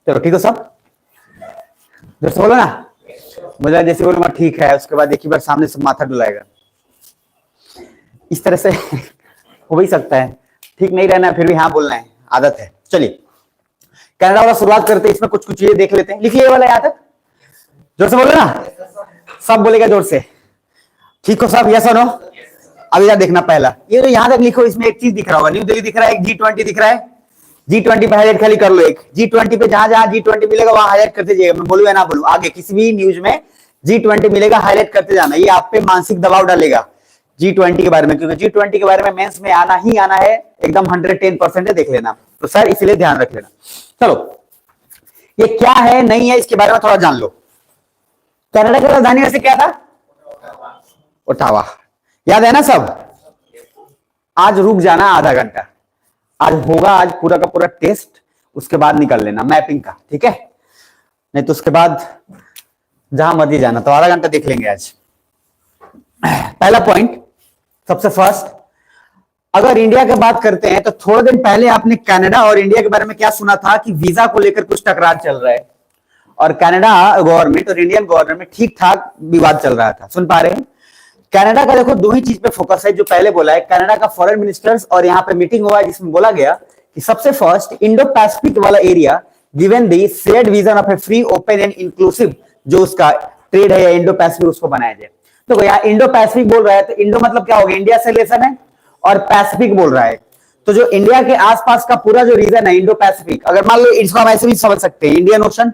चलो ठीक हो सब, जैसे बोलो ना, मुझे जैसे बोलूंगा ठीक है, उसके बाद एक ही बार सामने से माथा डुलाएगा। इस तरह से हो भी सकता है, ठीक नहीं रहना फिर भी हाँ बोलना है, आदत है। चलिए कनाडा वाला शुरुआत करते हैं, इसमें कुछ कुछ चीजें देख लेते हैं। लिखिए वाला यहाँ तक, जोर से बोलो ना, सब बोलेगा जोर से। ठीक हो सब, यस और नो? अभी क्या देखना, पहला ये तो यहां तक लिखो, इसमें एक चीज दिख रहा होगा, न्यू दिल्ली दिख रहा है, एक G20 दिख रहा है। G20 पे हाईलाइट खाली कर लो, एक G20 पे जहां जहां G20 मिलेगा वहां हाईलाइट करते जाइएगा। मैं बोलूँ या ना बोलूं, आगे किसी भी न्यूज में G20 मिलेगा हाईलाइट करते जाना, ये आप पे मानसिक दबाव डालेगा G20 के बारे में, क्योंकि G20 के बारे में मेंस में आना ही आना है, एकदम 110% है, देख लेना। तो सर इसलिए ध्यान रख लेना। चलो ये क्या है नहीं है इसके बारे में थोड़ा जान लो। कनाडा की राजधानी वैसे क्या था? ओटावा। याद है ना सब? आज रुक जाना आधा घंटा, आज होगा, आज पूरा का पूरा टेस्ट, उसके बाद निकल लेना मैपिंग का, ठीक है? नहीं तो उसके बाद जहां मर्जी जाना, तो आधा घंटा देख लेंगे आज। पहला पॉइंट, सबसे फर्स्ट, अगर इंडिया की बात करते हैं तो थोड़े दिन पहले आपने कनाडा और इंडिया के बारे में क्या सुना था कि वीजा को लेकर कुछ टकरार चल रहा है, और कनाडा गवर्नमेंट और इंडियन गवर्नमेंट में ठीक ठाक विवाद चल रहा था। सुन पा रहे हैं? कनाडा का देखो दो ही चीज पे फोकस है, जो पहले बोला है, कनाडा का फॉरेन मिनिस्टर्स और यहाँ पे मीटिंग हुआ है जिसमें बोला गया कि सबसे फर्स्ट इंडो पैसिफिक वाला area given the shared vision of A free open and inclusive, जो उसका ट्रेड है या इंडो पैसिफिक, उसको बनाया जाए। तो यहाँ इंडो पैसिफिक बोल रहा है, तो इंडो मतलब क्या हो गया, इंडिया से रिलेशन है, और पैसिफिक बोल रहा है, तो जो इंडिया के आसपास का पूरा जो रीजन है इंडो पैसिफिक, अगर मान लो इसको हम ऐसे भी समझ सकते हैं, Indian ocean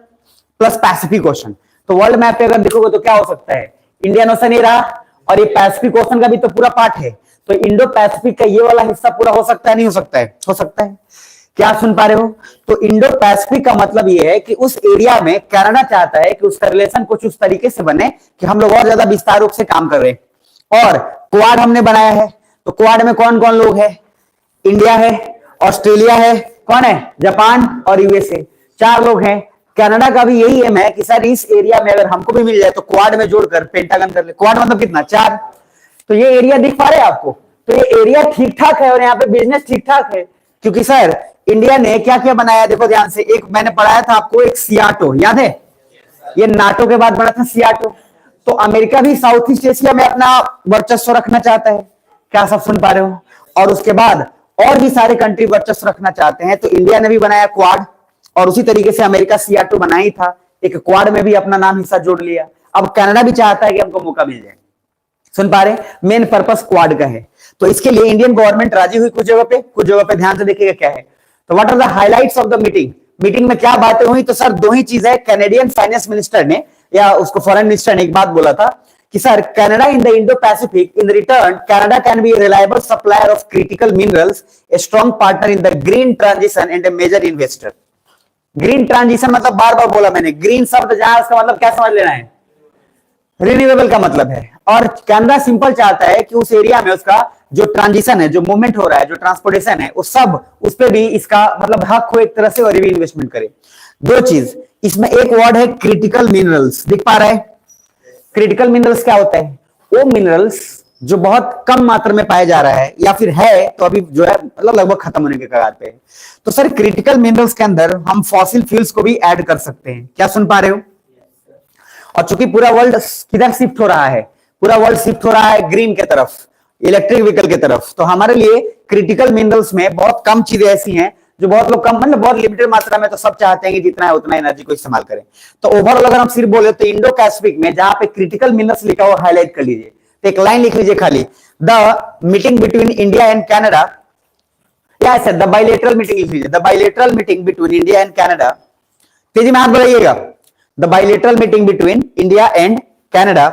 plus Pacific ocean, तो वर्ल्ड मैप पे अगर देखोगे तो क्या हो सकता है, इंडियन ओशन ये रहा, और ये पैसिफिक ओशन का भी तो पूरा पार्ट है, तो इंडो पैसिफिक का ये वाला हिस्सा पूरा हो सकता है, नहीं हो सकता है? हो सकता है। क्या सुन पा रहे हो? तो इंडो पैसिफिक का मतलब ये है कि उस एरिया में कनाडा चाहता है कि उसका रिलेशन कुछ उस तरीके से बने कि हम लोग और ज्यादा विस्तार रूप से काम कर रहे हैं। और क्वाड हमने बनाया है, तो क्वाड में कौन कौन लोग हैं? इंडिया है, ऑस्ट्रेलिया है, कौन है? जापान और यूएसए, 4 लोग हैं। कनाडा का भी यही एम है कि सर इस एरिया में अगर हमको भी मिल जाए तो क्वाड में जोड़कर पेंटागन कर ले। क्वाड मतलब कितना? 4। तो ये एरिया दिख पा रहे हैं आपको? तो ये एरिया ठीक ठाक है और यहाँ पे बिजनेस ठीक ठाक है, क्योंकि सर इंडिया ने क्या क्या बनाया, देखो ध्यान से। एक मैंने पढ़ाया था आपको, एक सियाटो, याद है? ये नाटो के बाद बना था सियाटो। तो अमेरिका भी साउथ ईस्ट एशिया में अपना वर्चस्व रखना चाहता है, क्या सब सुन पा रहे हो? और उसके बाद और भी सारे कंट्री वर्चस्व रखना चाहते हैं, तो इंडिया ने भी बनाया क्वाड, और उसी तरीके से अमेरिका सियाटो बना ही था, एक क्वाड में भी अपना नाम हिस्सा जोड़ लिया। अब कनाडा भी चाहता है कि हमको मौका मिल जाए। सुन पा रहे? मेन पर्पस क्वाड का है, तो इसके लिए इंडियन गवर्नमेंट राजी हुई कुछ जगह पे, कुछ जगह पे ध्यान से देखिएगा क्या है। तो what are the highlights of the meeting? Meeting में क्या बातें हुई? तो सर दो ही चीज है। कैनेडियन फाइनेंस मिनिस्टर ने या उसको फॉरेन मिनिस्टर ने एक बात बोला था कि sir Canada in the Indo Pacific, in return Canada can be reliable supplier of critical minerals, a strong partner in the green transition and a major investor. Green transition मतलब बार बार बोला मैंने, ग्रीन शब्द जहां, उसका मतलब क्या समझ लेना है? रिन्यूएबल का मतलब है। और कनाडा सिंपल चाहता है कि उस एरिया में उसका जो ट्रांजिशन है, जो मूवमेंट हो रहा है, जो ट्रांसपोर्टेशन है, वो सब उस पर भी इसका मतलब हक हो एक तरह से, और भी इन्वेस्टमेंट करे। दो चीज इसमें, एक वर्ड है क्रिटिकल मिनरल्स, दिख पा रहा है? क्रिटिकल मिनरल्स क्या होता है? वो मिनरल्स जो बहुत कम मात्रा में पाया जा रहा है, या फिर है तो अभी जो है मतलब लगभग खत्म होने के कगार पे है। तो सर क्रिटिकल मिनरल्स के अंदर हम फॉसिल फ्यूल्स को भी ऐड कर सकते हैं, क्या सुन पा रहे हो? और चूंकि पूरा वर्ल्ड किधर शिफ्ट हो रहा है, पूरा वर्ल्ड शिफ्ट हो रहा है ग्रीन के तरफ, इलेक्ट्रिक व्हीकल की तरफ, तो हमारे लिए क्रिटिकल मिनरल्स में बहुत कम चीजें ऐसी हैं जो बहुत लोग कम, मतलब बहुत लिमिटेड मात्रा में, तो सब चाहते हैं कि जितना है उतना एनर्जी को इस्तेमाल करें। तो ओवरऑल अगर हम सिर्फ बोले तो इंडो पैसिफिक में जहां पे क्रिटिकल मिनरल्स लिखा हुआ हाईलाइट कर लीजिए, तो एक लाइन लिख लीजिए खाली, the meeting between India and Canada, या सर द बाइलेटरल मीटिंग लिख लीजिए, the bilateral meeting between India and Canada. तेजी में हाथ बढ़ाइएगा। The bilateral meeting between India and Canada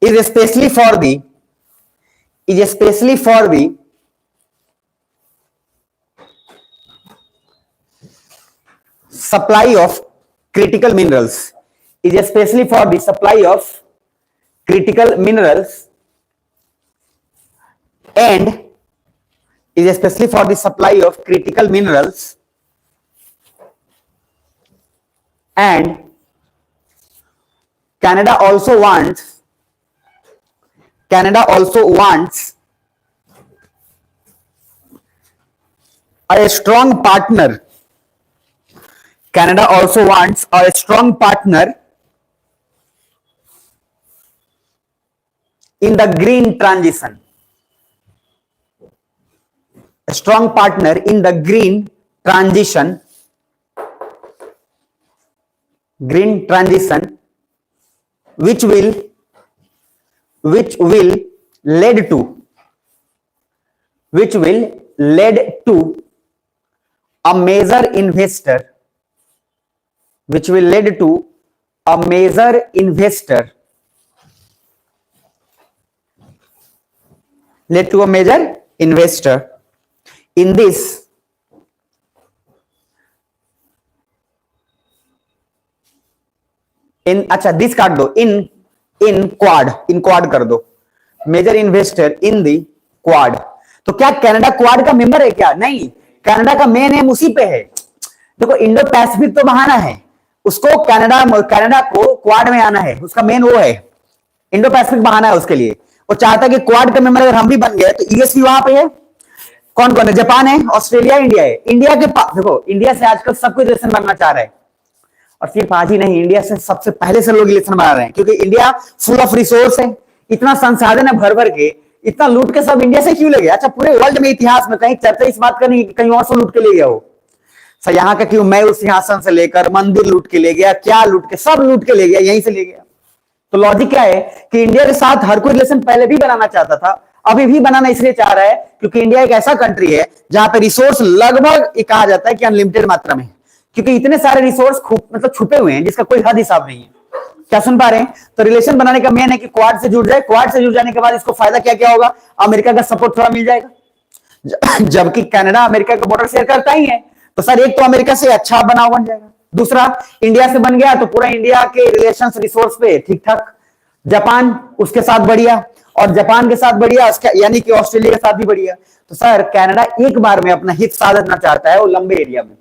is especially for the supply of critical minerals, is especially for the supply of critical minerals and is especially for the supply of critical minerals and Canada also wants a strong partner. Canada also wants a strong partner in the green transition. A strong partner in the green transition, which will lead to a major investor, in this अच्छा this काट दो, in Quad कर दो, major investor in the Quad. तो क्या Canada quad का member है क्या? नहीं, कनाडा का मेन एम उसी पे है। देखो इंडो पैसिफिक तो बहाना है, उसको कनाडा को क्वाड में आना है, उसका मेन वो है, इंडो पैसिफिक बहाना है उसके लिए। वो चाहता है कि क्वाड का मेंबर अगर हम भी बन गए तो यूएस भी वहां पे है। कौन कौन है? जापान है, ऑस्ट्रेलिया, इंडिया है। इंडिया के पास देखो, इंडिया से आजकल सब कोई रिलेशन बनना चाह रहा है, और सिर्फ आज ही नहीं, इंडिया से सबसे पहले से लोग रिलेशन बना रहे हैं, क्योंकि इंडिया फुल ऑफ रिसोर्स है, इतना संसाधन है भर भर के, इतना लूट के सब इंडिया से क्यों ले गया? अच्छा पूरे वर्ल्ड में इतिहास में कहीं चर्चा इस बात का नहीं, कहीं और से लूट के ले गया हो। सर यहाँ का क्यों, मैं उस सिंहासन से लेकर मंदिर लूट के ले गया, क्या लूट के, सब लूट के ले गया, यहीं से ले गया। तो लॉजिक क्या है कि इंडिया के साथ हर कोई रिलेशन पहले भी बनाना चाहता था, अभी भी बनाना इसलिए चाह रहा है क्योंकि इंडिया एक ऐसा कंट्री है जहां पे रिसोर्स लगभग कहा जाता है कि अनलिमिटेड मात्रा में, क्योंकि इतने सारे रिसोर्स मतलब छुपे हुए हैं जिसका कोई हद हिसाब नहीं है। क्या सुन पा रहे हैं? तो रिलेशन बनाने का मेन है कि क्वाड से जुड़ जाए, क्वाड से जुड़ जाने के बाद इसको फायदा क्या क्या होगा? अमेरिका का सपोर्ट थोड़ा मिल जाएगा, जबकि कनाडा अमेरिका का बॉर्डर शेयर करता ही है, तो सर एक तो अमेरिका से अच्छा बनाव बन जाएगा, दूसरा इंडिया से बन गया तो पूरा इंडिया के रिलेशन रिसोर्स पे ठीक ठाक, जापान उसके साथ बढ़िया, और जापान के साथ बढ़िया, यानी कि ऑस्ट्रेलिया के साथ भी बढ़िया। तो सर कनाडा एक बार में अपना हित साधना चाहता है वो लंबे एरिया में,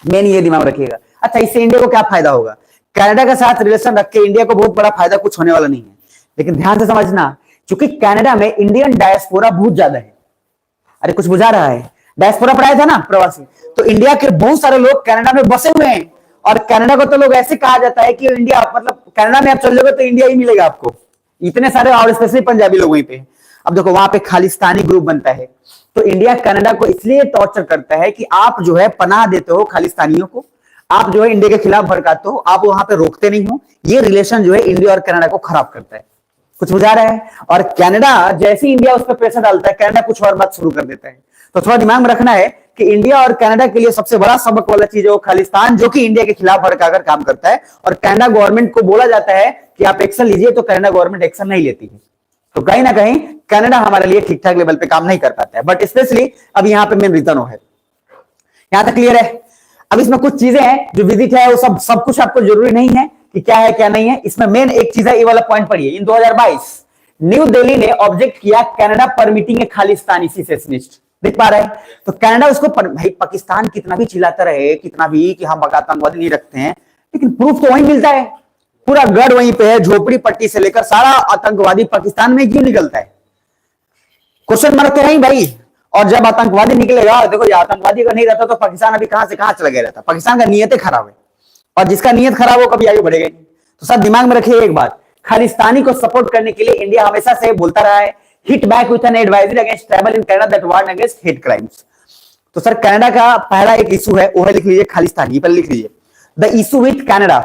मेन ये दिमाग रखिएगा। अच्छा इससे इंडिया को क्या फायदा होगा? कनाडा के साथ रिलेशन रख के इंडिया को बहुत बड़ा फायदा कुछ होने वाला नहीं है, लेकिन ध्यान से समझना, क्योंकि कनाडा में इंडियन डायस्पोरा बहुत ज्यादा है। अरे कुछ बुझा रहा है? डायस्पोरा पढ़ाया था ना, प्रवासी, तो इंडिया के बहुत सारे लोग कनाडा में बसे हुए हैं, और कनाडा को तो लोग ऐसे कहा जाता है कि इंडिया मतलब कनाडा में आप चल जाओगे तो इंडिया ही मिलेगा आपको, इतने सारे, और स्पेशली पंजाबी लोग वहीं पे। अब देखो वहां पे खालिस्तानी ग्रुप बनता है, तो इंडिया कनाडा को इसलिए टॉर्चर करता है कि आप जो है पनाह देते हो खालिस्तानियों को, आप जो है इंडिया के खिलाफ भड़काते हो, आप वहां पे रोकते नहीं हो। ये रिलेशन जो है इंडिया और कनाडा को खराब करता है। कुछ बुझा रहा है? और कनाडा जैसे ही इंडिया उस पर प्रेशर डालता है, कनाडा कुछ और बात शुरू कर देता है। तो थोड़ा दिमाग में रखना है कि इंडिया और कनाडा के लिए सबसे बड़ा सबक वाला चीज है वो खालिस्तान, जो कि इंडिया के खिलाफ भड़काकर काम करता है, और कनाडा गवर्नमेंट को बोला जाता है कि आप एक्शन लीजिए, तो कनाडा गवर्नमेंट एक्शन नहीं लेती है। तो कहीं ना कहीं कनाडा हमारे लिए ठीक ठाक लेवल पे काम नहीं कर पाता है, बट स्पेशली अब यहाँ पे मेन रीजन है। यहां तक क्लियर है? अब इसमें कुछ चीजें हैं जो विजिट है, वो सब कुछ आपको जरूरी नहीं है कि क्या है क्या नहीं है। इसमें मेन एक चीज है, ये वाला पॉइंट पढ़िए। इन 2022 न्यू दिल्ली ने ऑब्जेक्ट किया कनाडा परमिटिंग ए खालिस्तानी सेसेशनिस्ट। देख पा रहे हैं? तो कनाडा उसको भाई पाकिस्तान कितना भी चिल्लाता रहे, कितना भी कि हम आतंकवादी नहीं रखते हैं, लेकिन प्रूफ तो वहीं मिलता है, पूरा गढ़ वहीं पे है, झोपड़ी पट्टी से लेकर सारा आतंकवादी पाकिस्तान में क्यों निकलता है? क्वेश्चन मार्क तो नहीं भाई। और जब आतंकवादी निकलेगा, देखो ये आतंकवादी अगर नहीं रहता तो पाकिस्तान अभी कहां से कहां चला गया रहता। पाकिस्तान का नीयत खराब है, और जिसका नीयत खराब हो कभी आगे बढ़ेगा नहीं। तो सब दिमाग में रखिए एक बात, खालिस्तानी को सपोर्ट करने के लिए इंडिया हमेशा से बोलता रहा है, hit back with an advisory against travel in Canada that warn against hate crimes. तो सर कनाडा का पहला एक इशू है, वो है, लिख लीजिए खालिस्तानी, पर लिख लीजिए द इशू विथ कनाडा।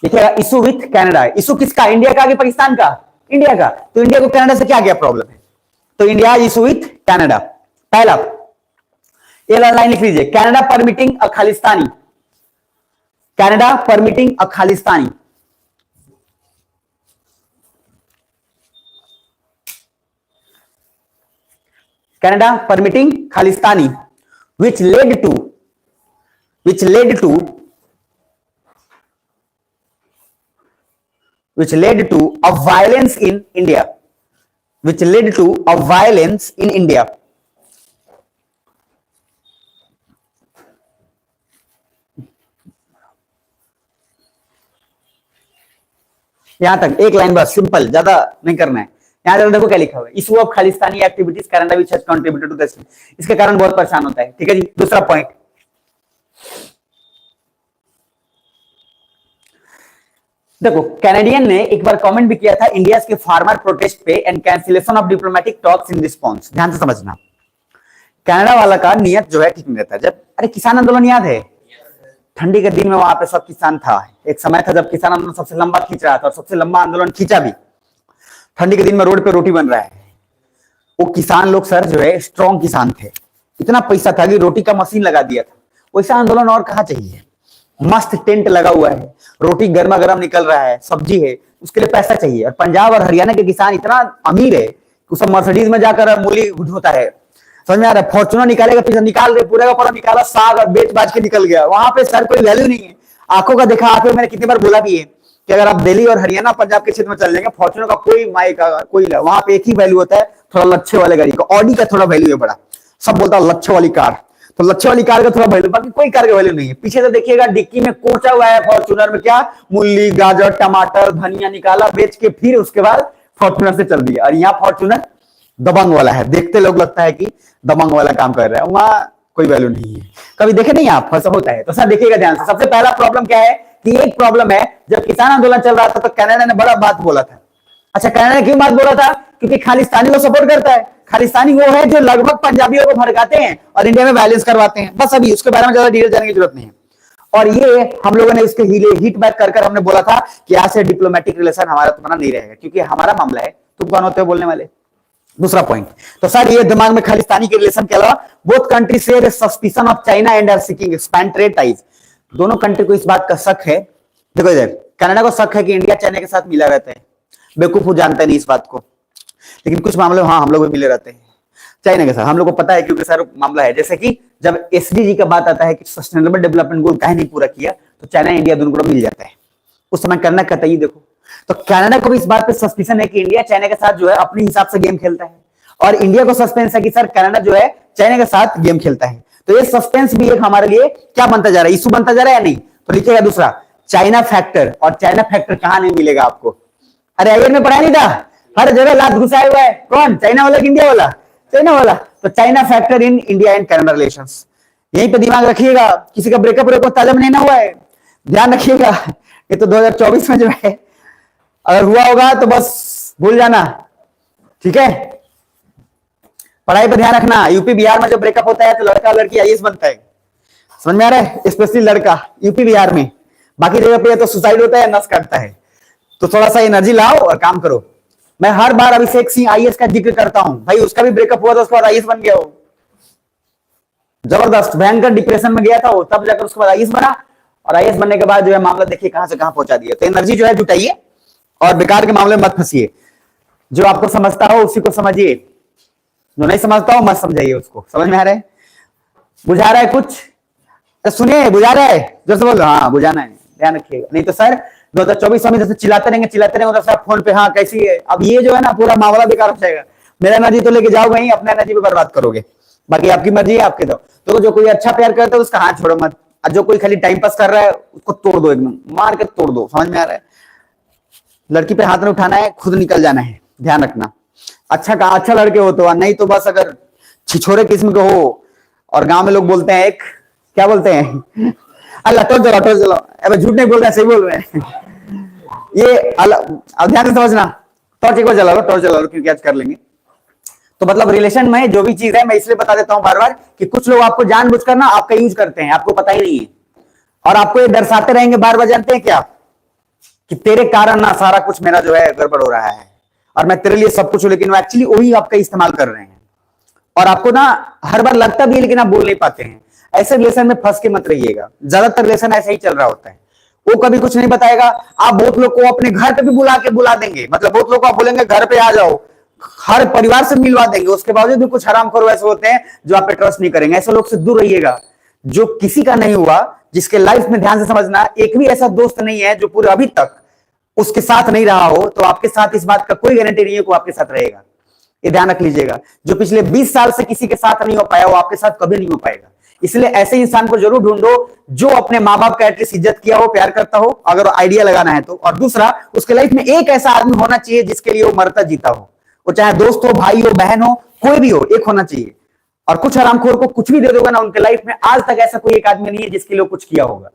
देखिएगा, इशू विथ कनाडा, इशू किसका? इंडिया का कि पाकिस्तान का? इंडिया का। तो इंडिया को कनाडा से क्या क्या प्रॉब्लम है? तो इंडिया इशू विथ कनाडा। पहला ये लाइन लिख लीजिए, Canada permitting a Khalistani, Canada permitting a Khalistani, Canada permitting Khalistani, which led to which led to a violence in India, which led to a violence in India. यहां तक एक line बस, simple, ज्यादा नहीं करना है। यहां तक देखो क्या लिखा हुआ है, issue of Khalistani activities Canada which has contributed to this, इसके कारण बहुत परेशान होता है। ठीक है जी, दूसरा पॉइंट, देखो कैनेडियन ने एक बार कमेंट भी किया था इंडिया के फार्मर प्रोटेस्ट पे and cancellation of diplomatic talks in response. ध्यान से समझना, कनाडा वाला का नियत जो है ठीक नहीं रहता। जब अरे किसान आंदोलन याद है, ठंडी के दिन में वहां पे सब किसान था, एक समय था जब किसान आंदोलन सबसे लंबा खींच रहा था और सबसे लंबा आंदोलन खींचा भी। ठंडी के दिन में रोड पे रोटी बन रहा है, वो किसान लोग सर जो है स्ट्रॉन्ग किसान थे, इतना पैसा था कि रोटी का मशीन लगा दिया था। वैसा आंदोलन और कहाँ चाहिए, मस्त टेंट लगा हुआ है, रोटी गर्मा गर्म निकल रहा है, सब्जी है, उसके लिए पैसा चाहिए। और पंजाब और हरियाणा के किसान इतना अमीर है कि सब मर्सिडीज में जाकर मूली होता है, समझ में आ रहा है, फॉर्चूनर निकालेगा, पीछे निकाल रहे, पूरे का पूरा निकाला, साग और बेच बाज के निकल गया। वहां पे सर कोई वैल्यू नहीं है, आंखों का देखा आंखों। मैंने कितनी बार बोला भी है कि अगर आप दिल्ली और हरियाणा पंजाब के क्षेत्र में चल जाएंगे, फॉर्चूनर का कोई माई का कोई, वहां पे एक ही वैल्यू होता है, थोड़ा लच्छे वाले गाड़ी का। ऑडी का थोड़ा वैल्यू है बड़ा, सब बोलता है लच्छे वाली कार, तो लच्छे वाली कार का थोड़ा वैल्यू, बाकी कोई कार का वैल्यू नहीं है। पीछे से देखिएगा डिक्की में कोचा हुआ है फॉर्चूनर में, क्या मूली गाजर टमाटर धनिया निकाला, बेच के फिर उसके बाद फॉर्चूनर से चल दिया। और यहाँ फॉर्चूनर दबंग वाला है, देखते लोग लगता है कि दबंग वाला काम कर रहा है, वहां कोई वैल्यू नहीं है। कभी देखे नहीं आप, फंसा होता है। तो सर देखिएगा ध्यान से, सबसे पहला प्रॉब्लम क्या है कि एक प्रॉब्लम है, जब किसान आंदोलन चल रहा था तो कनाडा ने बड़ा बात बोला था। अच्छा कनाडा ने क्यों बात बोला था, क्योंकि खालिस्तानी को सपोर्ट करता है। खालिस्तानी वो है जो लगभग पंजाबियों को भड़काते हैं और इंडिया में वायलेंस करवाते हैं। बस अभी उसके बारे में ज्यादा डिटेल जाने की जरूरत नहीं है। और ये हम लोगों ने इसके हिट बैक कर हमने बोला था कि आज से डिप्लोमेटिक रिलेशन हमारा तुम्हारा नहीं रहेगा, क्योंकि हमारा मामला है, तुम कौन होते हो बोलने वाले। दूसरा पॉइंट, तो सर ये दिमाग में खालिस्तानी के रिलेशन के अलावा both country share suspicion of China and are seeking expand trade ties. दोनों कंट्री को इस बात का शक है, देखो इधर कनाडा को शक है कि इंडिया चाइना के साथ मिला रहता है। बेवकूफ वो जानते नहीं इस बात को, लेकिन कुछ मामले हाँ हम लोग भी मिले रहते हैं चाइना के साथ, हम लोग को पता है, क्योंकि सर मामला है। जैसे कि जब एसडीजी का बात आता है कि सस्टेनेबल डेवलपमेंट गोल काहे नहीं पूरा किया, तो चाइना इंडिया दोनों को मिल जाता है। उस समय कनाडा कहता है देखो, तो कनाडा को भी इस बात पे सस्पिशन है कि इंडिया चाइना के साथ जो है अपने हिसाब से गेम खेलता है, और इंडिया को सस्पेंस है कि सर कनाडा जो है चाइना के साथ गेम खेलता है। तो ये सस्पेंस भी एक हमारे लिए क्या बनता जा रहा है, इशू बनता जा रहा है या नहीं। तो लिखिएगा दूसरा, चाइना फैक्टर। और चाइना फैक्टर कहां नहीं मिलेगा आपको, अरे आईएन में पढ़ा नहीं था, हर जगह लात घुसाया हुआ है। कौन, चाइना वाला कि इंडिया वाला, चाइना वाला। तो China factor in India and Canada relations, यहीं पे दिमाग रखिएगा। किसी का ब्रेकअप ताजा में नहीं ना हुआ है, ध्यान रखिएगा। ये तो 2024 में जो है, अगर हुआ होगा तो बस भूल जाना, ठीक है। पढ़ाई पर ध्यान रखना। यूपी बिहार में जब ब्रेकअप होता है तो लड़का लड़की आईएएस बनता है, समझ में आ रहा है, स्पेशली लड़का यूपी बिहार में। बाकी जगह पे तो सुसाइड होता है, नस काटता है। तो थोड़ा सा एनर्जी लाओ और काम करो। मैं हर बार अभिषेक सिंह आईएएस का जिक्र करता हूं, भाई उसका भी ब्रेकअप हुआ था, उसके बाद आईएएस बन गया हो, जबरदस्त भयंकर डिप्रेशन में गया था वो, तब जाकर उसके बाद आईएएस बना। और आईएएस बनने के बाद जो है मामला देखिए कहां से कहां पहुंचा दिया। तो एनर्जी जो है जुटाइए और बेकार के मामले में मत फंसिए। जो आपको समझता हो उसी को समझिए, जो नहीं समझता हो मत समझाइए उसको। समझ में आ रहा है, बुझा रहा है कुछ, सुनिए बुझा रहा है, जो से बोल रहा, हाँ बुझाना है, ध्यान रखिएगा। नहीं तो सर 2024 में जैसे चिल्लाते रहेंगे उधर से फोन पे, हाँ कैसी है। अब ये जो है ना पूरा मामला बेकार हो जाएगा। मेरा एनर्जी तो लेके जाओगे ही, अपना एनर्जी पे बर्बाद करोगे। बाकी आपकी मर्जी है, आपके दो। तो जो कोई अच्छा प्यार करता है उसका हाथ छोड़ो मत, और जो कोई खाली टाइम पास कर रहा है उसको तोड़ दो, एकदम मार के तोड़ दो। समझ में आ रहा है, लड़की पे हाथ नहीं उठाना है, खुद निकल जाना है, ध्यान रखना। अच्छा कहा, अच्छा लड़के हो तो, नहीं तो बस अगर छिछोरे किस्म के हो। और गांव में लोग बोलते हैं, एक क्या बोलते हैं, अल्लाह टोल चलो। अब झूठ नहीं बोल रहे हैं, सही बोल रहे हैं। ये अब ध्यान से समझना, टॉर्च एक बार जला लो, टॉर्च जला लो, क्योंकि आज कर लेंगे। तो मतलब रिलेशन में जो भी चीज है, मैं इसलिए बता देता हूं बार बार कि कुछ लोग आपको जानबूझकर ना आपका यूज करते हैं, आपको पता ही नहीं है, और आपको ये दर्शाते रहेंगे बार बार, जानते हैं क्या, कि तेरे कारण ना सारा कुछ मेरा जो है गड़बड़ हो रहा है, और मैं तेरे लिए सब कुछ हूं। लेकिन वो एक्चुअली वही आपका इस्तेमाल कर रहे हैं, और आपको ना हर बार लगता भी है लेकिन आप बोल नहीं पाते हैं। ऐसे रिलेशन में फंस के मत रहिएगा, ज्यादातर रिलेशन ऐसे ही चल रहा होता है। वो कभी कुछ नहीं बताएगा, आप बहुत लोग को अपने घर पे भी बुला देंगे, मतलब बहुत लोग को आप बोलेंगे घर पे आ जाओ, हर परिवार से मिलवा देंगे, उसके बावजूद भी कुछ हरामखोर ऐसे होते हैं जो आप पे ट्रस्ट नहीं करेंगे। ऐसे लोग से दूर रहिएगा, जो किसी का नहीं हुआ, जिसके लाइफ में, ध्यान से समझना, एक भी ऐसा दोस्त नहीं है जो पूरे अभी तक उसके साथ नहीं रहा हो, तो आपके साथ इस बात का कोई गारंटी नहीं है कि वो आपके साथ रहेगा। ये ध्यान रख लीजिएगा। जो पिछले 20 साल से किसी के साथ नहीं हो पाया, वो आपके साथ कभी नहीं हो पाएगा। इसलिए ऐसे इंसान को जरूर ढूंढो जो अपने माँ बाप का एटलीस्ट इज्जत किया हो, प्यार करता हो, अगर आइडिया लगाना है तो। और दूसरा, उसके लाइफ में एक ऐसा आदमी होना चाहिए जिसके लिए वो मरता जीता हो, वो चाहे दोस्त हो, भाई हो, बहन हो, कोई भी हो, एक होना चाहिए। और कुछ हरामखोर को कुछ भी दे दोगे ना, उनके लाइफ में आज तक ऐसा कोई एक आदमी नहीं है जिसके लिए कुछ किया होगा।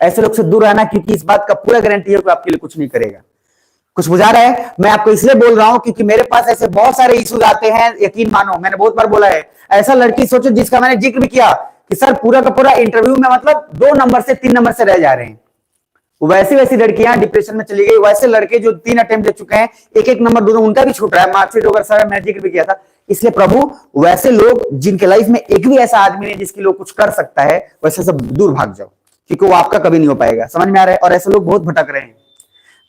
ऐसे लोग से दूर रहना, क्योंकि इस बात का पूरा गारंटी है कि आपके लिए कुछ नहीं करेगा। कुछ बुझा रहा है? मैं आपको इसलिए बोल रहा हूं क्योंकि मेरे पास ऐसे बहुत सारे इश्यूज आते हैं। यकीन मानो, मैंने बहुत बार बोला है, ऐसा लड़की सोचो जिसका मैंने जिक्र भी किया कि सर पूरा का पूरा इंटरव्यू में मतलब 2 नंबर से 3 नंबर से रह जा रहे हैं, वैसी वैसी लड़कियां डिप्रेशन में चली गई। वैसे लड़के जो 3 अटेम्प्ट दे चुके हैं, 1-1 नंबर दोनों, उनका भी छूट रहा है, मार्कशीट वगैरह सारा मैंने जिक्र भी किया था। इसलिए प्रभु, वैसे लोग जिनके लाइफ में एक भी ऐसा आदमी नहीं जिसके लिए कुछ कर सकता है, वैसे सब दूर भाग जाओ, क्योंकि वो आपका कभी नहीं हो पाएगा। समझ में आ रहा है? और ऐसे लोग बहुत भटक रहे हैं।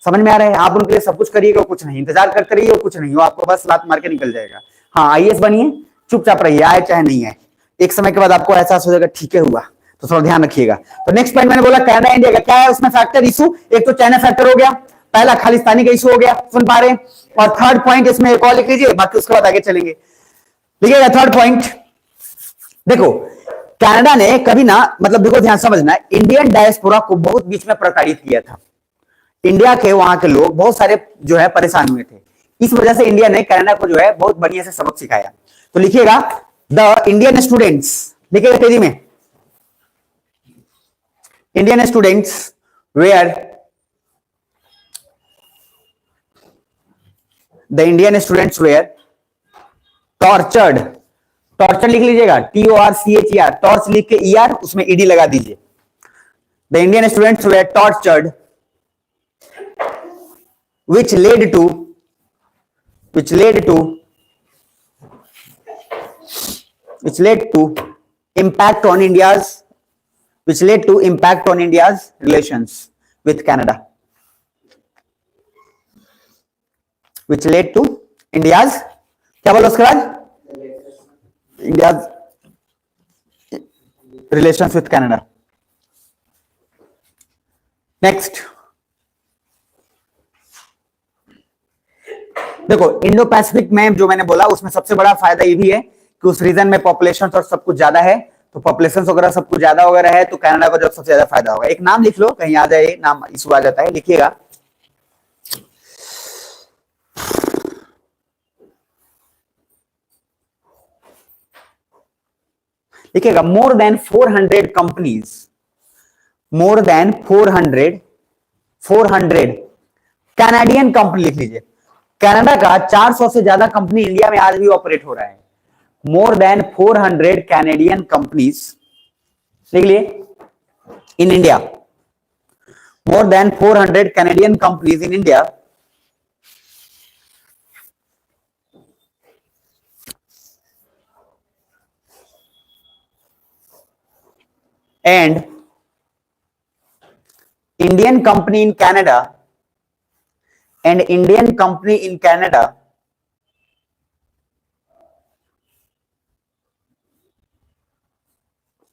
समझ में आ रहा है? आप उनके लिए सब कुछ करिएगा, कुछ नहीं, इंतजार करते रहिए, कुछ नहीं हो, आपको बस लात मार के निकल जाएगा। हाँ, आईएएस बनिए, चुपचाप रहिए, आए चाहे नहीं आए, एक समय के बाद आपको एहसास हो जाएगा ठीक है हुआ, तो थोड़ा ध्यान रखिएगा। तो नेक्स्ट पॉइंट मैंने बोला कनाडा इंडिया का क्या है, उसमें फैक्टर इशू, एक तो चाइना फैक्टर हो गया, पहला खालिस्तानी का इशू हो गया, सुन पा रहे हैं। और थर्ड पॉइंट इसमें एक और लिख लीजिए, बाकी उसके बाद आगे चलेंगे। लिखिएगा थर्ड पॉइंट। देखो, कनाडा ने कभी ना, मतलब देखो ध्यान समझना, इंडियन डायस्पोरा को बहुत बीच में प्रताड़ित किया था। इंडिया के वहां के लोग बहुत सारे जो है परेशान हुए थे। इस वजह से इंडिया ने कनाडा को जो है बहुत बढ़िया से सबक सिखाया। तो लिखिएगा द इंडियन स्टूडेंट्स, लिखिएगा तेजी में, Indian students were the Indian students were tortured, torture लिख लीजिएगा, TORCHER, टॉर्च लिख के ER उसमें ED लगा दीजिए। The Indian students were tortured which led to impact on India's relations with Canada, which led to India's, क्या बोलो उसके बाद, India's relations with Canada। Next देखो, इंडो पैसिफिक में जो मैंने बोला उसमें सबसे बड़ा फायदा ये भी है कि उस रीजन में पॉपुलेशन और सब कुछ ज्यादा है, तो पॉपुलेशन वगैरह सब कुछ ज्यादा वगैरह है, तो कनाडा को जब सबसे ज्यादा फायदा होगा। एक नाम लिख लो, कहीं आ जाए नाम, इशू आ जाता है, लिखिएगा लिखिएगा more than 400 companies, more than 400 Canadian company, लिख लीजिए। कनाडा का 400 से ज्यादा कंपनी इंडिया में आज भी ऑपरेट हो रहा है। मोर देन 400 कैनेडियन कंपनीज, लिख लिए, in India, more than 400 Canadian companies in India and Indian company in Canada and Indian company in Canada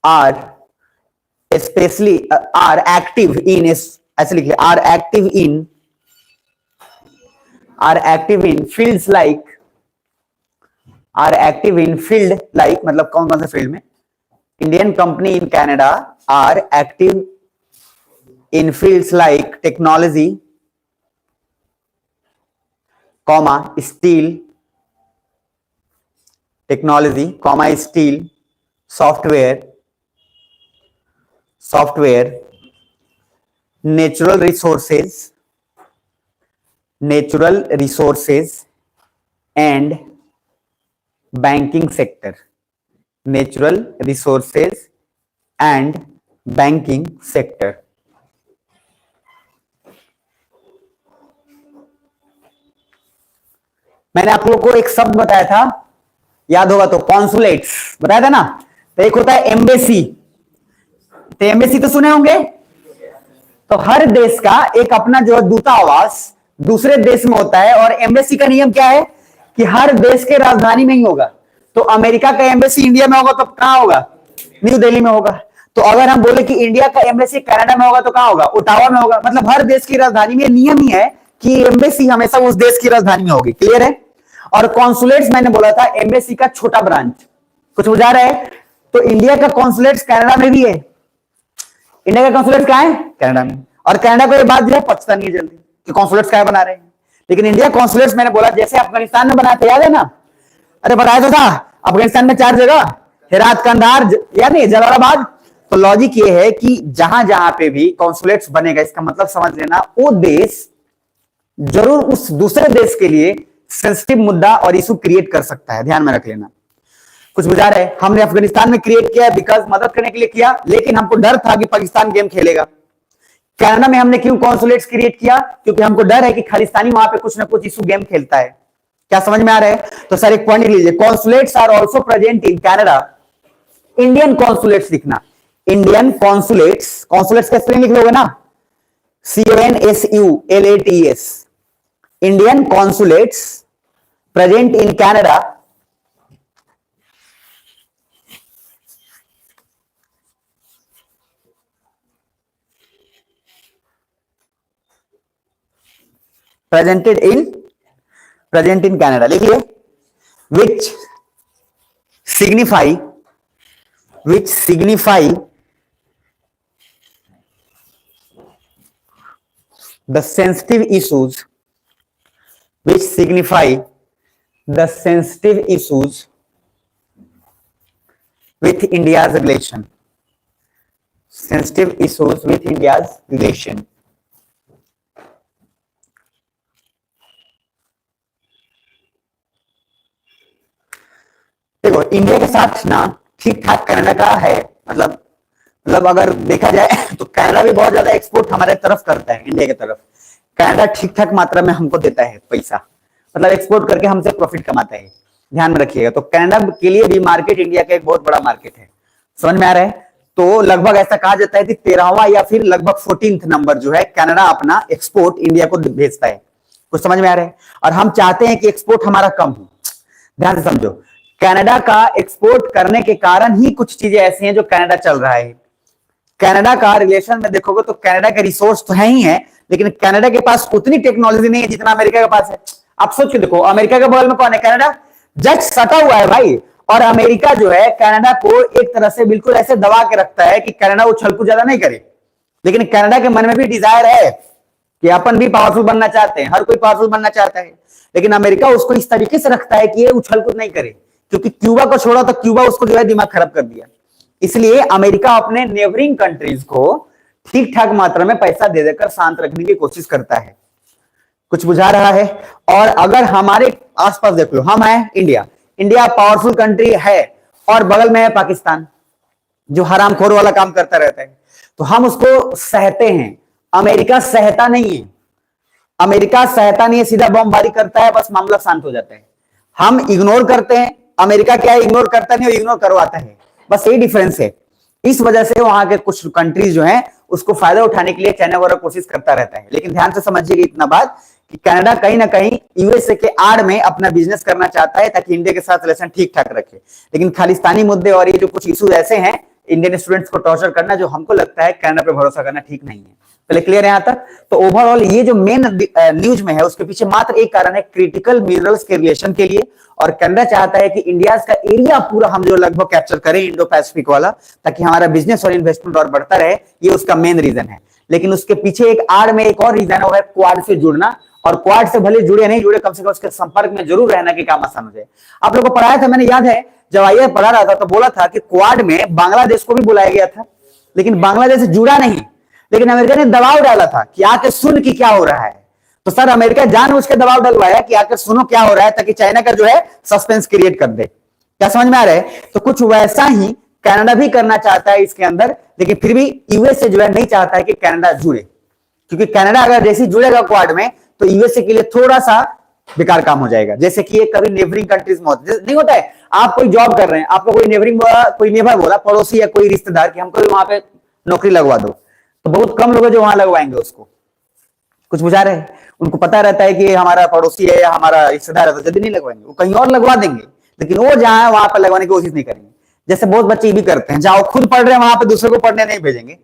are especially are active in, ऐसे लिखिए, are active in fields like, मतलब कौन कौन से field में, Indian company in Canada are active in fields like technology, comma steel, technology, comma steel, software, natural resources and banking sector, natural resources and banking sector। मैंने आप लोगों को एक शब्द बताया था, याद होगा तो, कॉन्सुलेट्स बताया था ना। तो एक होता है एम्बेसी, तो एम्बेसी तो सुने होंगे। तो हर देश का एक अपना जो दूतावास दूसरे देश में होता है, और एम्बेसी का नियम क्या है कि हर देश के राजधानी में ही होगा। तो अमेरिका का एम्बेसी इंडिया में होगा तो कहां होगा, न्यू दिल्ली में होगा। तो अगर हम बोले कि इंडिया का एम्बेसी कनाडा में होगा तो कहां होगा, ओटावा में होगा। मतलब हर देश की राजधानी में नियम ही है कि एम्बेसी हमेशा उस देश की राजधानी में होगी। क्लियर है। और कॉन्सुलेट्स मैंने बोला था एम्बेसी का छोटा ब्रांच। कुछ बुझा रहा है। तो इंडिया का कॉन्सुलेट्स कनाडा में भी है। इंडिया का कॉन्सुलेट्स कहां है, कनाडा में। और कनाडा को ये बात जो है पछता नहीं है जल्दी कि कॉन्सुलेट्स क्या बना रहे हैं। लेकिन इंडिया कॉन्सुलेट्स मैंने बोला जैसे अफगानिस्तान में बनाया था, याद है ना। अरे बताया तो था, अफगानिस्तान में 4 जगह, हेरात, कंधार, याद नहीं, जलालाबाद। तो लॉजिक ये है कि जहां जहां पे भी कॉन्सुलेट्स बनेगा, इसका मतलब समझ लेना वो देश जरूर उस दूसरे देश के लिए सेंसिटिव मुद्दा और इशू क्रिएट कर सकता है, ध्यान में रख लेना। कुछ बुझा रहे। हमने अफगानिस्तान में क्रिएट किया बिकॉज मदद करने के लिए किया, लेकिन हमको डर था कि पाकिस्तान गेम खेलेगा। कनाडा में हमने क्यों कॉन्सुलेट्स क्रिएट किया, क्योंकि हमको डर है कि खालिस्तानी वहां पे कुछ ना कुछ इशू गेम खेलता है। क्या समझ में आ रहा है। तो सर एक पॉइंट लीजिए, consulates are also present in Canada. Indian consulates लिखना, इंडियन कॉन्सुलेट्स, कॉन्सुलेट्स का स्पेलिंग लिख लोगे ना, CONSULATES। Indian consulates present in Canada present in Canada। लिखिए which signify the sensitive issues with India's relation, देखो India के साथ ना ठीक ठाक कनाडा का है। मतलब अगर देखा जाए तो कनाडा भी बहुत ज्यादा एक्सपोर्ट हमारे तरफ करता है, इंडिया की तरफ। कनाडा ठीक ठाक मात्रा में हमको देता है पैसा, मतलब एक्सपोर्ट करके हमसे प्रॉफिट कमाता है, ध्यान में रखिएगा। तो कनाडा के लिए भी मार्केट इंडिया का एक बहुत बड़ा मार्केट है, समझ में आ रहा है। तो लगभग ऐसा कहा जाता है कि 13वां या फिर लगभग 14th नंबर जो है कनाडा अपना एक्सपोर्ट इंडिया को भेजता है। कुछ समझ में आ रहा है। और हम चाहते हैं कि एक्सपोर्ट हमारा कम हो, ध्यान से समझो। कनाडा का एक्सपोर्ट करने के कारण ही कुछ चीजें ऐसी हैं जो कनाडा चल रहा है। कनाडा का रिलेशन में देखोगे तो कनाडा के रिसोर्स तो है ही है, लेकिन कनाडा के पास उतनी टेक्नोलॉजी नहीं है जितना अमेरिका के पास है। आप सोच के देखो, अमेरिका के बगल में कौन है, कनाडा, जस्ट सटा हुआ है भाई। और अमेरिका जो है कनाडा को एक तरह से बिल्कुल ऐसे दबा के रखता है कि कनाडा उछल कूद ज्यादा नहीं करे। लेकिन कनाडा के मन में भी डिजायर है कि अपन भी पावरफुल बनना चाहते हैं, हर कोई पावरफुल बनना चाहता है। लेकिन अमेरिका उसको इस तरीके से रखता है कि ये उछल कूद नहीं करे, क्योंकि क्यूबा को छोड़ा तो क्यूबा उसको जो है दिमाग खराब कर दिया। इसलिए अमेरिका अपने नेबरिंग कंट्रीज को ठीक ठाक मात्रा में पैसा दे देकर शांत रखने की कोशिश करता है। कुछ बुझा रहा है। और अगर हमारे आसपास देख लो, हम है इंडिया पावरफुल कंट्री है, और बगल में है पाकिस्तान जो हरामखोर वाला काम करता रहता है, तो हम उसको सहते हैं। अमेरिका सहता नहीं है, सीधा बमबारी करता है, बस मामला शांत हो जाता है। हम इग्नोर करते हैं, अमेरिका क्या है, इग्नोर करता नहीं, इग्नोर करवाता है, बस यही डिफरेंस है। इस वजह से वहां के कुछ कंट्रीज जो हैं उसको फायदा उठाने के लिए चाइना वगैरह कोशिश करता रहता है। लेकिन ध्यान से समझिएगा इतना बात कि कनाडा कहीं ना कहीं यूएसए के आड़ में अपना बिजनेस करना चाहता है ताकि इंडिया के साथ रिलेशन ठीक ठाक रखे। लेकिन खालिस्तानी मुद्दे और ये जो कुछ इश्यूज ऐसे हैं, इंडियन स्टूडेंट्स को टॉर्चर करना, जो हमको लगता है कनाडा पे भरोसा करना ठीक नहीं है। पहले क्लियर है यहां तक। तो ओवरऑल ये जो मेन न्यूज में है उसके पीछे मात्र एक कारण है, क्रिटिकल मिनरल्स के रिलेशन के लिए। और कनाडा चाहता है कि इंडिया का एरिया पूरा हम जो लगभग कैप्चर करें, इंडो पैसिफिक वाला, ताकि हमारा बिजनेस और इन्वेस्टमेंट और बढ़ता रहे। ये उसका मेन रीजन है। लेकिन उसके पीछे एक आड़ में एक और रीजन है, वो है क्वाड से जुड़ना। और क्वाड से भले जुड़े नहीं जुड़े, कम से कम उसके संपर्क में जरूर रहना कि काम आसान हो जाए। आप लोगों को पढ़ाया था मैंने, याद है जब आइए पढ़ा रहा था तो बोला था कि क्वाड में बांग्लादेश को भी बुलाया गया था, लेकिन बांग्लादेश जुड़ा नहीं। लेकिन अमेरिका ने दबाव डाला था कि आके सुन कि क्या हो रहा है। तो सर अमेरिका जानबूझ के दबाव डलवाया कि आकर सुनो क्या हो रहा है, ताकि चाइना का जो है सस्पेंस क्रिएट कर दे। क्या समझ में आ रहा है। तो कुछ वैसा ही कनाडा भी करना चाहता है इसके अंदर, लेकिन फिर भी यूएसए जो है नहीं चाहता है कि कनाडा जुड़े, क्योंकि कनाडा अगर जैसे जुड़ेगा क्वाड में तो यूएसए के लिए थोड़ा सा बेकार काम हो जाएगा। जैसे कि ये कभी नेबरिंग कंट्रीज में नहीं होता है, आप कोई जॉब कर रहे हैं, आपको कोई नेबरिंग बोला, कोई नेबर बोला, पड़ोसी या कोई रिश्तेदार कि हमको वहां पे नौकरी लगवा दो, तो बहुत कम लोग जो वहां लगवाएंगे उसको। कुछ बुझा रहे हैं। उनको पता रहता है कि हमारा पड़ोसी है या हमारा रिश्तेदार है, तो जल्दी नहीं लगवाएंगे, वो कहीं और लगवा देंगे। लेकिन वो जहां है वहां पर लगवाने की कोशिश नहीं करेंगे। जैसे बहुत बच्चे ये भी करते हैं, जहां खुद पढ़ रहे हैं वहां पे दूसरे को पढ़ने नहीं भेजेंगे,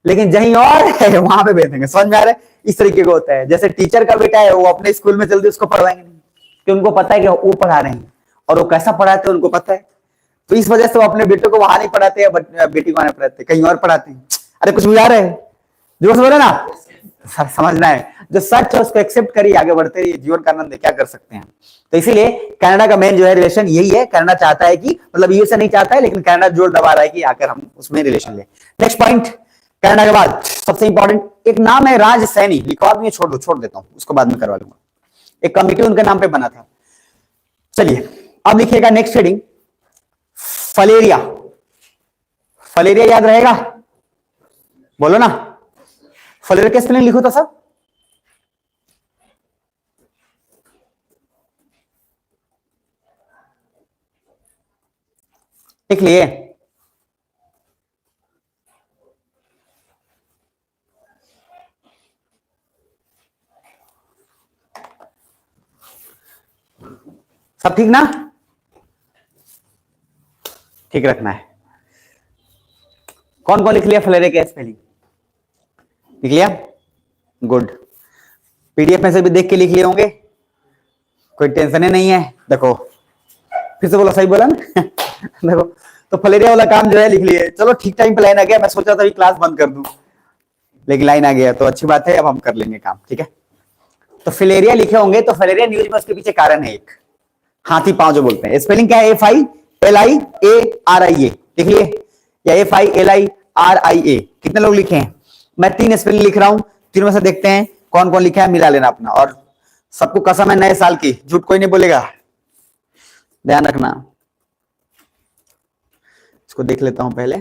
लेकिन जहीं और है वहां पे भेजेंगे। समझ में आ रहा है? इस तरीके का होता है। जैसे टीचर का बेटा है, वो अपने स्कूल में जल्दी उसको पढ़वाएंगे नहीं, क्योंकि उनको पता है कि वो पढ़ा रहे हैं और वो कैसा पढ़ाते हैं उनको पता है। तो इस वजह से वो अपने बेटे को वहां नहीं पढ़ाते या बेटी को वहां नहीं पढ़ाते, कहीं और पढ़ाते हैं। अरे कुछ बुझा रहे हैं, जोर से बोले ना, समझना है। जो सच है उसको एक्सेप्ट करिए, आगे बढ़ते रहिए, जीवन का आनंद क्या कर सकते हैं। तो इसीलिए कनाडा का मेन जो है रिलेशन यही है। कनाडा चाहता है कि, मतलब यूएसए नहीं चाहता है, लेकिन कनाडा जोर दबा रहा है कि आकर हम उसमें रिलेशन ले। नेक्स्ट पॉइंट, कनाडा के बाद सबसे इंपॉर्टेंट एक नाम है, राज सैनी। लिखवा दूंगी, छोड़ देता हूं, उसको बाद में करवा लूंगा। एक कमिटी उनके नाम पे बना था। चलिए अब लिखिएगा नेक्स्ट हेडिंग, फलेरिया। फलेरिया याद रहेगा? बोलो ना, फलेरिया के स्पेलिंग लिखो तो सब। लिख लिए? सब ठीक ना? ठीक रखना है। कौन कौन लिख लिया फलेरिया के स्पेलिंग? लिख लिया? गुड। पीडीएफ में से भी देख के लिख लिए होंगे, कोई टेंशन ही नहीं है। देखो फिर से बोला, सही बोला ना? देखो, तो फलेरिया वाला काम जो है लिख लिए। चलो ठीक टाइम पे लाइन आ गया, मैं सोचा था क्लास बंद कर दूं, लेकिन लाइन आ गया तो अच्छी बात है, अब हम कर लेंगे काम। ठीक है, तो फलेरिया लिखे होंगे, तो फलेरिया न्यूज में उसके पीछे कारण है एक, हाथी पांव जो बोलते हैं। स्पेलिंग क्या है? FILIARIA। लिख लिए? या FILIRIA? कितने लोग लिखे हैं? मैं 3 स्पेलिंग लिख रहा हूं, तीनों में से देखते हैं कौन कौन लिखा है, मिला लेना अपना। और सबको कसम है नए साल की, झूठ कोई नहीं बोलेगा, ध्यान रखना। इसको देख लेता हूं पहले।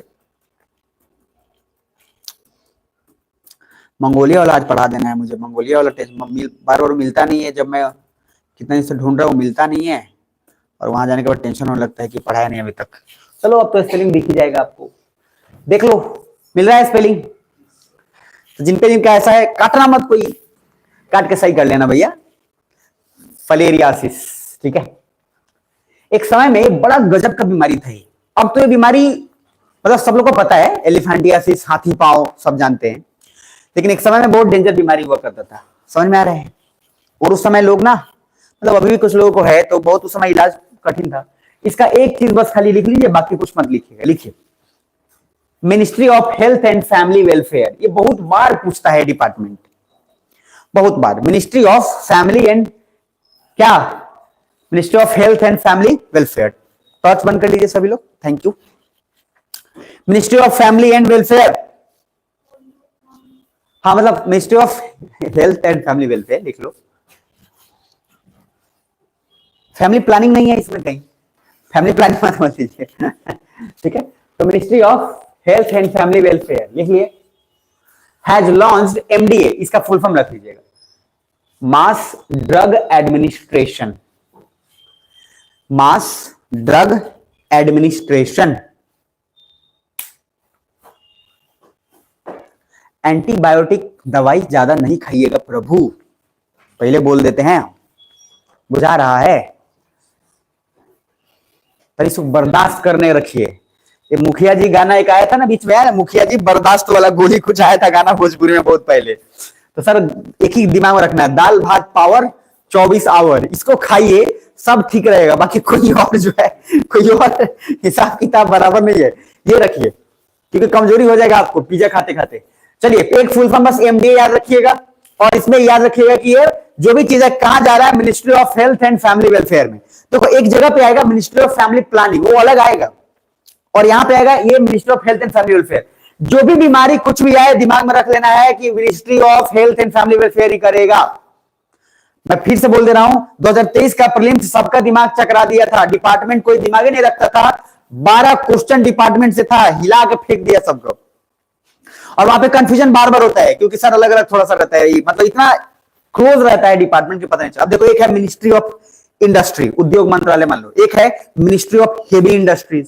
मंगोलिया वाला आज पढ़ा देना है मुझे। मंगोलिया वाला टेस्ट बार बार मिलता नहीं है, जब मैं कितना दिन से ढूंढ रहा हूं मिलता नहीं है, और वहां जाने के बाद टेंशन होने लगता है कि पढ़ाया नहीं अभी तक। चलो अब तो स्पेलिंग दिख ही जाएगा आपको, देख लो, मिल रहा है स्पेलिंग। तो जिनका ऐसा है, काटना मत, कोई काट के सही कर लेना भैया। फलेरियासिस, ठीक है। एक समय में बड़ा गजब का बीमारी था ये। अब तो ये बीमारी मतलब सब लोग को पता है, एलिफेंटियासिस, हाथी पांव, सब जानते हैं, लेकिन एक समय में बहुत डेंजर बीमारी हुआ करता था। समझ में आ रहा है? और उस समय लोग ना, मतलब अभी भी कुछ लोगों को है, तो बहुत उस समय इलाज कठिन था। इसका एक चीज बस खाली लिख लीजिए, बाकी कुछ मत लिखिएगा। लिखिए ministry of health and family welfare. ये बहुत बार पूछता है डिपार्टमेंट, बहुत बार। मिनिस्ट्री ऑफ फैमिली एंड क्या? Ministry of health and family welfare. Torch बंद कर लीजिए सभी लोग, thank you. Ministry of family and welfare, हाँ मतलब ministry of health and family welfare लिख लो। फैमिली प्लानिंग नहीं है इसमें कहीं, फैमिली प्लानिंग मत लीजिए। ठीक है, तो ministry of health and family welfare लिखिए। हैज लॉन्च्ड MDA, इसका फुल फॉर्म रख लीजिएगा, mass drug administration. Mass drug administration. Antibiotic दवाई ज्यादा नहीं खाइएगा प्रभु, पहले बोल देते हैं, बुझा रहा है, पर इसको बर्दाश्त करने रखिए। ये मुखिया जी गाना एक आया था ना बीच में, आया मुखिया जी बर्दाश्त वाला गोली, कुछ आया था गाना भोजपुरी में बहुत पहले। तो सर एक ही दिमाग में रखना है, दाल भात पावर 24 आवर, इसको खाइए, सब ठीक रहेगा। बाकी कोई और जो है, कोई और हिसाब किताब बराबर नहीं है, ये रखिए, क्योंकि कमजोरी हो जाएगा आपको पिज्जा खाते खाते। चलिए एक फुल फॉर्म बस MDA याद रखिएगा, और इसमें याद रखिएगा कि ये जो भी चीज है कहां जा रहा है, ministry of health and family welfare में। देखो एक जगह पे आएगा मिनिस्ट्री ऑफ फैमिली प्लानिंग, वो अलग आएगा, और यहां पे आएगा ये ministry of health and family welfare. जो भी बीमारी कुछ भी आए, दिमाग में रख लेना है कि ministry of health and family welfare ही करेगा। मैं फिर से बोल दे रहा हूं, 2023 का प्रीलिम्स सबका दिमाग चकरा दिया था, डिपार्टमेंट कोई दिमाग ही नहीं रखता था। 12 क्वेश्चन डिपार्टमेंट से था, हिला के फेंक दिया सबको, और वहां पे कंफ्यूजन बार बार होता है, क्योंकि सर अलग अलग थोड़ा सा रहता है, मतलब इतना क्लोज रहता है डिपार्टमेंट की पता नहीं चलता। अब देखो एक है मिनिस्ट्री ऑफ इंडस्ट्री, उद्योग मंत्रालय मान लो, एक है मिनिस्ट्री ऑफ हेवी इंडस्ट्रीज,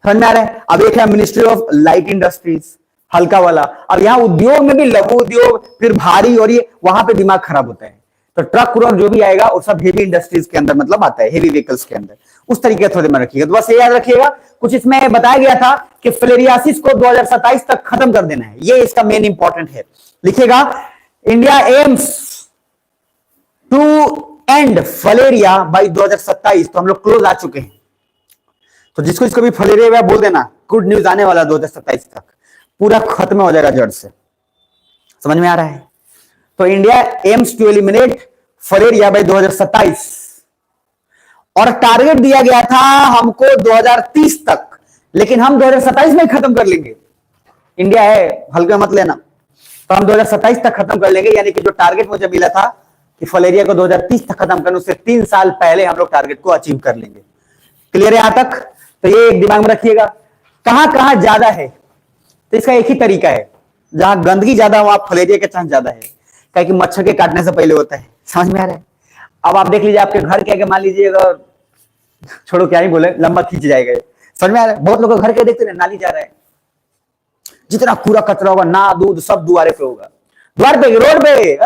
समझ में आ रहा है? अब एक है मिनिस्ट्री ऑफ लाइट इंडस्ट्रीज, हल्का वाला। अब यहां उद्योग में भी लघु उद्योग, फिर भारी, और ये वहां पे दिमाग खराब होता है। तो ट्रक व्रक जो भी आएगा वो सब हेवी इंडस्ट्रीज के अंदर मतलब आता है, हेवी व्हीकल्स के अंदर, उस तरीके थोड़े में रखिएगा। तो बस ये याद रखिएगा, कुछ इसमें बताया गया था कि फिलेरियासिस को 2027 तक खत्म कर देना है, ये इसका मेन इंपॉर्टेंट है। लिखिएगा, India aims to end filaria by 2027। तो हम लोग क्लोज आ चुके हैं, तो जिसको जिसको भी फलेरिया हुआ बोल देना, गुड न्यूज आने वाला 2027 तक पूरा खत्म हो जाएगा जड़ से। समझ में आ रहा है? तो India aims to eliminate filaria by 2027, और टारगेट दिया गया था हमको 2030 तक, लेकिन हम 2027 में खत्म कर लेंगे। इंडिया है, हल्का मत लेना। तो हम 2027 तक खत्म कर लेंगे, यानी कि जो टारगेट मुझे मिला था कि फलेरिया को 2030 तक खत्म करना, उससे 3 साल पहले हम लोग टारगेट को अचीव कर लेंगे। क्लियर है यहां तक? तो ये एक दिमाग में रखिएगा। कहां कहां ज्यादा है, तो इसका एक ही तरीका है, जहां गंदगी ज्यादा वहां फलेरिया के चांस ज्यादा है, क्या कि मच्छर के काटने से पहले होता है। समझ में आ रहा है? अब आप देख लीजिए, आपके घर के आगे मान लीजिएगा, छोड़ो क्या ही बोले, लंबा खींच जाएगा। समझ में आ रहा है? बहुत लोग घर के देखते हैं नाली जा रहा है, जितना कूड़ा कचरा होगा, ना दूध सब द्वारे पे होगा। द्वार पे, रोड पे,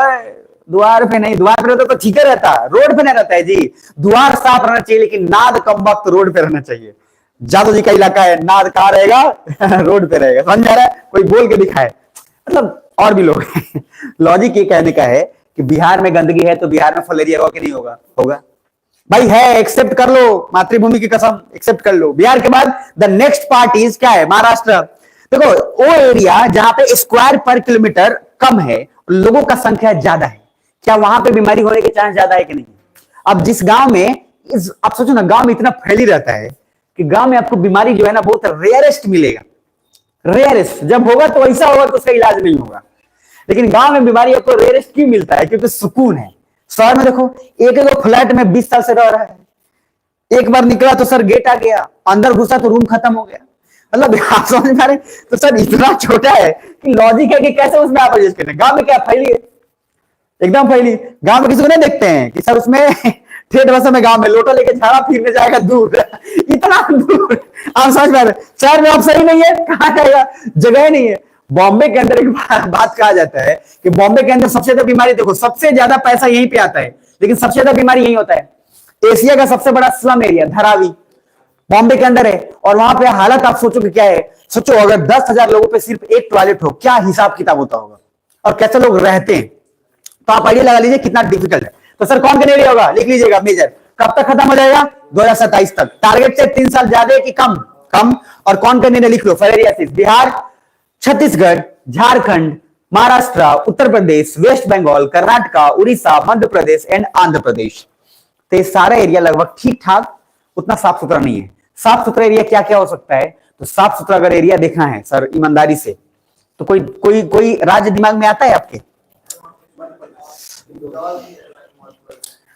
द्वार पे नहीं, द्वार पे रहता तो ठीक है रहता, रोड पे नहीं रहता है जी। द्वार साफ रहना चाहिए, लेकिन नाद कम वक्त रोड पे रहना चाहिए। जादव जी का इलाका है, नाद कहां रहेगा? रोड पे रहेगा। समझ आ रहा है? कोई बोल के दिखाए, मतलब और भी लोग लॉजिक ये कहने का है कि बिहार में गंदगी है तो बिहार में फलेरिया होगा कि नहीं होगा? होगा भाई, है, एक्सेप्ट कर लो, मातृभूमि की कसम, एक्सेप्ट कर लो। बिहार के बाद द नेक्स्ट पार्ट इज क्या है? महाराष्ट्र। देखो, वो एरिया जहां पे स्क्वायर पर किलोमीटर कम है, लोगों का संख्या ज्यादा है, क्या वहां पे बीमारी होने के चांस ज्यादा है कि नहीं? अब जिस गांव में आप सोचो ना, गांव में इतना फैली रहता है कि गांव में आपको बीमारी जो है ना बहुत रेयरेस्ट मिलेगा। रेयरेस्ट जब होगा तो ऐसा होगा तो उसका इलाज नहीं होगा, लेकिन गांव में बीमारी आपको रेयरेस्ट क्यों मिलता है? क्योंकि सुकून है। शहर में देखो, एक एक फ्लैट में 20 साल से रह रहा है, एक बार निकला तो सर गेट आ गया, अंदर घुसा तो रूम खत्म हो गया। मतलब आप समझ में आ रहे? तो सर इतना छोटा है कि लॉजिक है कि कैसे उसमें आप एडजस्ट करें। गांव में क्या फैली है, एकदम फैली। गांव में किसी को नहीं देखते हैं कि सर उसमें ठेठ भाषा में गांव में लोटा लेके झाड़ा फिरने जाएगा दूर, इतना दूर। आप समझ में आ रहे? शहर में आप सही नहीं है, कहां जाएगा? जगह नहीं है। बॉम्बे के अंदर एक बात कहा जाता है कि बॉम्बे के अंदर सबसे ज्यादा बीमारी, देखो सबसे ज्यादा पैसा यहीं पे आता है, लेकिन सबसे ज्यादा बीमारी यहीं होता है। एशिया का सबसे बड़ा स्लम एरिया धारावी बॉम्बे के अंदर है, और वहां पे हालत आप सोचो कि क्या है। सोचो अगर 10,000 लोगों पे सिर्फ एक टॉयलेट हो, क्या हिसाब किताब होता होगा, और कैसे लोग रहते हैं। तो आप आइडिया लगा लीजिए कितना डिफिकल्ट है। तो सर कौन करने होगा, लिख लीजिएगा मेजर। कब तक खत्म हो जाएगा? 2027 तक। टारगेट से 3 साल ज्यादा कि कम? कम। और कौन करने, लिख लो, filariasis Bihar, Chhattisgarh, Jharkhand, Maharashtra, Uttar Pradesh, west Bengal, Karnataka, Orissa, Madhya Pradesh and Andhra Pradesh. तो ये सारा एरिया लगभग ठीक ठाक, उतना साफ सुथरा नहीं है। साफ सुथरा एरिया क्या क्या हो सकता है? तो साफ सुथरा अगर एरिया देखना है सर ईमानदारी से, तो कोई कोई कोई राज्य दिमाग में आता है आपके?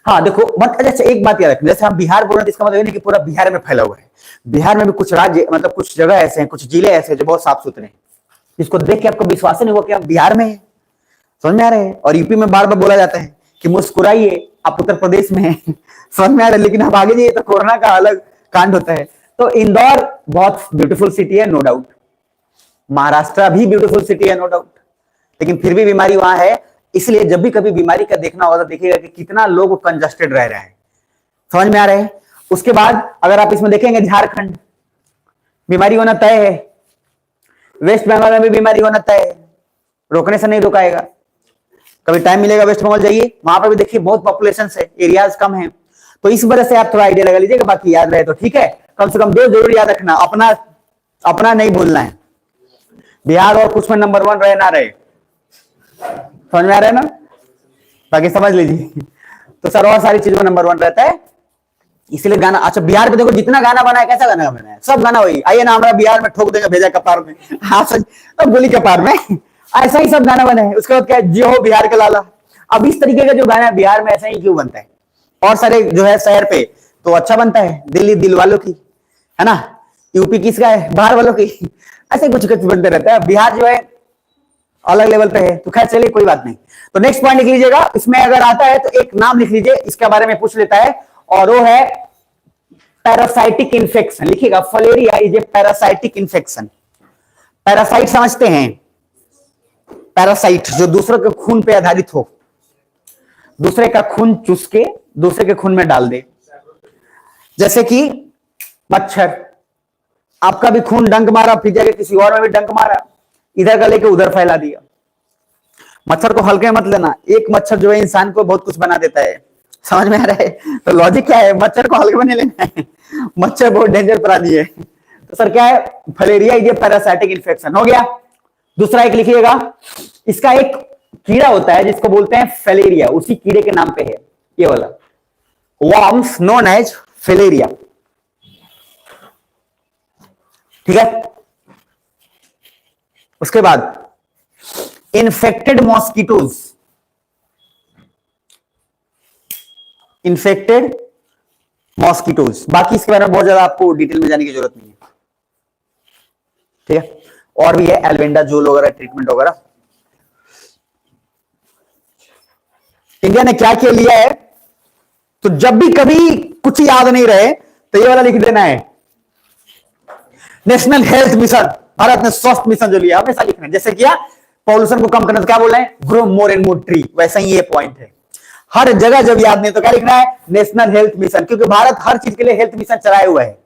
हाँ देखो, मत अच्छा एक बात याद रखना, जैसे हम बिहार बोल रहे हैं, इसका मतलब नहीं कि पूरा बिहार में फैला हुआ है। बिहार में भी कुछ राज्य, मतलब कुछ जगह ऐसे हैं, कुछ जिले ऐसे हैं जो बहुत साफ सुथरे हैं, जिसको देख के आपको विश्वास नहीं होगा कि हम बिहार में हैं। समझ में आ रहे हैं? और यूपी में बार बार बोला जाता है कि मुस्कुराइए, आप उत्तर प्रदेश में हैं। समझ में आ रहा है? लेकिन अब आगे जाइए तो कोरोना का अलग कांड होता है। तो इंदौर बहुत ब्यूटीफुल सिटी है, नो डाउट। महाराष्ट्र भी ब्यूटीफुल सिटी है, नो डाउट, लेकिन फिर भी बीमारी वहां है। इसलिए जब भी कभी बीमारी का देखना होगा तो देखिएगा कि कितना लोग कंजस्टेड रह रहे हैं। समझ में आ रहे हैं? उसके बाद अगर आप इसमें देखेंगे, झारखंड बीमारी होना तय है, वेस्ट बंगाल में भी बीमारी होना तय है, रोकने से नहीं रोकाएगा। कभी टाइम मिलेगा वेस्ट बंगाल जाइए, वहां पर भी देखिए बहुत पॉपुलेशन है, एरियाज कम है। तो इस वजह से आप थोड़ा आइडिया लगा लीजिएगा, बाकी याद रहे तो ठीक है। कम से कम 2 जरूर याद रखना, अपना अपना नहीं भूलना है। बिहार और कुछ में नंबर 1 रहे ना रहे, समझ में आ रहा है ना? बाकी समझ लीजिए। तो सर और सारी चीजों में नंबर 1 रहता है, इसलिए गाना। अच्छा बिहार पे देखो जितना गाना बना है, कैसा गाना बना है? सब गाना वही, आइए ना हमारा बिहार में ठोक देंगे भेजा कपार में, हाँ सच, अब गोली कपार में, ऐसा ही सब गाना बना है। उसके बाद क्या है, जियो हो बिहार का लाला। अब इस तरीके का जो गाना है बिहार में ऐसा ही क्यों बनता है? और सारे जो है शहर पे तो अच्छा बनता है, दिल्ली दिल वालों की है ना, यूपी किसका है, बाहर वालों की, ऐसे कुछ कुछ बनते रहता है। बिहार जो है अलग लेवल पे है। तो खैर चलिए कोई बात नहीं। तो नेक्स्ट पॉइंट लिख लीजिएगा, इसमें अगर आता है तो एक नाम लिख लीजिए, इसके बारे में पूछ लेता है, और वो है पैरासाइटिक इन्फेक्शन। लिखिएगा, filaria is a parasitic infection. Parasite समझते हैं? पैरासाइट जो दूसरों के खून पे आधारित हो। दूसरे का खून चूस के दूसरे के खून में डाल दे। जैसे कि मच्छर, आपका भी खून डंक मारा, फिर जाके किसी और में भी डंक मारा, इधर का लेके उधर फैला दिया। मच्छर को हल्के मत लेना, एक मच्छर जो है इंसान को बहुत कुछ बना देता है। समझ में आ रहा है? तो लॉजिक क्या है, मच्छर को हल्के में नहीं लेना है। मच्छर बहुत डेंजर प्राणी है। तो सर क्या है, filaria is a parasitic infection. हो गया। दूसरा एक लिखिएगा, इसका एक कीड़ा होता है जिसको बोलते हैं फैलेरिया, उसी कीड़े के नाम पे है ये वाला, वर्म्स नोन एज फैलेरिया। ठीक है। उसके बाद इन्फेक्टेड मॉस्किटोज, इन्फेक्टेड मॉस्किटोज। बाकी इसके बारे में बहुत ज्यादा आपको डिटेल में जाने की जरूरत नहीं है। ठीक है। और भी है एल्बेंडाजोल वगैरह ट्रीटमेंट वगैरह। इंडिया ने क्या क्या लिया है, तो जब भी कभी कुछ याद नहीं रहे तो ये वाला लिख देना है, नेशनल हेल्थ मिशन, भारत ने स्वास्थ्य मिशन जो लिया हमेशा लिखना है। जैसे किया पॉल्यूशन को कम करना, तो क्या बोल रहे हैं, grow more and more tree. वैसा ही ये पॉइंट है, हर जगह जब याद नहीं तो क्या लिखना है, नेशनल हेल्थ मिशन। क्योंकि भारत हर चीज के लिए हेल्थ मिशन चलाए हुआ है,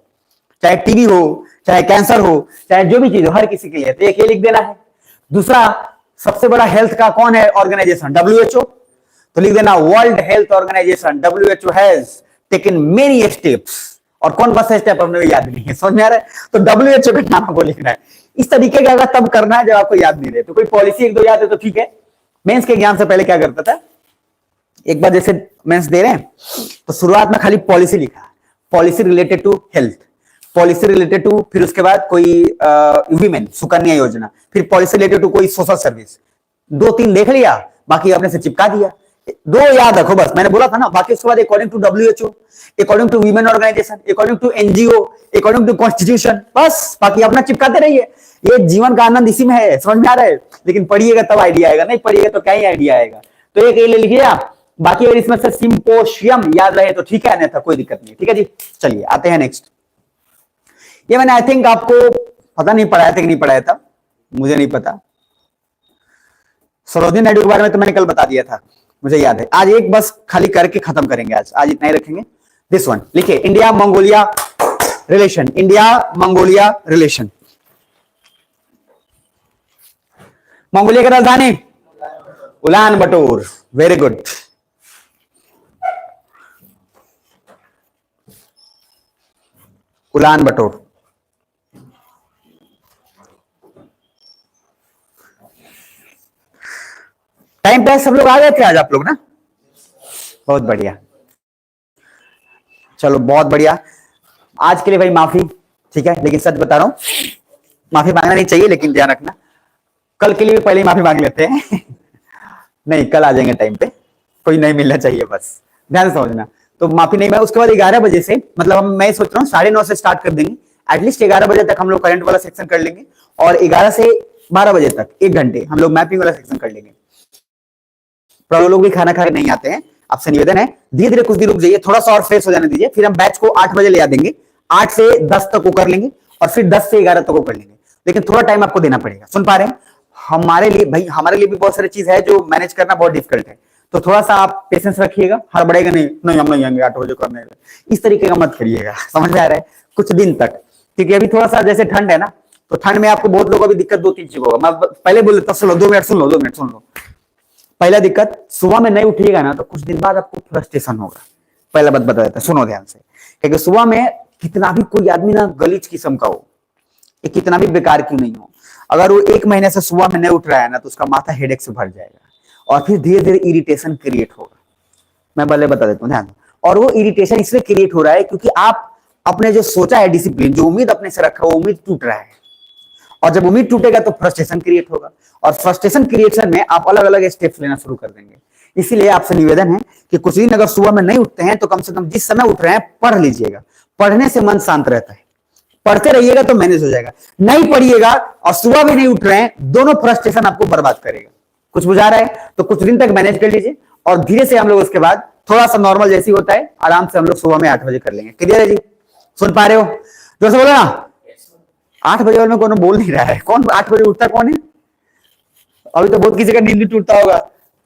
चाहे टीबी हो, चाहे कैंसर हो, चाहे जो भी चीज हो, हर किसी के लिए। तो एक ये लिख देना है। दूसरा, सबसे बड़ा हेल्थ का कौन है ऑर्गेनाइजेशन, WHO। तो लिख देना world health organization, WHO has taken many steps. और कौन सा स्टेप हमने याद नहीं है, समझ में आ रहा है? तो WHO का नाम आपको लिखना है। इस तरीके का अगर तब करना है जब आपको याद नहीं रहे। तो कोई पॉलिसी एक दो याद है तो ठीक है। मेंस के एग्जाम से पहले क्या करता था, एक बार जैसे मेंस दे रहे हैं तो शुरुआत में खाली पॉलिसी लिखा, policy related to health, policy related to, फिर उसके बाद कोई वीमेन सुकन्या योजना, फिर पॉलिसी रिलेटेड टू कोई सोशल सर्विस। दो तीन देख लिया, बाकी अपने से चिपका दिया। दो याद रखो बस, मैंने बोला था ना। बाकी उसके बाद according to WHO, according to women organization, according to NGO, according to constitution, बस बाकी अपना चिपकाते रहिए। ये जीवन का आनंद इसी में है, समझ में आ रहा है? लेकिन पढ़िएगा तब आइडिया आएगा, नहीं पढ़िएगा तो क्या ही आइडिया आएगा। तो एक ये ले लीजिए आप। बाकी अगर इसमें से सिंपोशियम याद रहे तो ठीक है, नहीं था कोई दिक्कत नहीं। ठीक है जी, चलिए आते हैं नेक्स्ट। ये मैंने आई थिंक आपको पता नहीं पढ़ाया था कि नहीं पढ़ाया था, मुझे नहीं पता। सरोजिनी नायडू के बारे में तो मैंने कल बता दिया था, मुझे याद है। आज एक बस खाली करके खत्म करेंगे, आज इतना ही रखेंगे। दिस वन लिखिए, India Mongolia relation, India Mongolia relation. Mongolia की राजधानी उलान बटोर। Very good. उलान बटोर। टाइम पे सब लोग आ गए थे आज आप लोग ना, बहुत बढ़िया। चलो बहुत बढ़िया। आज के लिए भाई माफी, ठीक है, लेकिन सच बता रहा हूं, माफी मांगना नहीं चाहिए, लेकिन ध्यान रखना कल के लिए भी पहले ही माफी मांग लेते हैं। नहीं, कल आ जाएंगे टाइम पे, कोई नहीं मिलना चाहिए, बस ध्यान से समझना। तो माफी नहीं, मैं उसके बाद 11 बजे से, मतलब मैं सोच रहा हूँ 9:30 से स्टार्ट कर देंगे। एटलीस्ट 11 बजे तक हम लोग करंट वाला सेक्शन कर लेंगे, और 11 से 12 बजे तक 1 घंटे हम लोग मैपिंग वाला सेक्शन कर लेंगे। पर वो लोग भी खाना खा के नहीं आते हैं, आपसे निवेदन है धीरे धीरे कुछ दिन रुक जाइए, थोड़ा सा और फ्रेश हो जाने दीजिए। फिर हम बैच को 8 बजे ले आ देंगे, 8 से 10 तक वो कर लेंगे, और फिर 10 से 11 तक वो कर लेंगे। लेकिन थोड़ा टाइम आपको देना पड़ेगा। सुन पा रहे हैं? हमारे लिए भाई, हमारे लिए भी बहुत सारी चीज है जो मैनेज करना बहुत डिफिकल्ट है। तो थोड़ा सा आप पेशेंस रखिएगा, हड़बड़ेगा नहीं, नहीं हम नहीं आएंगे 8 बजे करने, इस तरीके का मत करिएगा। समझ में आ रहा है? कुछ दिन तक, क्योंकि अभी थोड़ा सा जैसे ठंड है ना, तो ठंड में आपको बहुत लोगों को भी दिक्कत 2-3 चीज होगा। मैं पहले बोल देता, सुन लो 2 मिनट, सुन लो 2 मिनट सुन लो। पहला दिक्कत, सुबह में नहीं उठिएगा ना तो कुछ दिन बाद आपको फ्रस्ट्रेशन होगा। पहला बात बता देता, सुनो ध्यान से। क्योंकि सुबह में कितना भी कोई आदमी ना गलीज किस्म का हो, ये कितना भी बेकार क्यों नहीं हो, अगर वो 1 महीने से सुबह में नहीं उठ रहा है ना, तो उसका माथा हेडेक से भर जाएगा, और फिर धीरे धीरे इरिटेशन क्रिएट होगा। मैं पहले बता देता हूँ, ध्यान। और वो इरिटेशन इसलिए क्रिएट हो रहा है क्योंकि आप अपने जो सोचा है डिसिप्लिन, जो उम्मीद अपने से रखा, वो उम्मीद टूट रहा है। और जब उम्मीद टूटेगा तो फ्रस्ट्रेशन क्रिएट होगा, और फ्रस्ट्रेशन क्रिएशन में आप अलग अलग स्टेप्स लेना शुरू कर देंगे। इसीलिए आपसे निवेदन है कि कुछ दिन अगर सुबह में नहीं उठते हैं तो कम से कम जिस समय उठ रहे हैं पढ़ लीजिएगा। पढ़ने से मन शांत रहता है, पढ़ते रहिएगा तो मैनेज हो जाएगा। नहीं पढ़िएगा और सुबह भी नहीं उठ रहे हैं, दोनों फ्रस्ट्रेशन आपको बर्बाद करेगा। कुछ बुझा रहा है तो कुछ दिन तक मैनेज कर लीजिए, और धीरे से हम लोग उसके बाद थोड़ा सा नॉर्मल जैसी होता है, आराम से हम लोग सुबह में 8 बजे कर लेंगे। क्लियर है जी? सुन पा रहे हो? जो से बोलो ना, 8 बजे वाले में कौन बोल नहीं रहा है। कौन 8 बजे उठता कौन है? अभी तो बहुत किसी का नींद भी टूटता होगा।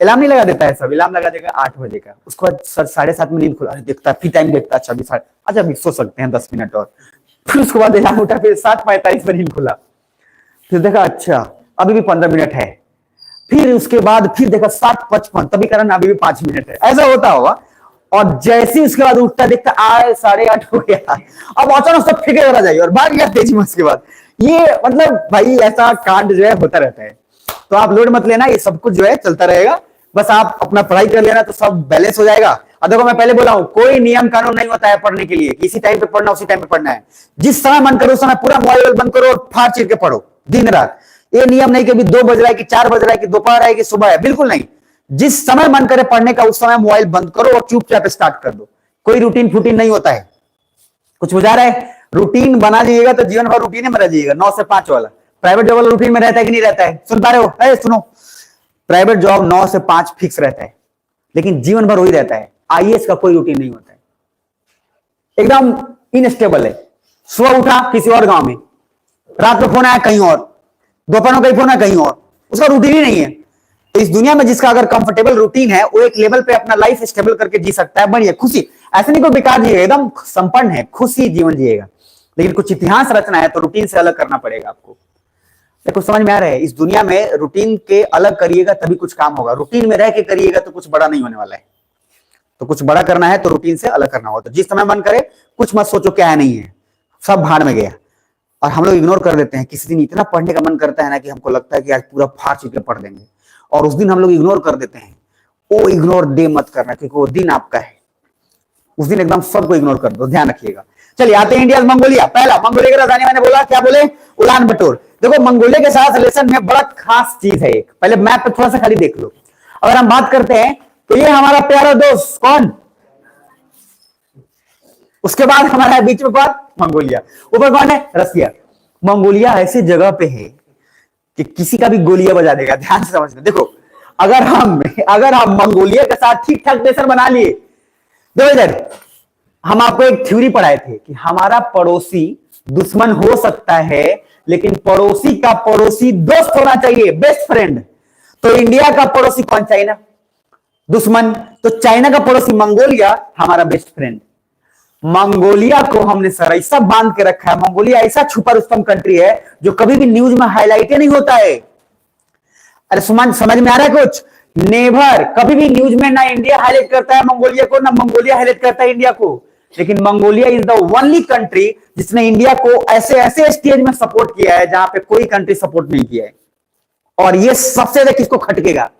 अलार्म नहीं लगा देता है सब, अलार्म लगा देगा 8 बजे का, उसके बाद सर 7:30 में नींद खुला, देखता है फिर टाइम देखता है, अच्छा अभी अच्छा अभी सो सकते हैं 10 मिनट और, फिर उसके बाद अलार्म उठा, फिर 7:45 में नींद खुला, फिर देखा अच्छा अभी भी 15 मिनट है, फिर उसके बाद फिर देखा 7:55, तभी कारण अभी भी 5 मिनट है, ऐसा होता होगा। और जैसे ही उसके बाद उठता देखता आए 8:30 हो गया, अब अचानक सब फेंके चला जाइए और भाग गया तेजी में उसके बाद। ये मतलब भाई ऐसा कांड जो है होता रहता है, तो आप लोड मत लेना, ये सब कुछ जो है चलता रहेगा, बस आप अपना पढ़ाई कर लेना तो सब बैलेंस हो जाएगा। और देखो मैं पहले बोला हूं, कोई नियम कानून नहीं होता है पढ़ने के लिए, किसी टाइम पे पढ़ना उसी टाइम पे पढ़ना है, जिस समय मन करो उस समय पूरा मोबाइल बंद करो और फाड़ चीर के पढ़ो दिन रात। ये नियम नहीं कि अभी 2 बज रहा है कि 4 बज रहा है कि दोपहर है कि सुबह है, बिल्कुल नहीं। जिस समय मन करे पढ़ने का उस समय मोबाइल बंद करो और चुपचाप स्टार्ट कर दो, कोई रूटीन फूटीन नहीं होता है। कुछ बुझा रहा है? रूटीन बना जाइएगा तो जीवन भर रूटीन में रह जाइएगा, 9 से 5 वाला। प्राइवेट जॉब वाला रूटीन में रहता है कि नहीं रहता है? सुन पा रहे हो? सुनो, प्राइवेट जॉब 9 से 5 फिक्स रहता है, लेकिन जीवन भर वही रहता है। आईएएस का कोई रूटीन नहीं होता है, एकदम इनस्टेबल है। सुबह उठा किसी और गांव में, रात को फोन आया कहीं और, दोपहर को कहीं फोन आया कहीं और, उसका रूटीन ही नहीं है। तो इस दुनिया में जिसका अगर कंफर्टेबल रूटीन है वो एक लेवल पे अपना लाइफ स्टेबल करके जी सकता है, बढ़िया खुशी, ऐसे नहीं कोई बेकार जिएगा, एकदम संपन्न है, खुशी जीवन जिएगा। लेकिन कुछ इतिहास रचना है तो रूटीन से अलग करना पड़ेगा आपको। देखो समझ में आ रहा है? इस दुनिया में रूटीन के अलग करिएगा तभी कुछ काम होगा, रूटीन में रह के करिएगा तो कुछ बड़ा नहीं होने वाला है। तो कुछ बड़ा करना है तो रूटीन से अलग करना होगा। तो जिस समय मन करे कुछ मत सोचो क्या है नहीं है, सब भाड़ में गया। और हम लोग इग्नोर कर देते हैं। किसी दिन इतना पढ़ने का मन करता है ना कि हमको लगता है कि आज पूरा फाड़ चीज पढ़ देंगे, और उस दिन हम लोग इग्नोर कर देते हैं। वो इग्नोर डे मत करना, क्योंकि वो दिन आपका है, उस दिन एकदम सबको इग्नोर कर दो, ध्यान रखिएगा। चलिए आते हैं इंडिया मंगोलिया। पहला मंगोलिया की राजधानी मैंने बोला, क्या बोले? उलान बटोर। देखो मंगोलिया के साथ रिलेशन में बड़ा खास चीज है एक, पहले मैप पे थोड़ा सा खाली देख लो। अगर हम बात करते हैं तो ये हमारा प्यारा दोस्त कौन, उसके बाद हमारा बीच में कौन? मंगोलिया। ऊपर कौन है? रसिया। मंगोलिया ऐसी जगह पे है कि किसी का भी गोलियां बजा देगा, ध्यान से समझना। देखो अगर हम मंगोलिया के साथ ठीक ठाक रिलेशन बना लिए, देखो इधर हम आपको एक थ्योरी पढ़ाए थे कि हमारा पड़ोसी दुश्मन हो सकता है, लेकिन पड़ोसी का पड़ोसी दोस्त होना चाहिए, बेस्ट फ्रेंड। तो इंडिया का पड़ोसी कौन? चाइना, दुश्मन। तो चाइना का पड़ोसी मंगोलिया, हमारा बेस्ट फ्रेंड। मंगोलिया को हमने सर ऐसा बांध के रखा है, मंगोलिया ऐसा छुपा रुस्तम कंट्री है जो कभी भी न्यूज में हाईलाइट नहीं होता है। अरे सुमन समझ में आ रहा है कुछ? नेवर, कभी भी न्यूज में ना इंडिया हाईलाइट करता है मंगोलिया को, ना मंगोलिया हाईलाइट करता है इंडिया को। लेकिन Mongolia is the only country जिसने इंडिया को ऐसे ऐसे स्टेज में सपोर्ट किया है जहां पे कोई कंट्री सपोर्ट नहीं किया है। और ये सबसे ज्यादा किसको खटकेगा?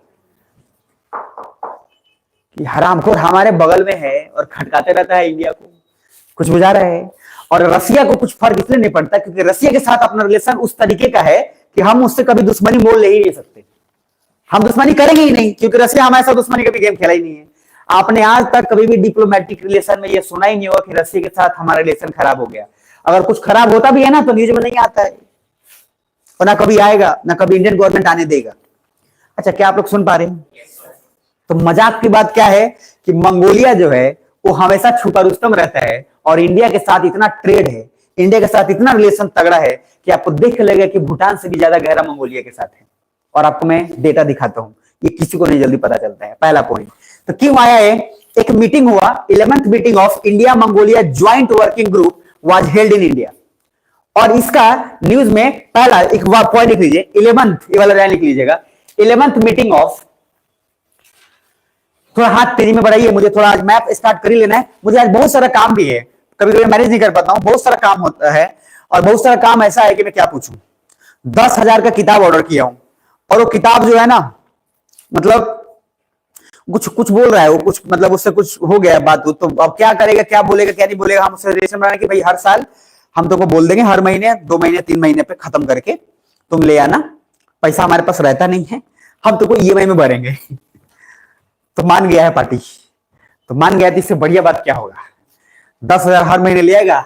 कि हरामखोर हमारे बगल में है और खटकाते रहता है इंडिया को। कुछ बुझा रहा है? और रसिया को कुछ फर्क इसलिए नहीं पड़ता क्योंकि रसिया के साथ अपना रिलेशन उस तरीके का है कि हम उससे कभी दुश्मनी मोल ले ही नहीं सकते, हम दुश्मनी करेंगे ही नहीं, क्योंकि रसिया हमारे साथ दुश्मनी कभी गेम खेला ही नहीं है। आपने आज तक कभी भी डिप्लोमेटिक रिलेशन में ये सुना ही नहीं होगा कि रसिया के साथ हमारा रिलेशन खराब हो गया। अगर कुछ खराब होता भी है ना तो न्यूज में नहीं आता है, और ना कभी आएगा, ना कभी इंडियन गवर्नमेंट आने देगा। अच्छा क्या आप लोग सुन पा रहे हैं? तो मजाक की बात क्या है कि मंगोलिया जो है वो हमेशा छुपा रुस्तम रहता है, और इंडिया के साथ इतना ट्रेड है, इंडिया के साथ इतना रिलेशन तगड़ा है कि आपको देख लगेगा कि भूटान से भी ज्यादा गहरा मंगोलिया के साथ है। और आपको मैं डेटा दिखाता हूं, ये किसी को नहीं जल्दी पता चलता है। पहला पॉइंट तो क्यों आया है? एक मीटिंग हुआ, 11th meeting of India Mongolia joint working group was held in India. और इसका न्यूज में पहला एक पॉइंट लिख लीजिए, 11th, ये वाला लाइन लिख लीजिएगा, 11th मीटिंग ऑफ, थोड़ा हाथ तेजी में बढ़ाइए, मुझे थोड़ा आज मैप स्टार्ट कर ही लेना है, मुझे आज बहुत सारा काम भी है, कभी कभी मैनेज नहीं कर पाता हूं, बहुत सारा काम होता है। और बहुत सारा काम ऐसा है कि मैं क्या पूछूं, 10,000 का किताब ऑर्डर किया हूं, और वो किताब जो है ना, मतलब कुछ कुछ बोल रहा है वो, कुछ मतलब उससे कुछ हो गया बात, तो अब क्या करेगा, क्या बोलेगा, क्या नहीं बोलेगा। हम उससे रिलेशन बनाने कि भाई हर साल हम तुमको बोल देंगे, हर महीने 2 महीने 3 महीने पे खत्म करके तुम ले आना, पैसा हमारे पास रहता नहीं है, हम तुमको ईएमआई में भरेंगे। तो मान गया है पार्टी, तो मान गया, तो इससे बढ़िया बात क्या होगा? 10,000 हर महीने ले आएगा,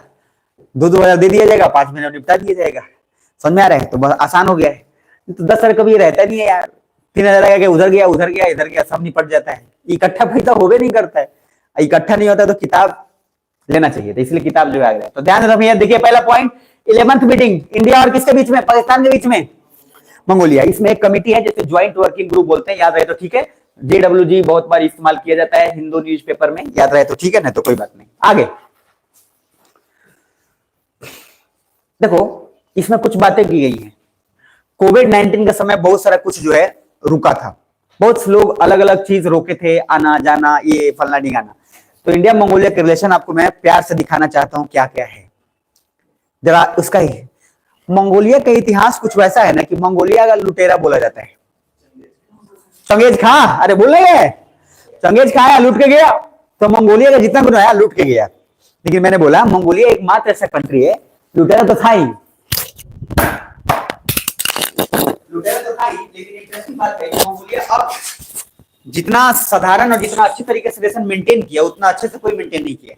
2-2 हजार दे दिया जाएगा, 5 महीने में निपटा दिया जाएगा। समझ में आ रहा है? तो बस आसान हो गया है। तो 10,000 कभी रहता नहीं है यार, 3,000 आएगा, उधर गया उधर गया इधर गया, सब निपट जाता है। इकट्ठा पैसा होवे नहीं करता है, इकट्ठा नहीं होता तो किताब लेना चाहिए, तो इसलिए किताब जो आ गया। तो ध्यान रखिए, देखिए पहला पॉइंट, 11th मीटिंग इंडिया और किसके बीच में? पाकिस्तान के बीच में, मंगोलिया। इसमें एक कमेटी है जिसे ज्वाइंट वर्किंग ग्रुप बोलते हैं, याद रहे तो ठीक है। JWG बहुत बार इस्तेमाल किया जाता है हिंदू न्यूज़पेपर में, याद रहे तो ठीक है, ना तो कोई बात नहीं। आगे देखो, इसमें कुछ बातें की गई हैं। कोविड-19 का समय बहुत सारा कुछ जो है रुका था, बहुत से लोग अलग अलग चीज रोके थे, आना जाना, ये फलना ढिकाना। तो इंडिया मंगोलिया के रिलेशन आपको मैं प्यार से दिखाना चाहता हूं क्या क्या है जरा उसका ही। मंगोलिया का इतिहास कुछ वैसा है ना कि मंगोलिया का लुटेरा बोला जाता है। चंगेज खां, अरे बोल रहे हैं चंगेज खां आया लूट के गया, तो मंगोलिया का जितना भी आया लूट के गया। लेकिन मैंने बोला मंगोलिया एकमात्र ऐसा कंट्री है, लुटेरा तो था ही, लुटेरा तो था ही, लेकिन इंटरेस्टिंग बात है मंगोलिया अब जितना साधारण और जितना अच्छी तरीके से रिलेशन मेंटेन किया उतना अच्छे से कोई मेंटेन नहीं किया।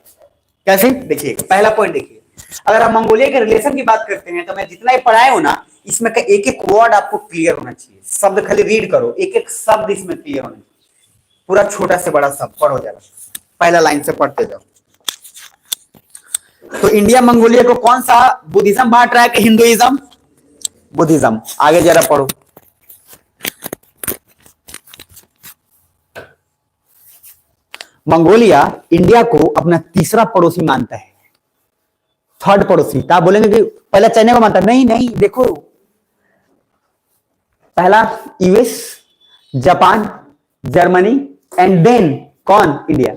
कैसे? देखिए पहला पॉइंट देखिए, अगर आप मंगोलिया के रिलेशन की बात करते हैं तो मैं जितना ही पढ़ाए हो ना, इसमें का एक एक वर्ड आपको क्लियर होना चाहिए, शब्द खाली रीड करो, एक एक शब्द इसमें क्लियर होना चाहिए, पूरा छोटा से बड़ा शब्द पढ़ो जरा, पहला लाइन से पढ़ते जाओ। तो इंडिया मंगोलिया को कौन सा बुद्धिज्म बांट रहा है कि हिंदुइज्म? बुद्धिज्म। आगे जरा पढ़ो। मंगोलिया इंडिया को अपना तीसरा पड़ोसी मानता है, थर्ड पड़ोसी। तो आप बोलेंगे कि पहला चाइना को मानता है, नहीं नहीं, देखो पहला US, Japan, Germany and then कौन? इंडिया।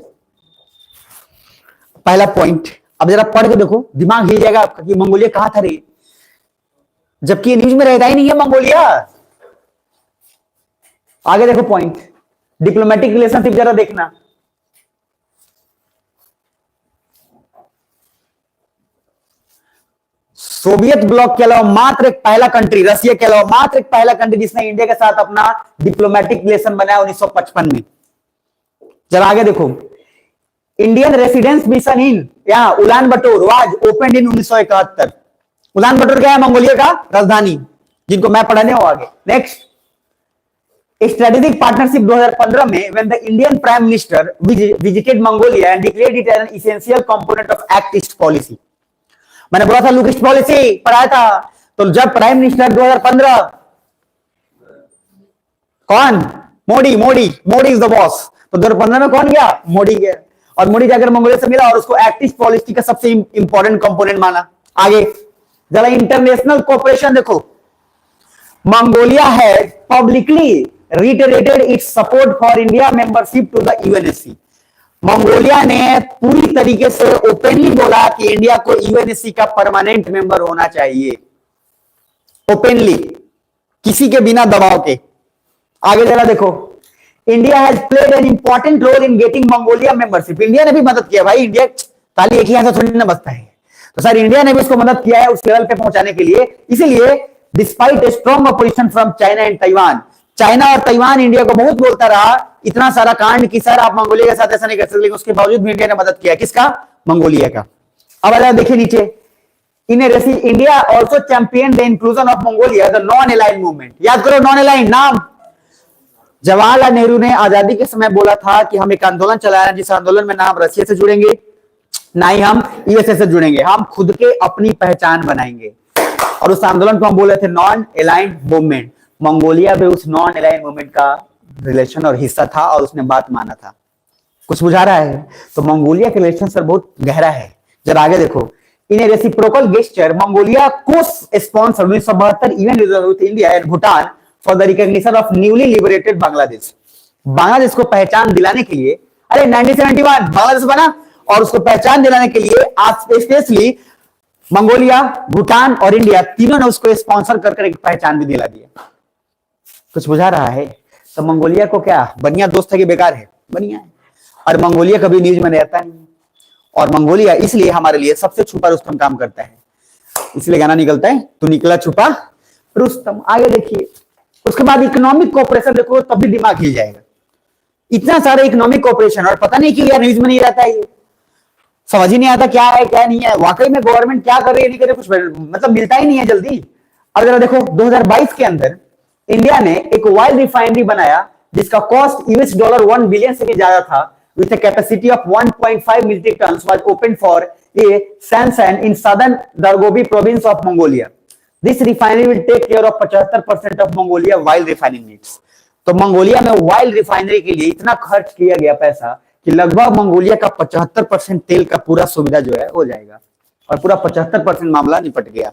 पहला पॉइंट। अब जरा पढ़ के देखो, दिमाग हिल जाएगा आपका कि मंगोलिया कहां था रे, जबकि ये न्यूज में रहता ही नहीं है मंगोलिया। आगे देखो पॉइंट, डिप्लोमेटिक रिलेशनशिप जरा देखना। सोवियत ब्लॉक के अलावा मात्र एक पहला कंट्री, रसिया के अलावा मात्र एक पहला कंट्री जिसने इंडिया के साथ अपना डिप्लोमेटिक रिलेशन बनाया 1955 में। जरा आगे देखो, इंडियन रेसिडेंस मिशन इन यहां उलान बटोर वाज ओपन इन 1971। उलान बटोर क्या है? मंगोलिया का राजधानी, जिनको मैं पढ़ाने हूं आगे। नेक्स्ट, स्ट्रेटेजिक पार्टनरशिप 2015 में when the Indian prime minister visited Mongolia and declared it as an essential component of act east policy. मैंने बोला था लुक ईस्ट पॉलिसी पढ़ाया था, तो जब प्राइम मिनिस्टर 2015 कौन? Modi. Modi is the boss. तो 2015 में कौन गया? मोदी गया, और मोदी जाकर मंगोलिया से मिला और उसको एक्ट ईस्ट पॉलिसी का सबसे इंपॉर्टेंट कंपोनेंट माना। आगे जरा इंटरनेशनल कोऑपरेशन देखो, मंगोलिया है publicly reiterated its support for India membership to the UNSC। Mongolia ने पूरी तरीके से ओपनली बोला कि इंडिया को यूएनएससी का परमानेंट मेंबर होना चाहिए, ओपनली, किसी के बिना दबाव के। आगे जरा देखो, India has played an important role in getting Mongolia membership. India ने भी मदद किया भाई, इंडिया ताली एक ही हाथ से थोड़ी ना बजता है, तो सर इंडिया ने भी उसको मदद किया है उस लेवल पे पहुंचाने के लिए। इसीलिए despite a strong opposition from China and Taiwan, China और ताइवान इंडिया को बहुत बोलता रहा, इतना सारा कांड कि सर आप मंगोलिया के साथ ऐसा नहीं कर सकते, लेकिन उसके बावजूद भी इंडिया ने मदद किया। किसका? मंगोलिया का। अब अगर देखिए नीचे, in India also champion the inclusion of Mongolia the non aligned movement. याद करो नॉन अलाइंड नाम, जवाहरलाल नेहरू ने आजादी के समय बोला था कि हम एक आंदोलन चलाया जिस आंदोलन में ना हम रशिया से जुड़ेंगे ना ही हम यूएसए से जुड़ेंगे, हम खुद के अपनी पहचान बनाएंगे, और उस आंदोलन को हम बोले थे नॉन अलाइंड मूवमेंट। मंगोलिया भी उस नॉन अलाइंड मूवमेंट का रिलेशन और हिस्सा था और उसने बात माना था। कुछ बुझा रहा है? तो मंगोलिया के रिलेशन सर बहुत गहरा है। जरा आगे देखो, इन ए रेसिप्रोकल गेस्चर मंगोलिया को sponsor 1972 event with India and Bhutan for the recognition of newly liberated Bangladesh. Bangladesh को पहचान दिलाने के लिए, अरे 1971 बांग्लादेश बना, और उसको पहचान दिलाने के लिए आज स्पेशली मंगोलिया, भूटान और इंडिया तीनों ने उसको स्पॉन्सर कर एक पहचान भी दिला दिया। कुछ बुझा रहा है? तो मंगोलिया को क्या बढ़िया दोस्त है कि बेकार है? बढ़िया है। और मंगोलिया कभी न्यूज में रहता नहीं, और मंगोलिया इसलिए हमारे लिए सबसे छुपा रुस्तम काम करता है, इसलिए गाना निकलता है तो निकला छुपा रुस्तम। आगे देखिए, उसके बाद इकोनॉमिक कोऑपरेशन देखो, तब भी दिमाग हिल जाएगा। इतना सारा इकोनॉमिक कोऑपरेशन और पता नहीं क्यों यार न्यूज में नहीं रहता है, समझ ही नहीं आता क्या है क्या नहीं है। वाकई में गवर्नमेंट क्या कर रही है नहीं कर रही, कुछ मतलब मिलता ही नहीं है जल्दी। अब जरा देखो, 2022 के अंदर इंडिया ने एक ऑयल रिफाइनरी बनाया जिसका कॉस्ट $1 बिलियन से भी ज्यादा था, with a capacity of 1.5 metric ton, was open for a Sainshand in southern दागोबी province of Mongolia. This refinery will take care of 75% of Mongolia oil refining needs. तो Mongolia में oil refinery के लिए इतना खर्च किया गया पैसा कि लगभग मंगोलिया का 75% तेल का पूरा सुविधा जो है हो जाएगा और पूरा 75% मामला निपट गया।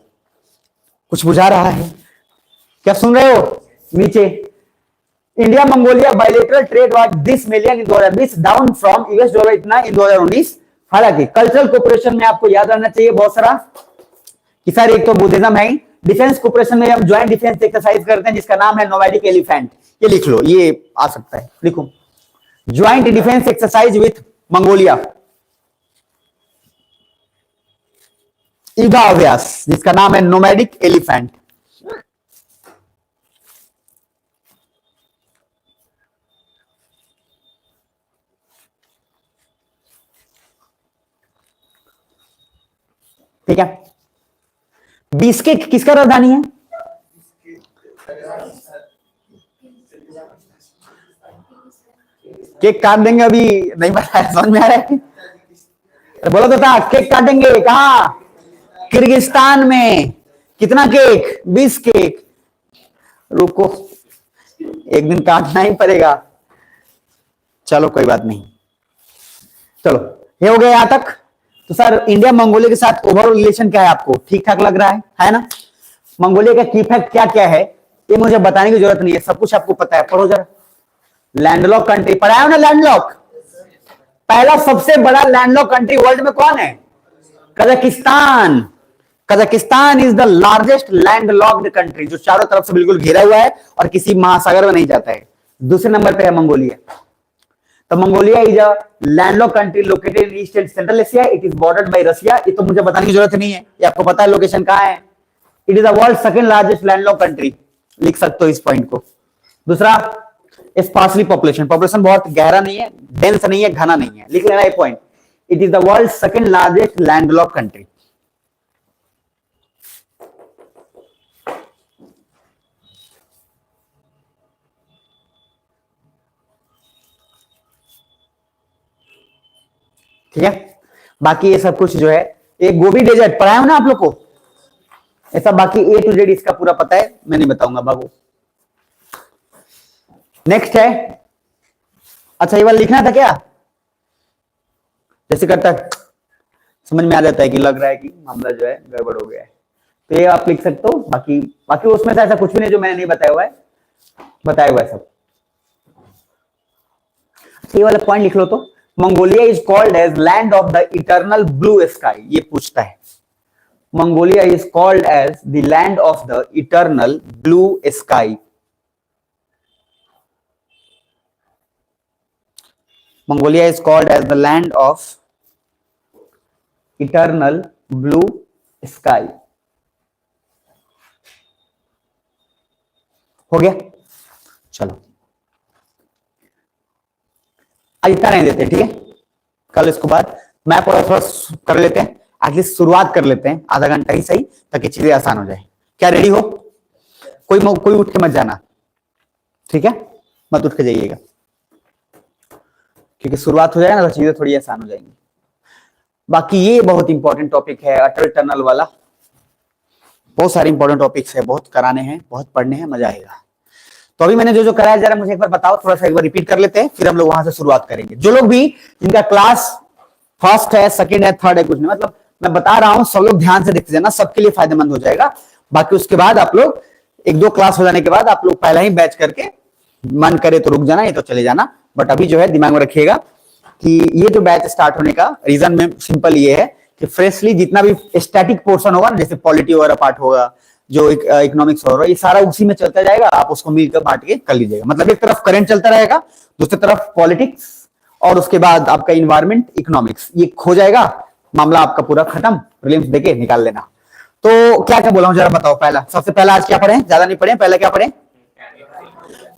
कुछ बुझा रहा है क्या? सुन रहे हो? नीचे India Mongolia bilateral trade was this million in 2020 down from US dollar इतना इन 2019। हालांकि कल्चरल कोऑपरेशन में आपको याद रहना चाहिए बहुत सारा कि सर एक तो बुद्धिज्म है। डिफेंस कोऑपरेशन में हम ज्वाइंट डिफेंस एक्सरसाइज करते हैं जिसका नाम है नोमैडिक एलिफेंट। ये लिख लो, ये आ सकता है, लिखो joint defence exercise with Mongolia, युद्ध अभ्यास जिसका नाम है नोमैडिक एलिफेंट। ठीक है। बिस्केक किसका राजधानी है? केक काट देंगे, अभी नहीं बताया, समझ में आ रहा है? बोला तो था केक काटेंगे। कहा? किर्गिस्तान में। कितना केक? 20 केक। रुको, एक दिन काटना ही पड़ेगा। चलो कोई बात नहीं, चलो ये हो गया यहां तक। तो सर इंडिया मंगोलिया के साथ ओवरऑल रिलेशन क्या है आपको? ठीक ठाक लग रहा है ना? मंगोलिया का की फैक्ट क्या क्या है ये मुझे बताने की जरूरत नहीं है, सब कुछ आपको पता है। पढ़ो जरा। लैंडलॉक कंट्री पढ़ाया हो ना? लैंडलॉक, पहला सबसे बड़ा लैंडलॉक कंट्री वर्ल्ड में कौन है? Kazakhstan. Kazakhstan is the largest landlocked country, जो चारों तरफ से बिल्कुल घिरा हुआ है और किसी महासागर में नहीं जाता है। दूसरे नंबर पे है मंगोलिया। तो Mongolia is a landlocked country located in east and central Asia. It is bordered by Russia. ये तो मुझे बताने की जरूरत नहीं है, ये आपको पता है लोकेशन कहां है। It is the world second largest landlocked country, लिख सकते हो इस पॉइंट को। दूसरा, स्पार्सली पॉपुलेशन, पॉपुलेशन बहुत गहरा नहीं है, डेंस नहीं है, घना नहीं है, लिख लेना ये point. It is the world second largest landlocked country. ठीक है। बाकी ये सब कुछ जो है, एक गोबी डेजर्ट पढ़ाया हो ना आप लोग को, ऐसा बाकी ए टू जेड इसका पूरा पता है, मैं नहीं बताऊंगा बाबू। नेक्स्ट है, अच्छा ये वाला लिखना था क्या? जैसे करता है समझ में आ जाता है कि लग रहा है कि मामला जो है गड़बड़ हो गया है, तो ये आप लिख सकते हो। बाकी बाकी उसमें से ऐसा कुछ भी नहीं जो मैंने नहीं बताया हुआ है, बताया हुआ है सब। ये वाला पॉइंट लिख लो। तो Mongolia is called as land of the eternal blue sky, ये पूछता है। Mongolia is called as the land of the eternal blue sky. Mongolia is called as the land of eternal blue sky. हो गया? चलो आज इतना नहीं देते, ठीक है? कल इसके बाद मैप और थोड़ा कर लेते हैं, एटलीस्ट शुरुआत कर लेते हैं, आधा घंटा ही सही, ताकि चीजें आसान हो जाए। क्या रेडी हो? कोई उठ के मत जाना, ठीक है? मत उठ के जाइएगा, क्योंकि शुरुआत हो जाए ना तो चीजें थोड़ी आसान हो जाएंगी। बाकी ये बहुत इंपॉर्टेंट टॉपिक है अटल टनल वाला, बहुत सारे इंपॉर्टेंट टॉपिक्स है, बहुत कराने हैं, बहुत पढ़ने हैं, मजा आएगा। तो अभी मैंने जो जो कराया जरा मुझे एक बार बताओ, थोड़ा सा एक बार रिपीट कर लेते हैं, फिर हम लोग वहां से शुरुआत करेंगे। जो लोग भी जिनका क्लास फर्स्ट है, सेकंड है, थर्ड है, कुछ नहीं, मतलब मैं बता रहा हूं, सब लोग ध्यान से देखते जाना, सबके लिए फायदेमंद हो जाएगा। बाकी उसके बाद आप लोग एक दो क्लास हो जाने के बाद आप लोग पहला ही बैच करके मन करे तो रुक जाना, ये तो चले जाना। बट अभी जो है दिमाग में रखिएगा कि ये जो बैच स्टार्ट होने का रीजन में सिंपल ये है कि फ्रेशली जितना भी स्टैटिक पोर्शन होगा ना, जैसे पॉलिटी वगैरह पार्ट होगा, जो इकोनॉमिक्स हो रहा है, ये सारा उसी में चलता जाएगा। आप उसको मिलकर बांट के कर लीजिएगा। मतलब एक तरफ करंट चलता रहेगा, दूसरी तरफ पॉलिटिक्स, और उसके बाद आपका इन्वायरमेंट, इकोनॉमिक्स, ये हो जाएगा, मामला आपका पूरा खत्म। प्रीलिम्स देके निकाल लेना। तो क्या क्या बोला हूं जरा बताओ। पहला, सबसे पहला आज क्या पढ़े? ज्यादा नहीं पढ़े, पहले क्या पढ़े?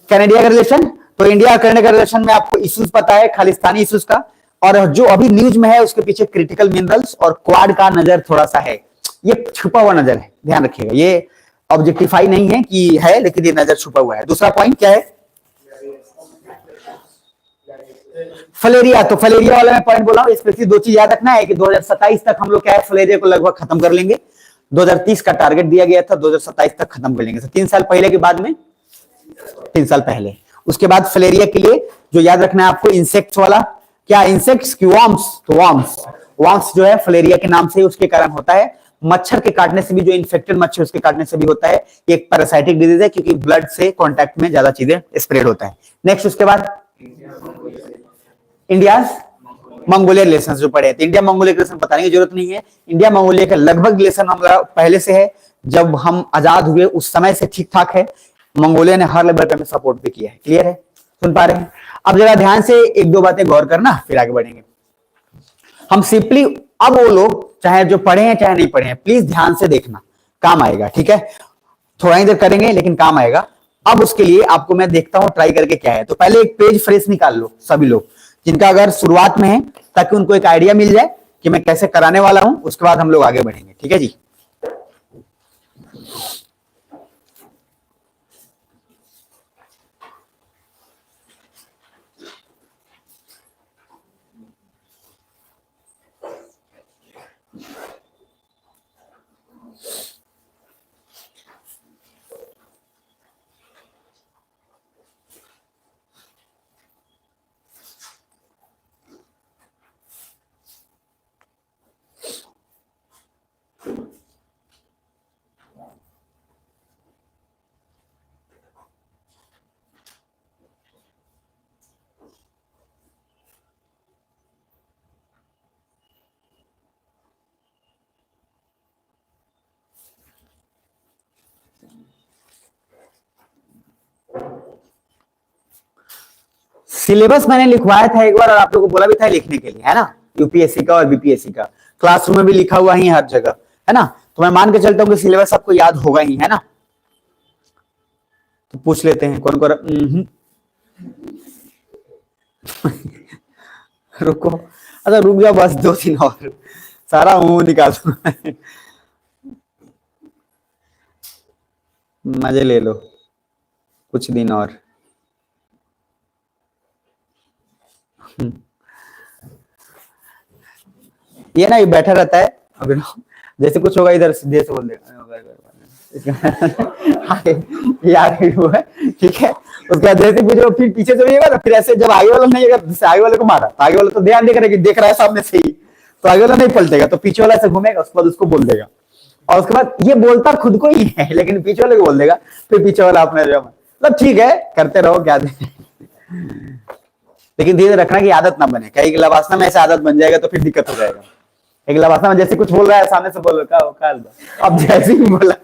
कैनेडिया का रिलेशन। तो इंडिया कनेडा का रिलेशन में आपको इश्यूज पता है, खालिस्तानी इश्यूज का, और जो अभी न्यूज में है उसके पीछे क्रिटिकल मिनरल्स और क्वाड का नजर थोड़ा सा है, ये छुपा हुआ नजर है, ध्यान रखिएगा। ये ऑब्जेक्टिफाई नहीं है कि है, लेकिन ये नजर छुपा हुआ है। दूसरा पॉइंट क्या है? फलेरिया। तो फलेरिया वाला मैं पॉइंट बोला हूं, स्पेशली दो चीज याद रखना है कि 2027 तक हम लोग क्या है, फलेरिया को लगभग खत्म कर लेंगे। 2030 का टारगेट दिया गया था, 2027 तक खत्म कर लेंगे। 3 साल पहले के बाद में 3 साल पहले। उसके बाद फ्लेरिया के लिए जो याद रखना है आपको, इंसेक्ट्स वाला, क्या इंसेक्ट्स की वॉर्म्स, तो वॉर्म्स, वॉर्म्स जो है फ्लेरिया के नाम से ही उसके कारण होता है। मच्छर के काटने से भी, जो इन्फेक्टेड मच्छर उसके काटने से भी होता है। ये एक पैरासाइटिक डिजीज है क्योंकि ब्लड से कांटेक्ट में ज्यादा चीजें स्प्रेड होता है। नेक्स्ट उसके बाद इंडिया मंगोलिया रिलेशन जो पढ़े थे। इंडिया मंगोलिया रिलेशन बताने की जरूरत नहीं है। इंडिया मंगोलिया का लगभग रिलेशन हमारा पहले से है, जब हम आजाद हुए उस समय से ठीक ठाक है। मंगोलिया ने हर लेवल पे हमें सपोर्ट भी किया है। क्लियर है, सुन पा रहे हैं? अब जरा ध्यान से एक दो बातें गौर करना, फिर आगे बढ़ेंगे। हम सिंपली अब वो लोग चाहे जो पढ़े हैं चाहे नहीं पढ़े हैं, प्लीज ध्यान से देखना, काम आएगा। ठीक है, थोड़ा ही देर करेंगे लेकिन काम आएगा। अब उसके लिए आपको मैं देखता हूं ट्राई करके क्या है। तो पहले एक पेज फ्रेश निकाल लो सभी लोग, जिनका अगर शुरुआत में है, ताकि उनको एक आइडिया मिल जाए कि मैं कैसे कराने वाला हूं। उसके बाद हम लोग आगे बढ़ेंगे। ठीक है जी। सिलेबस मैंने लिखवाया था एक बार और आप लोगों को बोला भी था लिखने के लिए, है ना, यूपीएससी का और बीपीएससी का। क्लासरूम में भी लिखा हुआ ही हर जगह, है ना। तो मैं मान के चलता हूँ कि सिलेबस आपको याद होगा ही, है ना। तो पूछ लेते हैं कौन कौन। रुको, अच्छा रुक जाओ बस 2 दिन और, सारा मुंह निकाल दो। मजे ले लो कुछ दिन और। ये ना, ये बैठा रहता है अभी, जैसे कुछ होगा इधर सीधे से बोल देगा यार वो है। ठीक है, उसके बाद जैसे कुछ फिर पीछे से भी होगा, फिर ऐसे जब आगे वाला नहीं, अगर आगे वाले को मारा तो आगे वाला तो ध्यान देकर कि देख रहा है सामने से ही, तो आगे वाला नहीं पलटेगा, तो पीछे वाला ऐसे घूमेगा, उसके बाद उसको बोल देगा। और उसके बाद ये बोलता खुद को ही है लेकिन पीछे वाले को बोल देगा, फिर पीछे वाला अपने जो मतलब ठीक है करते रहो क्या दे। लेकिन धीरे रखना की आदत ना बने, कहीं लवासना में ऐसे आदत बन जाएगा तो फिर दिक्कत हो जाएगा। एक लवासना में जैसे कुछ बोल रहा है सामने से बोलो अब जैसे ही बोला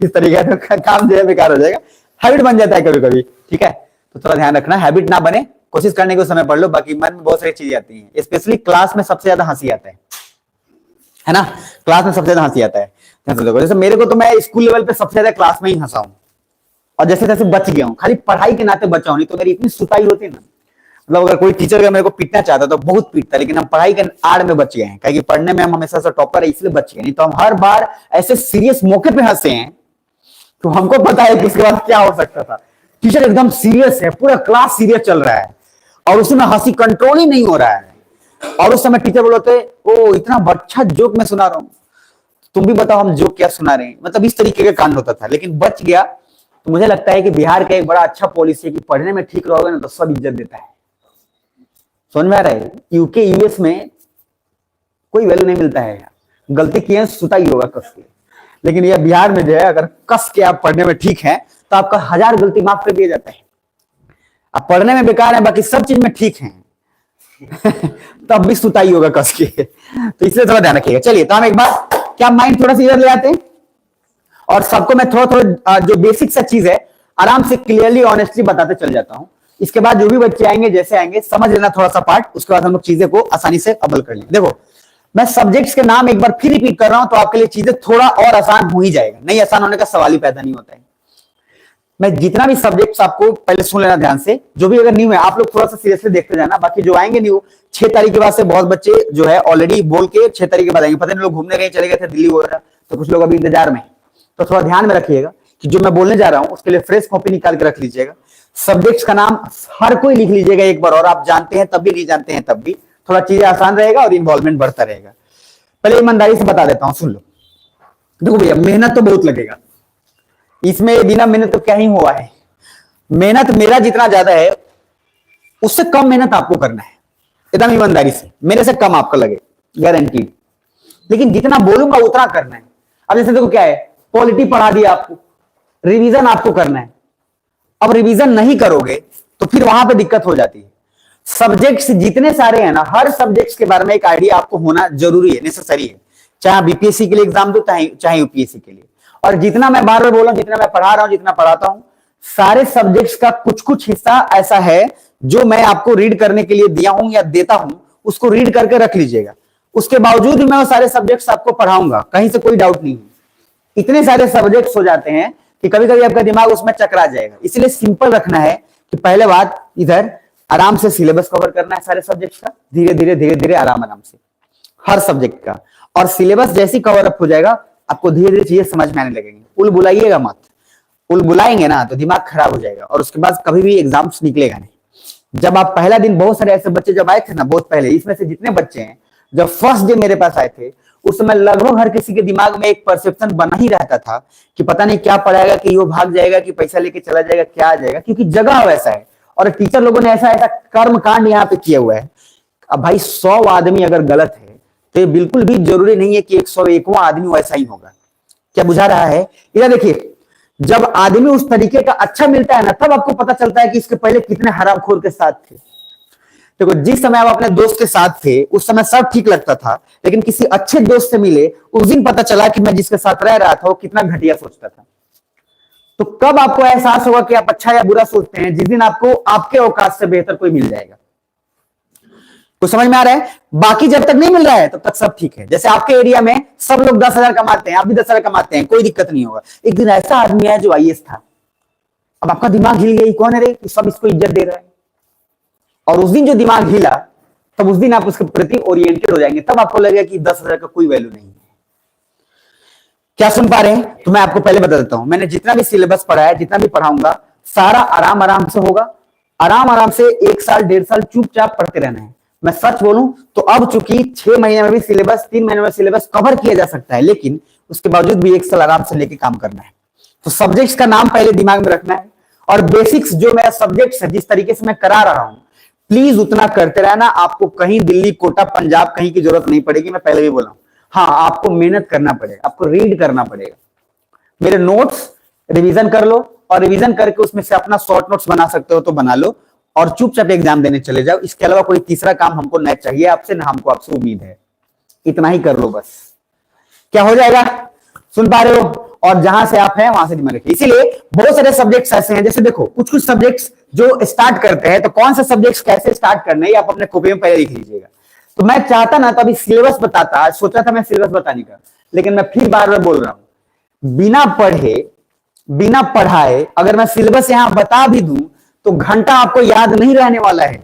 इस तरीके तो काम जो है बेकार हो जाएगा। हैबिट बन जाता है कभी कभी। ठीक है, तो थोड़ा ध्यान रखना, हैबिट ना बने, कोशिश करने के समय पढ़ लो। बाकी मन में बहुत सारी चीजें आती हैं, स्पेशली क्लास में सबसे ज्यादा हंसी आता है ना। क्लास में सबसे ज्यादा हंसी आता है। जैसे मेरे को तो, मैं स्कूल लेवल पे सबसे ज्यादा क्लास में ही हंसा हूं, और जैसे जैसे बच गया हूँ, खाली पढ़ाई के नाते बचा हूं, नहीं तो मेरी इतनी सुताई होती है ना, मतलब अगर कोई टीचर मेरे को पीटना चाहता तो बहुत पीटता, लेकिन हम पढ़ाई के आड़ में बच गए हैं, क्योंकि पढ़ने में हम हमेशा से टॉपर है इसलिए बच गए, नहीं तो हम हर बार ऐसे सीरियस मौके पे हंसे हैं तो हमको पता है कि उसके बाद क्या हो सकता था। टीचर एकदम सीरियस है, पूरा क्लास सीरियस चल रहा है और उसमें हंसी कंट्रोल ही नहीं हो रहा है, और उस समय टीचर बोलते ओ इतना अच्छा जोक मैं सुना रहा हूं, तुम भी बताओ हम जोक क्या सुना रहे हैं, मतलब इस तरीके का कांड होता था। लेकिन बच गया। तो मुझे लगता है कि बिहार का एक बड़ा अच्छा पॉलिसी है कि पढ़ने में ठीक रहोगे ना तो सब इज्जत देता है। समझ में आ रहा है? यूके यूएस में कोई वैल्यू नहीं मिलता है, गलती किए सुता ही होगा कस के। लेकिन यह बिहार में जो है, अगर कस के आप पढ़ने में ठीक है तो आपका 1000 गलती माफ कर दिया जाता है। आप पढ़ने में बेकार है, बाकी सब चीज में ठीक है तब भी सुता ही होगा कस के। तो इसलिए थोड़ा ध्यान रखिएगा। चलिए, तो हम एक बार क्या माइंड थोड़ा सा इधर ले आते हैं, और सबको मैं थोड़ा थोड़ा जो बेसिक सा चीज है आराम से क्लियरली ऑनेस्टली बताते चल जाता हूं। इसके बाद जो भी बच्चे आएंगे जैसे आएंगे समझ लेना थोड़ा सा पार्ट, उसके बाद हम लोग चीजें को आसानी से अमल कर लेंगे। देखो, मैं सब्जेक्ट्स के नाम एक बार फिर रिपीट कर रहा हूं तो आपके लिए चीजें थोड़ा और आसान हो ही जाएगा, नहीं आसान होने का सवाल ही पैदा नहीं होता है। मैं जितना भी सब्जेक्ट्स आपको पहले सुन लेना ध्यान से, जो भी अगर न्यू है आप लोग थोड़ा सा सीरियसली देखते जाना, बाकी जो आएंगे न्यू 6 तारीख के बाद से बहुत बच्चे जो है ऑलरेडी बोल के 6 तारीख के बाद आएंगे। पता नहीं लोग घूमने गए चले गए थे दिल्ली वगैरह, तो कुछ लोग अभी इंतजार में, तो थोड़ा ध्यान में रखिएगा कि जो मैं बोलने जा रहा हूं उसके लिए फ्रेश कॉपी निकाल के रख लीजिएगा। सब्जेक्ट्स का नाम हर कोई लिख लीजिएगा एक बार, और आप जानते हैं तब भी नहीं जानते हैं तब भी, थोड़ा चीजें आसान रहेगा और इन्वॉल्वमेंट बढ़ता रहेगा। पहले ईमानदारी से बता देता हूं, सुन लो। देखो भैया, मेहनत तो बहुत लगेगा इसमें, बिना मेहनत तो क्या ही हुआ है। मेहनत मेरा जितना ज्यादा है उससे कम मेहनत आपको करना है, एकदम ईमानदारी से, मेरे से कम आपको लगे, गारंटी। लेकिन जितना बोलूंगा उतना करना है। अब जैसे देखो क्या है, पॉलिटी पढ़ा दिया आपको, रिवीजन आपको करना है। अब रिवीजन नहीं करोगे तो फिर वहां पे दिक्कत हो जाती है। सब्जेक्ट्स जितने सारे हैं ना, हर सब्जेक्ट्स के बारे में एक आइडिया आपको होना जरूरी है, नेसेसरी है, चाहे बीपीएससी के लिए एग्जाम दो चाहे यूपीएससी के लिए। और जितना मैं बार बार बोल रहा हूं, जितना मैं पढ़ा रहा हूं, जितना पढ़ाता हूं, सारे सब्जेक्ट्स का कुछ कुछ हिस्सा ऐसा है जो मैं आपको रीड करने के लिए दिया हूं या देता हूं, उसको रीड करके रख लीजिएगा। उसके बावजूद भी मैं वो सारे सब्जेक्ट्स आपको पढ़ाऊंगा, कहीं से कोई डाउट नहीं है। इतने सारे सब्जेक्ट्स हो जाते हैं कि कभी कभी आपका दिमाग उसमें चकरा जाएगा। इसलिए सिंपल रखना है कि पहले बात, इधर आराम से सिलेबस कवर करना है सारे सब्जेक्ट्स का, धीरे धीरे धीरे धीरे आराम आराम से हर सब्जेक्ट का। और सिलेबस जैसे कवर अप हो जाएगा, आपको धीरे धीरे चीजें समझ में आने लगेंगी। उल बुलाइएगा मत, उल बुलाएंगे ना तो दिमाग खराब हो जाएगा और उसके बाद कभी भी एग्जाम्स निकलेगा नहीं। जब आप पहला दिन, बहुत सारे ऐसे बच्चे जब आए थे ना, बहुत पहले, इसमें से जितने बच्चे हैं जब फर्स्ट डे मेरे पास आए थे, उस समय लगभग हर किसी के दिमाग में एक परसेप्शन बना ही रहता था कि पता नहीं क्या पढ़ाएगा, कि वो भाग जाएगा, कि पैसा लेके चला जाएगा, क्या आ जाएगा, क्योंकि जगह वैसा है और टीचर लोगों ने ऐसा ऐसा कर्म कांड यहाँ पे किया हुआ है। अब भाई 100 आदमी अगर गलत है तो ये बिल्कुल भी जरूरी नहीं है कि 101वां आदमी वैसा ही होगा। क्या बुझा रहा है? इधर देखिए, जब आदमी उस तरीके का अच्छा मिलता है ना, तब आपको पता चलता है कि इसके पहले कितने हरामखोर के साथ थे। देखो, जिस समय आप अपने दोस्त के साथ थे उस समय सब ठीक लगता था, लेकिन किसी अच्छे दोस्त से मिले, उस दिन पता चला कि मैं जिसके साथ रह रहा था वो कितना घटिया सोचता था। तो कब आपको एहसास होगा कि आप अच्छा या बुरा सोचते हैं? जिस दिन आपको आपके औकात से बेहतर कोई मिल जाएगा। तो समझ में आ रहा है? बाकी जब तक नहीं मिल रहा है तब तक सब ठीक है। जैसे आपके एरिया में सब लोग 10,000 कमाते हैं, आप भी 10,000 कमाते हैं, कोई दिक्कत नहीं होगा। एक दिन ऐसा आदमी है जो आईएएस था, अब आपका दिमाग हिल गई, कौन है रे, सब इसको इज्जत दे रहा है। और उस दिन जो दिमाग हिला, तब उस दिन आप उसके प्रति ओरिएंटेड हो जाएंगे, तब आपको लगेगा कि 10,000 का कोई वैल्यू नहीं है। क्या सुन पा रहे हैं? तो मैं आपको पहले बता देता हूं, मैंने जितना भी सिलेबस पढ़ा है, जितना भी पढ़ाऊंगा, सारा आराम आराम से होगा। आराम आराम से 1 साल 1.5 साल चुपचाप पढ़ते रहना है। मैं सच बोलूं तो अब चूंकि 6 महीने में भी सिलेबस, 3 महीने में सिलेबस कवर किया जा सकता है, लेकिन उसके बावजूद भी 1 साल आराम से लेके काम करना है। तो सब्जेक्ट्स का नाम पहले दिमाग में रखना है और बेसिक्स जो मेरा सब्जेक्ट्स है, जिस तरीके से मैं करा रहा हूं, प्लीज उतना करते रहना। आपको कहीं दिल्ली, कोटा, पंजाब कहीं की जरूरत नहीं पड़ेगी, मैं पहले भी बोला हूं। हाँ, आपको मेहनत करना पड़ेगा, आपको रीड करना पड़ेगा। मेरे नोट्स रिवीजन कर लो और रिवीजन करके उसमें से अपना शॉर्ट नोट्स बना सकते हो तो बना लो और चुपचाप एग्जाम देने चले जाओ। इसके अलावा कोई तीसरा काम हमको नहीं चाहिए आपसे, ना हमको आपसे उम्मीद है। इतना ही कर लो बस, क्या हो जाएगा? सुन पा रहे हो? और जहां से आप हैं वहां से दिमाग रखिए। इसीलिए बहुत सारे सब्जेक्ट्स ऐसे हैं, जैसे देखो कुछ कुछ सब्जेक्ट्स जो स्टार्ट करते हैं, तो कौन से सब्जेक्ट्स कैसे स्टार्ट करने हैं आप अपने कॉपी में पहले लिख लीजिएगा। तो मैं चाहता ना तो अभी सिलेबस बताता, आज सोचा था मैं सिलेबस बताने का, लेकिन मैं फिर बार बार बोल रहा हूं, बिना पढ़े, बिना पढ़ाए अगर मैं सिलेबस यहां बता भी दूं तो घंटा आपको याद नहीं रहने वाला है।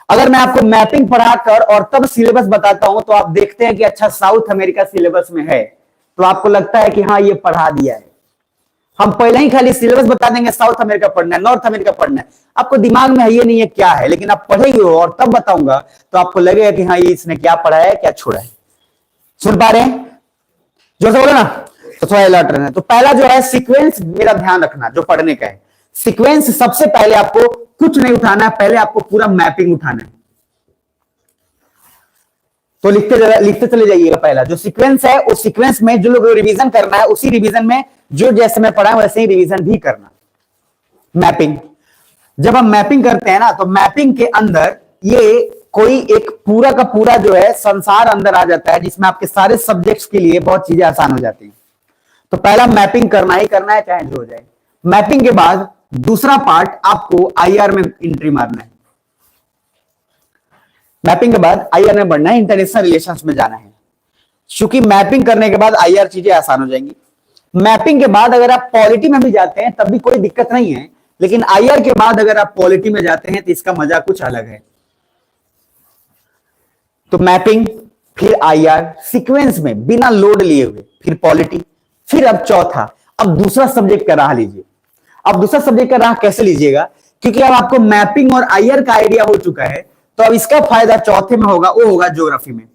अगर मैं आपको मैपिंग पढ़ाकर और तब सिलेबस बताता हूं तो आप देखते हैं कि अच्छा साउथ अमेरिका सिलेबस में है, तो आपको लगता है कि हाँ ये पढ़ा दिया है। हम पहले ही खाली सिलेबस बता देंगे, साउथ अमेरिका पढ़ना है, नॉर्थ अमेरिका पढ़ना है, आपको दिमाग में है ये नहीं है क्या है, लेकिन आप पढ़े ही हो और तब बताऊंगा तो आपको लगेगा कि हाँ ये इसने क्या पढ़ा है, क्या छोड़ा है। सुन पा रहे हैं? जोर से बोलो ना। तो थोड़ा अलर्ट रहना। तो पहला जो है सीक्वेंस, मेरा ध्यान रखना जो पढ़ने का है। सीक्वेंस सबसे पहले आपको कुछ नहीं उठाना है, पहले आपको पूरा मैपिंग उठाना है। तो लिखते चले जाइएगा। पहला जो सीक्वेंस है, उस सीक्वेंस में जो लोग रिवीजन करना है, उसी रिवीजन में जो जैसे मैं पढ़ा वैसे ही रिवीजन भी करना। मैपिंग, जब हम मैपिंग करते हैं ना, तो मैपिंग के अंदर ये कोई एक पूरा का पूरा जो है संसार अंदर आ जाता है, जिसमें आपके सारे सब्जेक्ट्स के लिए बहुत चीजें आसान हो जाती हैं। तो पहला मैपिंग करना ही करना है, चाहे जो हो जाए। मैपिंग के बाद दूसरा पार्ट आपको आईआर में एंट्री मारना है। मैपिंग के बाद आईआर में बढ़ना है, इंटरनेशनल रिलेशंस में जाना है। क्योंकि मैपिंग करने के बाद आईआर चीजें आसान हो जाएंगी। मैपिंग के बाद अगर आप पॉलिटी में भी जाते हैं तब भी कोई दिक्कत नहीं है, लेकिन आईआर के बाद अगर आप पॉलिटी में जाते हैं तो इसका मजा कुछ अलग है। तो मैपिंग, फिर आईआर, सीक्वेंस में बिना लोड लिए हुए, फिर पॉलिटी, फिर अब चौथा, अब दूसरा सब्जेक्ट का राह लीजिए। अब दूसरा सब्जेक्ट का राह कैसे लीजिएगा? क्योंकि अब आपको मैपिंग और आईआर का आइडिया हो चुका है, तो अब इसका फायदा चौथे में होगा, वो होगा ज्योग्राफी में।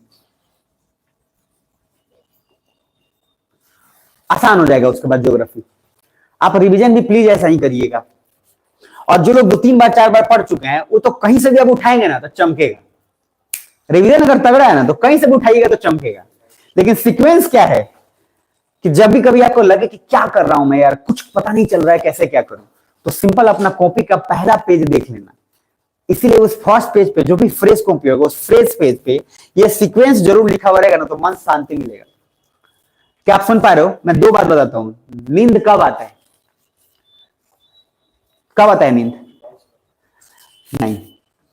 आसान हो जाएगा उसके बाद ज्योग्राफी। आप रिवीजन भी प्लीज ऐसा ही करिएगा। और जो लोग 2-3 बार 4 बार पढ़ चुके हैं वो तो कहीं से भी अब उठाएंगे ना तो चमकेगा। रिवीजन अगर तगड़ा है ना तो कहीं से भी उठाइएगा तो चमकेगा। लेकिन सीक्वेंस क्या है कि जब भी कभी आपको लगे कि क्या कर रहा हूं मैं यार, कुछ पता नहीं चल रहा है कैसे क्या करूं, तो सिंपल अपना कॉपी का पहला पेज देख लेना। इसीलिए उस फर्स्ट पेज पे जो भी फ्रेज कॉपी होगा उस फ्रेज पेज पे ये सीक्वेंस जरूर लिखा हुआ रहेगा ना, तो मन शांति मिलेगा। क्या आप सुन पा रहे हो? मैं 2 बात बताता हूं। नींद कब आता है? कब आता है नींद? नहीं,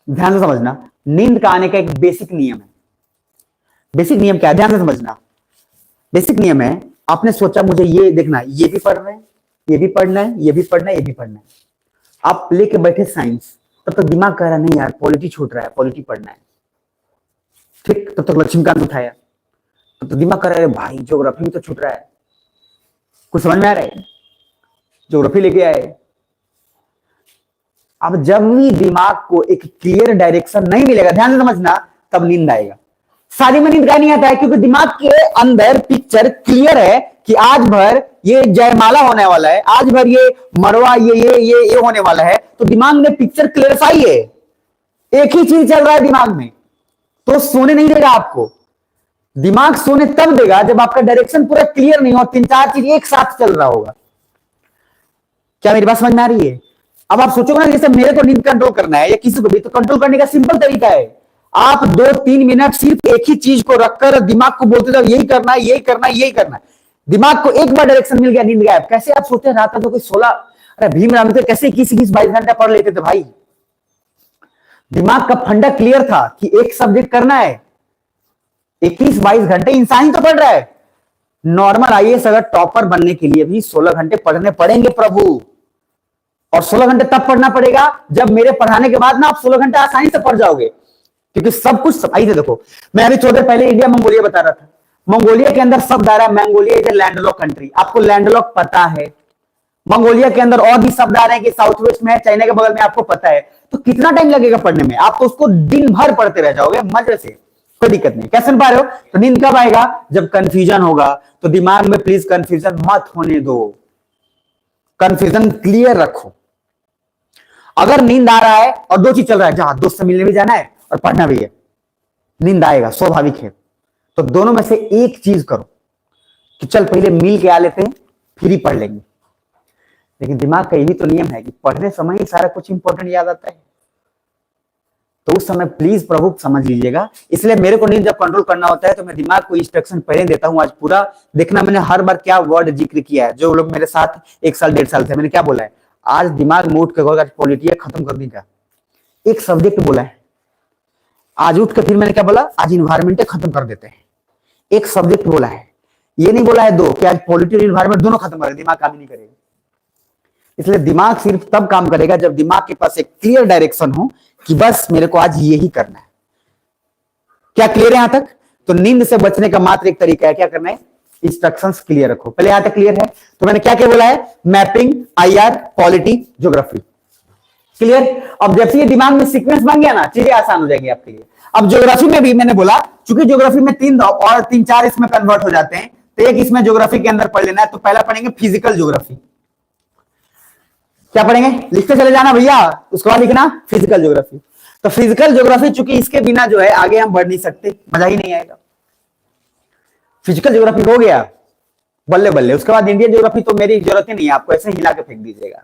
ध्यान से समझना, नींद का आने का एक बेसिक नियम है। बेसिक नियम क्या है? ध्यान से समझना। बेसिक नियम है, आपने सोचा मुझे ये देखना, ये भी पढ़ना है, ये भी पढ़ना है, ये भी पढ़ना है, ये भी पढ़ना है। आप लेके बैठे साइंस, तब तक दिमाग कह रहा नहीं यार पॉलिटी छूट रहा है, पॉलिटी पढ़ना है। ठीक, तब तक लक्ष्मीकांत उठाया, तब तो दिमाग कह रहा है भाई ज्योग्राफी भी तो छूट रहा है, कुछ समझ में आ रहा है, ज्योग्राफी लेके आए। अब जब भी दिमाग को एक क्लियर डायरेक्शन नहीं मिलेगा, ध्यान से समझना, तब नींद आएगा। शादी में नींद का नहीं आता है क्योंकि दिमाग के अंदर पिक्चर क्लियर है कि आज भर ये जयमाला होने वाला है, आज भर ये मरवा ये होने वाला है, तो दिमाग ने पिक्चर क्लियरफाई है, एक ही चीज चल रहा है दिमाग में, तो सोने नहीं देगा आपको। दिमाग सोने तब देगा जब आपका डायरेक्शन पूरा क्लियर नहीं हो, 3-4 चीज एक साथ चल रहा होगा। क्या मेरी बात समझ में आ रही है? अब आप सोचोगे ना जैसे मेरे को नींद कंट्रोल करना है या किसी को भी, तो कंट्रोल करने का सिंपल तरीका है, आप 2-3 मिनट सिर्फ एक ही चीज को रखकर दिमाग को बोलते जाओ यही करना है, यही करना है, यही करना है। दिमाग को एक बार डायरेक्शन मिल गया, नींद गायब। कैसे आप सोते हैं रात को कोई 16, अरे भीमराव तो कैसे 21-22 घंटा पढ़ लेते थे भाई। दिमाग का फंडा क्लियर था कि एक सब्जेक्ट करना है, 21-22 घंटे इंसान ही तो पढ़ रहा है। नॉर्मल आईएएस अगर टॉपर बनने के लिए भी 16 घंटे पढ़ने पड़ेंगे प्रभु, और 16 घंटे तब पढ़ना पड़ेगा जब मेरे पढ़ाने के बाद ना आप 16 घंटे आसानी से पढ़ जाओगे, क्योंकि सब कुछ सफाई से देखो। मैं अभी थोड़ी देर पहले इंडिया मंगोलिया बता रहा था, मंगोलिया के अंदर शब्द आ रहा है Mongolia is a landlocked country. आपको लैंडलॉक पता है? मंगोलिया के अंदर और भी शब्द आ रहे हैं कि साउथ वेस्ट में है, चाइना के बगल में, आपको पता है। तो कितना टाइम लगेगा पढ़ने में? आप तो उसको दिन भर पढ़ते रह जाओगे मजे से, कोई दिक्कत नहीं। क्या सुन पा रहे हो? तो नींद कब आएगा? जब कंफ्यूजन होगा। तो दिमाग में प्लीज कंफ्यूजन मत होने दो, कंफ्यूजन क्लियर रखो। अगर नींद आ रहा है और 2 चीज चल रहा है, जहां दोस्त से मिलने भी जाना है और पढ़ना भी है, नींद आएगा, स्वाभाविक है। तो दोनों में से एक चीज करो कि चल पहले मिल के आ लेते हैं फिर ही पढ़ लेंगे। लेकिन दिमाग का यही तो नियम है कि पढ़ने समय ही सारा कुछ इंपॉर्टेंट याद आता है, तो उस समय प्लीज प्रभु समझ लीजिएगा। इसलिए मेरे को नींद जब कंट्रोल करना होता है तो मैं दिमाग को इंस्ट्रक्शन पहले देता हूं। आज पूरा देखना मैंने हर बार क्या वर्ड जिक्र किया है, जो लोग मेरे साथ 1 साल 1.5 साल से, मैंने क्या बोला है? आज दिमाग में उठ के पॉलिटिक्स खत्म करने का एक सब्जेक्ट बोला है। आज उठ के फिर मैंने क्या बोला? आज इन्वायरमेंट खत्म कर देते हैं, एक सब्जेक्ट बोला है। ये नहीं बोला है 2 कि आज पॉलिटी और इन्वायरमेंट दोनों खत्म करें, दिमाग काम ही नहीं करेगा। इसलिए दिमाग सिर्फ तब काम करेगा जब दिमाग के पास एक क्लियर डायरेक्शन हो कि बस मेरे को आज यही करना है। क्या क्लियर है यहां तक? तो नींद से बचने का मात्र एक तरीका है, क्या करना है? इंस्ट्रक्शंस क्लियर रखो। पहले यहां तक क्लियर है? तो मैंने क्या क्या बोला है? Mapping, IR, polity, geography. Clear? अब जब से ये दिमाग में सीक्वेंस बन गया ना, चीजें आसान हो जाएंगी आपके लिए। अब ज्योग्राफी में भी मैंने बोला, चूंकि ज्योग्राफी में 3 और 3-4 इसमें कन्वर्ट हो जाते हैं, तो एक इसमें ज्योग्राफी के अंदर पढ़ लेना है। तो पहला पढ़ेंगे फिजिकल ज्योग्राफी। क्या पढ़ेंगे? लिखते चले जाना भैया, उसके बाद लिखना फिजिकल ज्योग्राफी। तो फिजिकल ज्योग्राफी, चूंकि इसके बिना जो है आगे हम बढ़ नहीं सकते, मजा ही नहीं आएगा। फिजिकल ज्योग्राफी हो गया, बल्ले बल्ले। उसके बाद इंडियन ज्योग्राफी तो मेरी जरूरत ही नहीं है, आपको ऐसे हिला के फेंक दीजिएगा।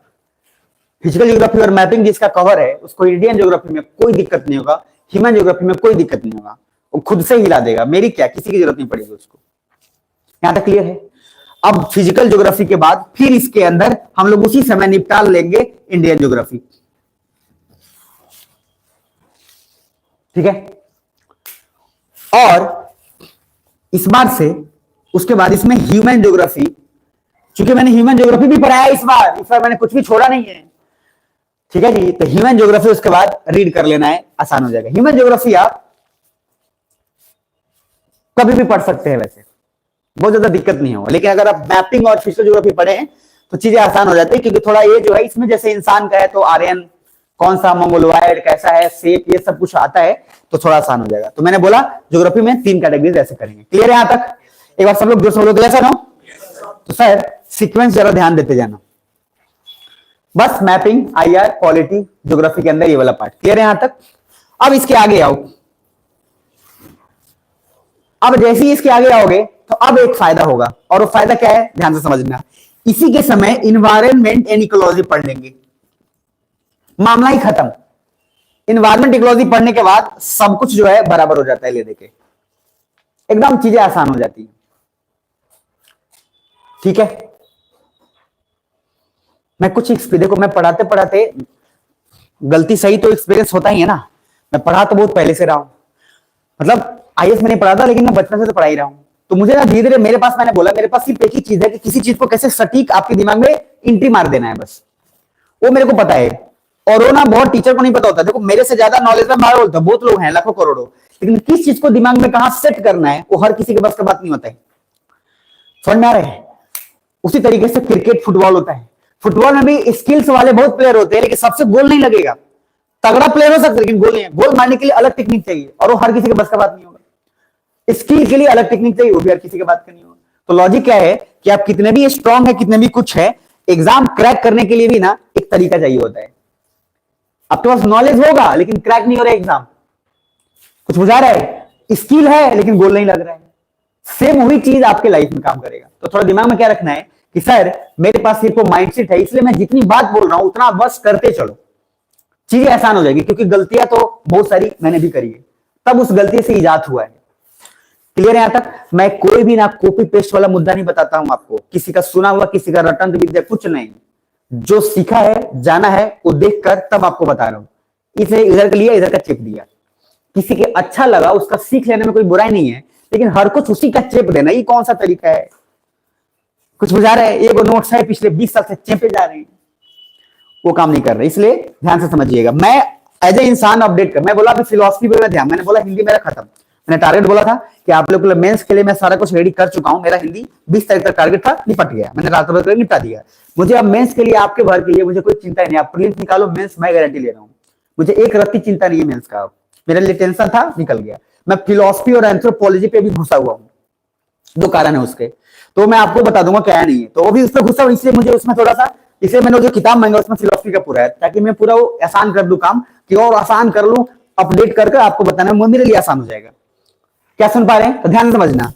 फिजिकल ज्योग्राफी और मैपिंग जिसका कवर है उसको इंडियन ज्योग्राफी में कोई दिक्कत नहीं होगा, ह्यूमन ज्योग्राफी में कोई दिक्कत नहीं होगा, वो खुद से हिला देगा। मेरी क्या, किसी की जरूरत नहीं पड़ेगी उसको। यहां तक क्लियर है? अब फिजिकल ज्योग्राफी के बाद फिर इसके अंदर हम लोग उसी समय निपटा लेंगे इंडियन ज्योग्राफी। ठीक है? और इस बार से उसके बाद इसमें ह्यूमन ज्योग्राफी, चूंकि मैंने ह्यूमन ज्योग्राफी भी पढ़ाया इस बार मैंने कुछ भी छोड़ा नहीं है। ठीक है जी? तो ह्यूमन ज्योग्राफी उसके बाद रीड कर लेना है, आसान हो जाएगा। ह्यूमन ज्योग्राफी आप कभी भी पढ़ सकते हैं, वैसे बहुत ज्यादा दिक्कत नहीं होगा। लेकिन अगर आप मैपिंग और फिजिकल ज्योग्राफी पढ़े तो चीजें आसान हो जाती है, क्योंकि थोड़ा ये जो है इसमें जैसे इंसान का है तो आर्यन कौन सा, मंगोलॉयड कैसा है, शेप, ये सब कुछ आता है, तो थोड़ा आसान हो जाएगा। तो मैंने बोला ज्योग्राफी में 3 कैटेगरीज ऐसे करेंगे। क्लियर है यहां तक? एक बार सब लोग जो सब लोग ऐसा ना, तो सर सीक्वेंस जरा ध्यान देते जाना। बस मैपिंग, आईआर, पॉलिटी, ज्योग्राफी के अंदर ये वाला पार्ट क्लियर है यहां तक। अब इसके आगे आओ। अब जैसे ही इसके आगे आओगे तो अब एक फायदा होगा, और वो फायदा क्या है ध्यान से समझना। इसी के समय इन्वायरमेंट एंड इकोलॉजी पढ़ लेंगे, मामला ही खत्म। इन्वायरमेंट इकोलॉजी पढ़ने के बाद सब कुछ जो है बराबर हो जाता है, ले देके एकदम चीजें आसान हो जाती है। ठीक है, मैं कुछ देखो, मैं पढ़ाते पढ़ाते गलती सही तो एक्सपीरियंस होता ही है ना। मैं पढ़ा तो बहुत पहले से रहा हूं, मतलब आईएएस मैंने पढ़ा था, लेकिन मैं बचपन से तो पढ़ा ही रहा हूं। तो मुझे ना धीरे धीरे मेरे पास, मैंने बोला मेरे पास सिर्फ एक ही चीज है कि किसी चीज को कैसे सटीक आपके दिमाग में एंट्री मार देना है, बस वो मेरे को पता है। और वो ना बहुत टीचर को नहीं पता होता। देखो मेरे से ज्यादा नॉलेज में मार बोलता, बहुत लोग हैं लाखों करोड़ों, लेकिन किस चीज को दिमाग में कहां सेट करना है वो हर किसी के बस का बात नहीं होता है। समझ में आ रहा है? उसी तरीके से क्रिकेट, फुटबॉल होता है। फुटबॉल में भी स्किल्स वाले बहुत प्लेयर होते हैं, लेकिन सबसे गोल नहीं लगेगा। तगड़ा प्लेयर हो सकता है लेकिन गोल नहीं है। गोल मारने के लिए अलग टेक्निक चाहिए, और वो हर किसी के बस का बात नहीं होगा। स्किल के लिए अलग टेक्निक चाहिए, वो भी हर किसी के बात का नहीं होगा। तो लॉजिक क्या है कि आप कितने भी स्ट्रांग है, कितने भी कुछ है, एग्जाम क्रैक करने के लिए भी ना एक तरीका चाहिए होता है। आपके पास नॉलेज होगा लेकिन क्रैक नहीं हो रहा है एग्जाम, कुछ बुझा रहा है? स्किल है लेकिन गोल नहीं लग रहा है। सेम वही चीज आपके लाइफ में काम करेगा। तो थोड़ा दिमाग में क्या रखना है कि सर मेरे पास सिर्फ वो माइंडसेट है, इसलिए मैं जितनी बात बोल रहा हूं उतना बस करते चलो, चीजें आसान हो जाएगी। क्योंकि गलतियां तो बहुत सारी मैंने भी करी है, तब उस गलती से इजाद हुआ है। क्लियर है यहां तक? मैं कोई भी ना कॉपी पेस्ट वाला मुद्दा नहीं बताता हूं आपको, किसी का सुना हुआ, किसी का रटंत विद्या, कुछ नहीं। जो सीखा है, जाना है, वो देखकर तब आपको बता रहा हूं। इसे इधर का लिया, इधर का चिप दिया, किसी के अच्छा लगा, उसका सीख लेने में कोई बुराई नहीं है, लेकिन हर कुछ उसी का चिप देना, ये कौन सा तरीका है? कुछ बुझा रहा है? ये वो नोट्स है पिछले 20 साल से चेपे जा रहे हैं, वो काम नहीं कर रहे। इसलिए ध्यान से समझिएगा। मैं एज ए इंसान अपडेट कर, मैं बोला अभी फिलोसफी पे मैं ध्यान, मैंने बोला हिंदी मेरा खत्म। मैंने टारगेट बोला था कि आप लोग मेंस के लिए मैं सारा कुछ रेडी कर चुका हूं। मेरा हिंदी 20 तारीख तक टारगेट था, निपट गया, मैंने रात भर निपटा दिया। मुझे अब मेंस के लिए, आपके भर के लिए मुझे कोई चिंता नहीं। आप प्रीलिम्स निकालो, मेंस मैं गारंटी ले रहा हूं। मुझे एक रत्ती चिंता नहीं है मेंस का। मेरे लिए टेंशन था, निकल गया। मैं फिलोसफी और एंथ्रोपोलॉजी पे भी घुसा हुआ हूं, दो कारण है उसके, तो मैं आपको बता दूंगा क्या नहीं है। तो वो भी उस पर घुसा हूं, इसलिए मुझे उसमें थोड़ा सा, इसलिए मैंने जो किताब मांगा उसमें फिलोसफी का पूरा है, ताकि मैं पूरा वो आसान कर दूं काम, कि और आसान कर लूं, अपडेट करके आपको बताना मेरे लिए आसान हो जाएगा। क्या सुन पा रहे हैं? तो ध्यान से समझना।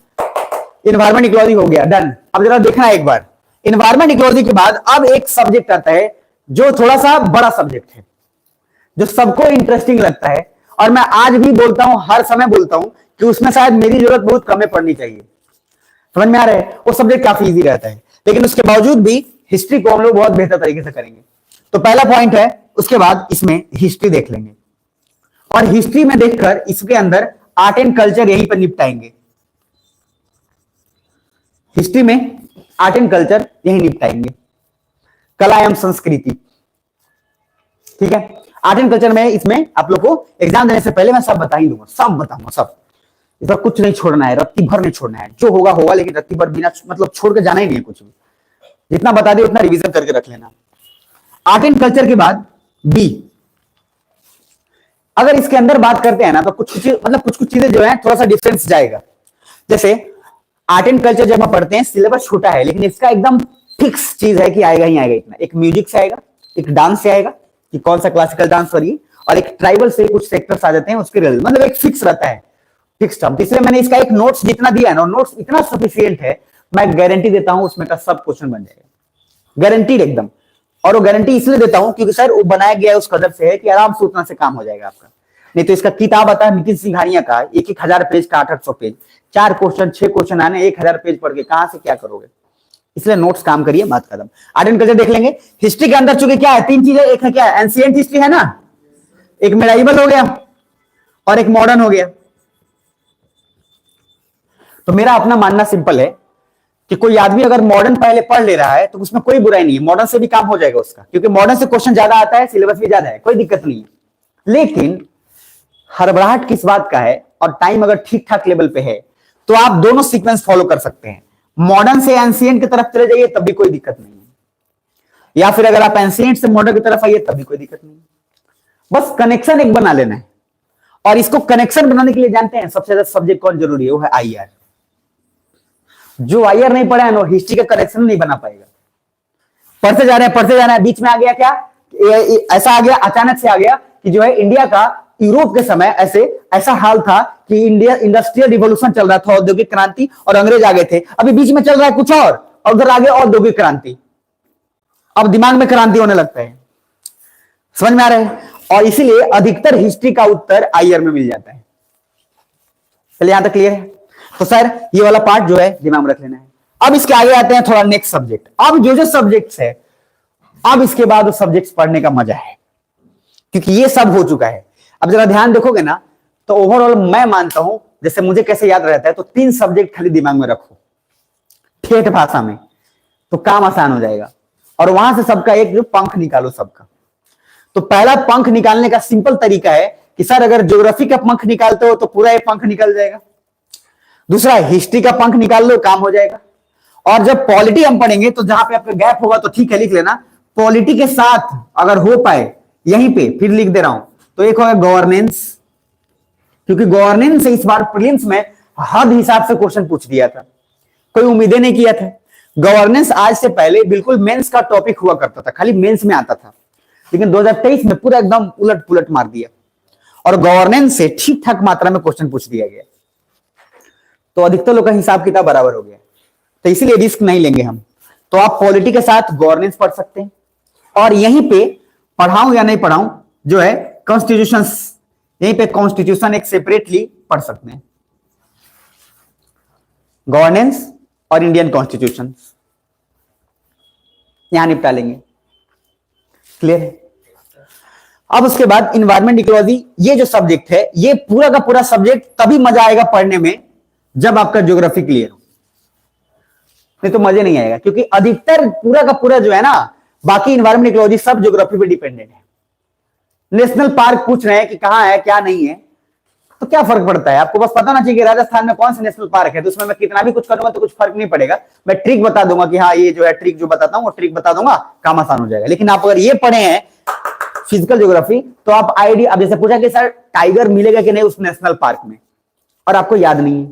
इन्वायरमेंट इकोलॉजी हो गया, डन। अब जरा देखना एक बार, इन्वायरमेंट इकोलॉजी के बाद अब एक सब्जेक्ट आता है जो थोड़ा सा बड़ा सब्जेक्ट है, जो सबको इंटरेस्टिंग लगता है, और मैं आज भी बोलता हूं, हर समय बोलता हूं कि उसमें शायद मेरी जरूरत बहुत कम है पढ़नी चाहिए। समझ में आ रहा है? वो सब्जेक्ट काफी इजी रहता है, लेकिन उसके बावजूद भी हिस्ट्री को हम लोग बहुत बेहतर तरीके से करेंगे। तो पहला पॉइंट है, उसके बाद इसमें हिस्ट्री देख लेंगे, और हिस्ट्री में देखकर इसके अंदर आर्ट एंड कल्चर यहीं पर निपटाएंगे। हिस्ट्री में आर्ट एंड कल्चर यहीं निपटाएंगे, कला एवं संस्कृति। ठीक है, आर्ट एंड कल्चर में इसमें आप लोग को एग्जाम देने से पहले मैं सब बता ही दूंगा, सब बताऊंगा, सब। इस बार कुछ नहीं छोड़ना है, रत्ती भर नहीं छोड़ना है। जो होगा होगा, लेकिन रत्ती भर बिना मतलब छोड़ के जाना ही नहीं है कुछ भी। जितना बता दिया उतना रिवीजन करके रख लेना। आर्ट एंड कल्चर के बाद बी, अगर इसके अंदर बात करते हैं ना, तो कुछ कुछ चीजें जो है थोड़ा सा डिफरेंस जाएगा। जैसे आर्ट एंड कल्चर जब हम पढ़ते हैं, सिलेबस छोटा है, लेकिन इसका एकदम फिक्स चीज है कि आएगा ही आएगा इतना। एक म्यूजिक से आएगा, एक डांस से आएगा कि कौन सा क्लासिकल डांस करिए, और एक ट्राइबल से कुछ सेक्टर्स आ जाते हैं उसके रिलेटेड, मतलब एक फिक्स रहता है, फिक्स टर्म। इसलिए मैंने इसका एक नोट्स जितना दिया है ना, नोट्स इतना सफिशिएंट है, मैं गारंटी देता हूं उसमें का सब क्वेश्चन बन जाएगा, गारंटीड एकदम। और वो गारंटी इसलिए देता हूं क्योंकि सर वो बनाया गया उस कदर से है कि आराम से उतना से काम हो जाएगा आपका। नहीं तो इसका किताब आता है नितिन सिंघानिया का, 1000 पेज का, 800 पेज, 4 क्वेश्चन 6 क्वेश्चन आने, 1000 पेज पढ़ के कहां से क्या करोगे? इसलिए नोट्स काम करिए, बात खत्म। आर्ट एंड कल्चर देख लेंगे। हिस्ट्री के अंदर चूंकि क्या है, 3 चीजें, एक है क्या, एंशिएंट हिस्ट्री है ना, एक मेडाइवल हो गया, और एक मॉडर्न हो गया। तो मेरा अपना मानना सिंपल है कि कोई आदमी अगर मॉडर्न पहले पढ़ ले रहा है तो उसमें कोई बुराई नहीं है, मॉडर्न से भी काम हो जाएगा उसका, क्योंकि मॉडर्न से क्वेश्चन ज्यादा आता है, सिलेबस भी ज्यादा है, कोई दिक्कत नहीं है। लेकिन हड़बड़ाहट किस बात का है, और टाइम अगर ठीक ठाक लेवल पे है, तो आप दोनों सीक्वेंस फॉलो कर सकते हैं। मॉडर्न से एंशिएंट की तरफ चले जाइए तब भी कोई दिक्कत नहीं है, या फिर अगर आप एंशिएंट से मॉडर्न की तरफ आइए तब भी कोई दिक्कत नहीं है। बस कनेक्शन एक बना लेना है, और इसको कनेक्शन बनाने के लिए जानते हैं सबसे ज्यादा सब्जेक्ट कौन जरूरी है, वो है आईआर। जो आईआर नहीं पढ़ा है ना, हिस्ट्री का कनेक्शन नहीं बना पाएगा। पढ़ते जा रहे हैं, बीच में आ गया क्या, ऐसा आ गया, अचानक से आ गया कि जो है इंडिया का यूरोप के समय ऐसा हाल था कि इंडिया इंडस्ट्रियल रिवॉल्यूशन चल रहा था, औद्योगिक क्रांति, और अंग्रेज आ गए थे। अभी बीच में चल रहा है कुछ और उधर आ गया औद्योगिक क्रांति। अब दिमाग में क्रांति होने लगता है, समझ में आ रहा है। और इसीलिए अधिकतर हिस्ट्री का उत्तर आईआर में मिल जाता है। चलिए यहां तक क्लियर है। तो सर ये वाला पार्ट जो है दिमाग में रख लेना है। अब इसके आगे आते हैं थोड़ा नेक्स्ट सब्जेक्ट। अब जो सब्जेक्ट्स है, अब इसके बाद उस सब्जेक्ट्स पढ़ने का मजा है, क्योंकि ये सब हो चुका है। अब जरा ध्यान देखोगे ना, तो ओवरऑल मैं मानता हूं, जैसे मुझे कैसे याद रहता है, तो 3 सब्जेक्ट खाली दिमाग में रखो ठेठ भाषा में, तो काम आसान हो जाएगा। और वहां से सबका एक जो पंख निकालो सबका। तो पहला पंख निकालने का सिंपल तरीका है कि सर अगर ज्योग्राफी का पंख निकालते हो तो पूरा एक पंख निकल जाएगा। दूसरा हिस्ट्री का पंख निकाल लो, काम हो जाएगा। और जब पॉलिटी हम पढ़ेंगे तो जहां पे आपका गैप होगा तो ठीक है लिख लेना, पॉलिटी के साथ अगर हो पाए यहीं पे फिर लिख दे रहा हूं, तो एक होगा गवर्नेंस, क्योंकि गवर्नेंस से इस बार प्रीलिम्स में हद हिसाब से क्वेश्चन पूछ दिया था, कोई उम्मीदें नहीं किया था। गवर्नेंस आज से पहले बिल्कुल मेंस का टॉपिक हुआ करता था, खाली मेंस में आता था, लेकिन 2023 में पूरा एकदम उलट पुलट मार दिया और गवर्नेंस से ठीक ठाक मात्रा में क्वेश्चन पूछ दिया गया। तो अधिकतर लोग का हिसाब किताब बराबर हो गया, तो इसीलिए रिस्क नहीं लेंगे हम। तो आप पॉलिटी के साथ गवर्नेंस पढ़ सकते हैं, और यहीं पे पढ़ाऊं या नहीं पढ़ाऊं जो है कॉन्स्टिट्यूशन, यहीं पे कॉन्स्टिट्यूशन एक सेपरेटली पढ़ सकते हैं, गवर्नेंस और इंडियन कॉन्स्टिट्यूशन यहां निपटा लेंगे। क्लियर है। अब उसके बाद इन्वायरमेंट इकोलॉजी, ये जो सब्जेक्ट है, ये पूरा का पूरा सब्जेक्ट तभी मजा आएगा पढ़ने में जब आपका ज्योग्राफी क्लियर हो, नहीं तो मजे नहीं आएगा। क्योंकि अधिकतर पूरा का पूरा जो है ना, बाकी इन्वायरमेंट इकोलॉजी सब ज्योग्राफी पे डिपेंडेंट है। नेशनल पार्क पूछ रहे हैं कि कहां है क्या नहीं है, तो क्या फर्क पड़ता है, आपको बस पता ना चाहिए कि राजस्थान में कौन सा नेशनल पार्क है। तो उसमें मैं कितना भी कुछ करूंगा तो कुछ फर्क नहीं पड़ेगा, मैं ट्रिक बता दूंगा कि हाँ ये जो है ट्रिक जो बताता हूं वो ट्रिक बता दूंगा, काम आसान हो जाएगा। लेकिन आप अगर ये पढ़े हैं फिजिकल ज्योग्राफी, तो आप आईडी, अब जैसे पूछा कि सर टाइगर मिलेगा कि नहीं उस नेशनल पार्क में, और आपको याद नहीं है,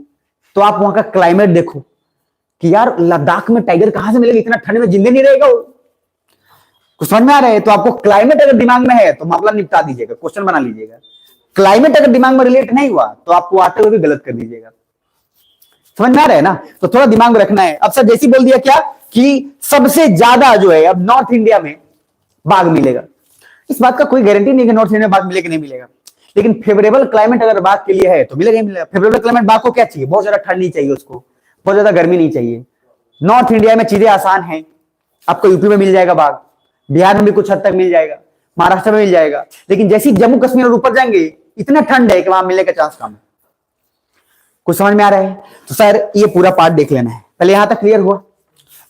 तो आप वहां का क्लाइमेट देखो कि यार लद्दाख में टाइगर कहां से मिलेगा, इतना ठंड में जिंदे नहीं रहेगा वो। कुछ समझ में आ रहा है। तो आपको क्लाइमेट अगर दिमाग में है तो मामला निपटा दीजिएगा, क्वेश्चन बना लीजिएगा। क्लाइमेट अगर दिमाग में रिलेट नहीं हुआ तो आपको आते हुए भी गलत कर दीजिएगा। समझ में आ रहा है ना। तो थोड़ा दिमाग में रखना है। अब सर जैसी बोल दिया क्या कि सबसे ज्यादा जो है अब नॉर्थ इंडिया में बाघ मिलेगा, इस बात का कोई गारंटी नहीं कि नॉर्थ इंडिया में बाघ मिलेगा नहीं मिलेगा, लेकिन फेवरेबल क्लाइमेट अगर बाघ के लिए है तो मिलेगा ही मिलेगा। फेवरेबल क्लाइमेट बाघ को क्या चाहिए, बहुत ज्यादा ठंड नहीं चाहिए उसको, बहुत ज्यादा गर्मी नहीं चाहिए। नॉर्थ इंडिया में चीजें आसान हैं, आपको यूपी में मिल जाएगा बाघ, बिहार में भी कुछ हद तक मिल जाएगा, महाराष्ट्र में मिल जाएगा, लेकिन जैसे जम्मू कश्मीर और ऊपर जाएंगे इतना ठंड है कि वहां मिलने का चांस कम है। कुछ समझ में आ रहा है। तो सर ये पूरा पार्ट देख लेना है, पहले यहां तक क्लियर हुआ।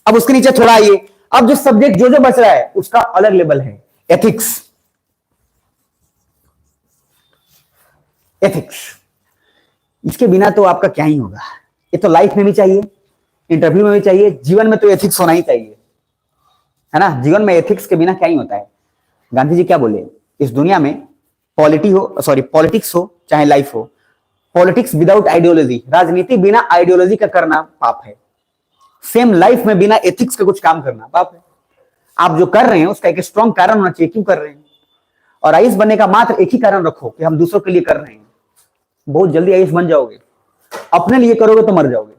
अब उसके नीचे थोड़ा आइए, अब जो सब्जेक्ट जो बच रहा है उसका अलग लेवल है, एथिक्स। एथिक्स, इसके बिना तो आपका क्या ही होगा। ये तो लाइफ में भी चाहिए, इंटरव्यू में भी चाहिए, जीवन में तो एथिक्स होना ही चाहिए, है ना। जीवन में एथिक्स के बिना क्या ही होता है। गांधी जी क्या बोले, इस दुनिया में पॉलिटिक्स हो चाहे लाइफ हो, पॉलिटिक्स विदाउट आइडियोलॉजी, राजनीति बिना आइडियोलॉजी का करना पाप है। सेम लाइफ में बिना एथिक्स का कुछ काम करना पाप है। आप जो कर रहे हैं उसका एक स्ट्रॉन्ग कारण होना चाहिए, क्यों कर रहे हैं। और आईएएस बनने का मात्र एक ही कारण रखो कि हम दूसरों के लिए कर रहे हैं। बहुत जल्दी आईएएस बन जाओगे, अपने लिए करोगे तो मर जाओगे,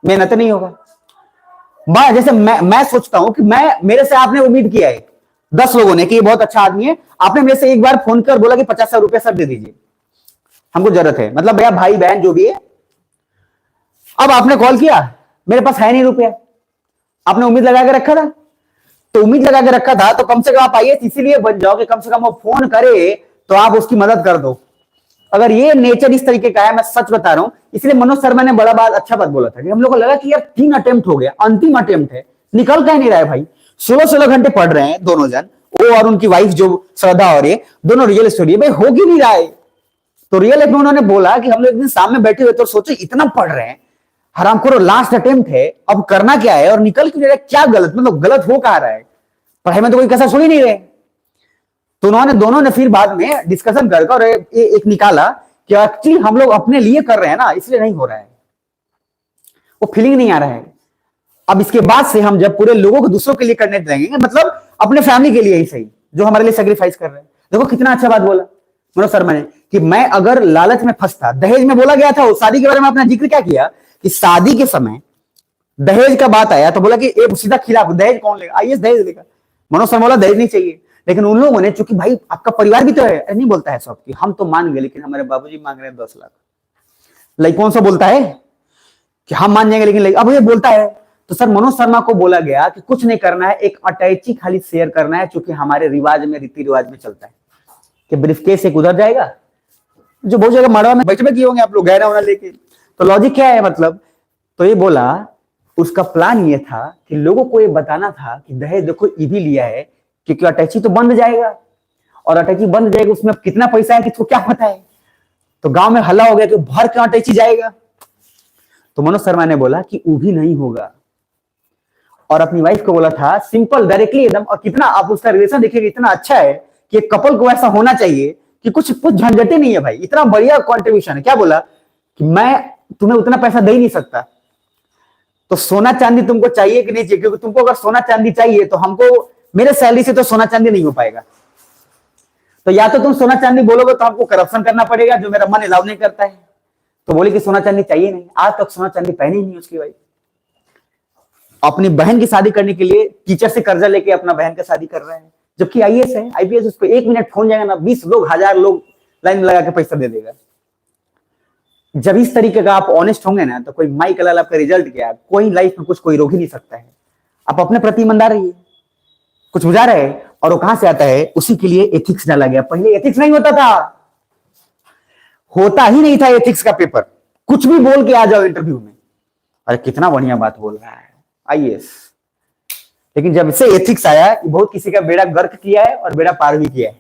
मेहनत नहीं होगा। जैसे मैं सोचता हूं कि मेरे से आपने उम्मीद किया है 10 लोगों ने कि ये बहुत अच्छा आदमी है, आपने मेरे से एक बार फोन कर बोला कि 50,000 रुपया सर दे दीजिए, हमको जरूरत है, मतलब भैया भाई बहन जो भी है। अब आपने कॉल किया, मेरे पास है नहीं रुपया, आपने उम्मीद लगा के रखा था, तो उम्मीद लगा के रखा था तो कम से कम आप आईएएस इसीलिए बन जाओ कि कम से कम वो फोन करे तो आप उसकी मदद कर दो। अगर ये नेचर इस तरीके का है, मैं सच बता रहा हूं, इसलिए मनोज शर्मा ने बड़ा बात अच्छा बात बोला था कि हम लोग को लगा कि यार 3 अटेम्प्ट हो गया, अंतिम अटेम्प्ट है, निकल क्या नहीं रहा है भाई। 16-16 घंटे पढ़ रहे हैं दोनों जन, वो और उनकी वाइफ जो श्रद्धा, और ये दोनों रियल स्टोरी है भाई, हो ही नहीं रहा है। तो रियल लाइफ में उन्होंने बोला कि हम लोग एक दिन सामने बैठे हुए तो सोचे इतना पढ़ रहे हैं, हरामखोर, लास्ट अटेम्प्ट है, अब करना क्या है, और निकल क्यों रहा है, क्या गलत, मतलब गलत हो कहा रहा है, पढ़ाई में तो कोई कसर सुन ही नहीं रहे। तो दोनों ने फिर बाद में डिस्कशन करके और एक निकाला कि एक्चुअली हम लोग अपने लिए कर रहे हैं ना, इसलिए नहीं हो रहा है, वो फीलिंग नहीं आ रहा है। अब इसके बाद से हम जब पूरे लोगों को दूसरों के लिए करने देंगे, मतलब अपने फैमिली के लिए ही सही, जो हमारे लिए सेक्रीफाइस कर रहे हैं। देखो कितना अच्छा बात बोला मनोज शर्मा ने कि मैं अगर लालच में फंसता, दहेज में बोला गया था, वो शादी के बारे में अपना जिक्र क्या किया कि शादी के समय दहेज का बात आया तो बोला कि सीधा खिलाफ, दहेज कौन लेगा, आइए दहेज लेगा। मनोज शर्मा बोला दहेज नहीं चाहिए, लेकिन उन लोगों ने, चूंकि भाई आपका परिवार भी तो है, नहीं बोलता है सब कि हम तो मान गए लेकिन हमारे बाबूजी मांग रहे हैं 10 लाख। लाइक कौन सा बोलता है कि हम मान जाएंगे, लेकिन अब ये बोलता है। तो सर मनोज शर्मा को बोला गया कि कुछ नहीं करना है, एक अटैची खाली शेयर करना है, चूंकि हमारे रिवाज में, रीति रिवाज में चलता है कि ब्रीफकेस एक उधर जाएगा, जो बहुत जगह मड़वा में बैठे किए होंगे आप लोग गहना वना लेके। तो लॉजिक क्या है मतलब, तो ये बोला उसका प्लान ये था कि लोगों को ये बताना था कि दहेज देखो ये भी लिया है, क्योंकि अटैची तो बंद जाएगा, और अटैची बंद जाएगा उसमें कितना पैसा है किसको क्या पता है। तो गांव में हल्ला हो गया कि भर क्यों अटैची जाएगा। तो मनोज शर्मा ने बोला कि वो भी नहीं होगा, और अपनी वाइफ को बोला था सिंपल डायरेक्टली एकदम। और कितना आप उसका रिलेशन देखिएगा, इतना अच्छा है कि एक कपल को ऐसा होना चाहिए कि कुछ झंझटे नहीं है भाई, इतना बढ़िया कॉन्ट्रीब्यूशन है। क्या बोला कि मैं तुम्हें उतना पैसा दे ही नहीं सकता, तो सोना चांदी तुमको चाहिए कि नहीं चाहिए, क्योंकि तुमको अगर सोना चांदी चाहिए तो हमको मेरे सैलरी से तो सोना चांदी नहीं हो पाएगा, तो या तो तुम सोना चांदी बोलोगे तो हमको करप्शन करना पड़ेगा, जो मेरा मन अलाउ नहीं करता है। तो बोले कि सोना चांदी चाहिए नहीं। आज तक सोना चांदी पहनी नहीं उसकी वाइफ। अपनी बहन की शादी करने के लिए टीचर से कर्जा लेके अपना बहन का शादी कर रहे हैं, जबकि आईएएस है, आईपीएस, उसको 1 मिनट फोन जाएगा ना 20 लोग 1000 लोग लाइन लगा के पैसा दे देगा। जब इस तरीके का आप ऑनेस्ट होंगे ना, तो कोई माइक लाल आपका रिजल्ट क्या, कोई लाइफ में कुछ कोई रोक ही नहीं सकता है। आप अपने प्रति ईमानदार रहिए, कुछ बुझा रहे, और वो कहां से आता है, उसी के लिए एथिक्स डाला गया। पहले एथिक्स नहीं होता था, होता ही नहीं था एथिक्स का पेपर, कुछ भी बोल के आ जाओ इंटरव्यू में, अरे कितना बढ़िया बात बोल रहा है आईएएस। लेकिन जब से एथिक्स आया, बहुत किसी का बेड़ा गर्क किया है और बेड़ा पार भी किया है,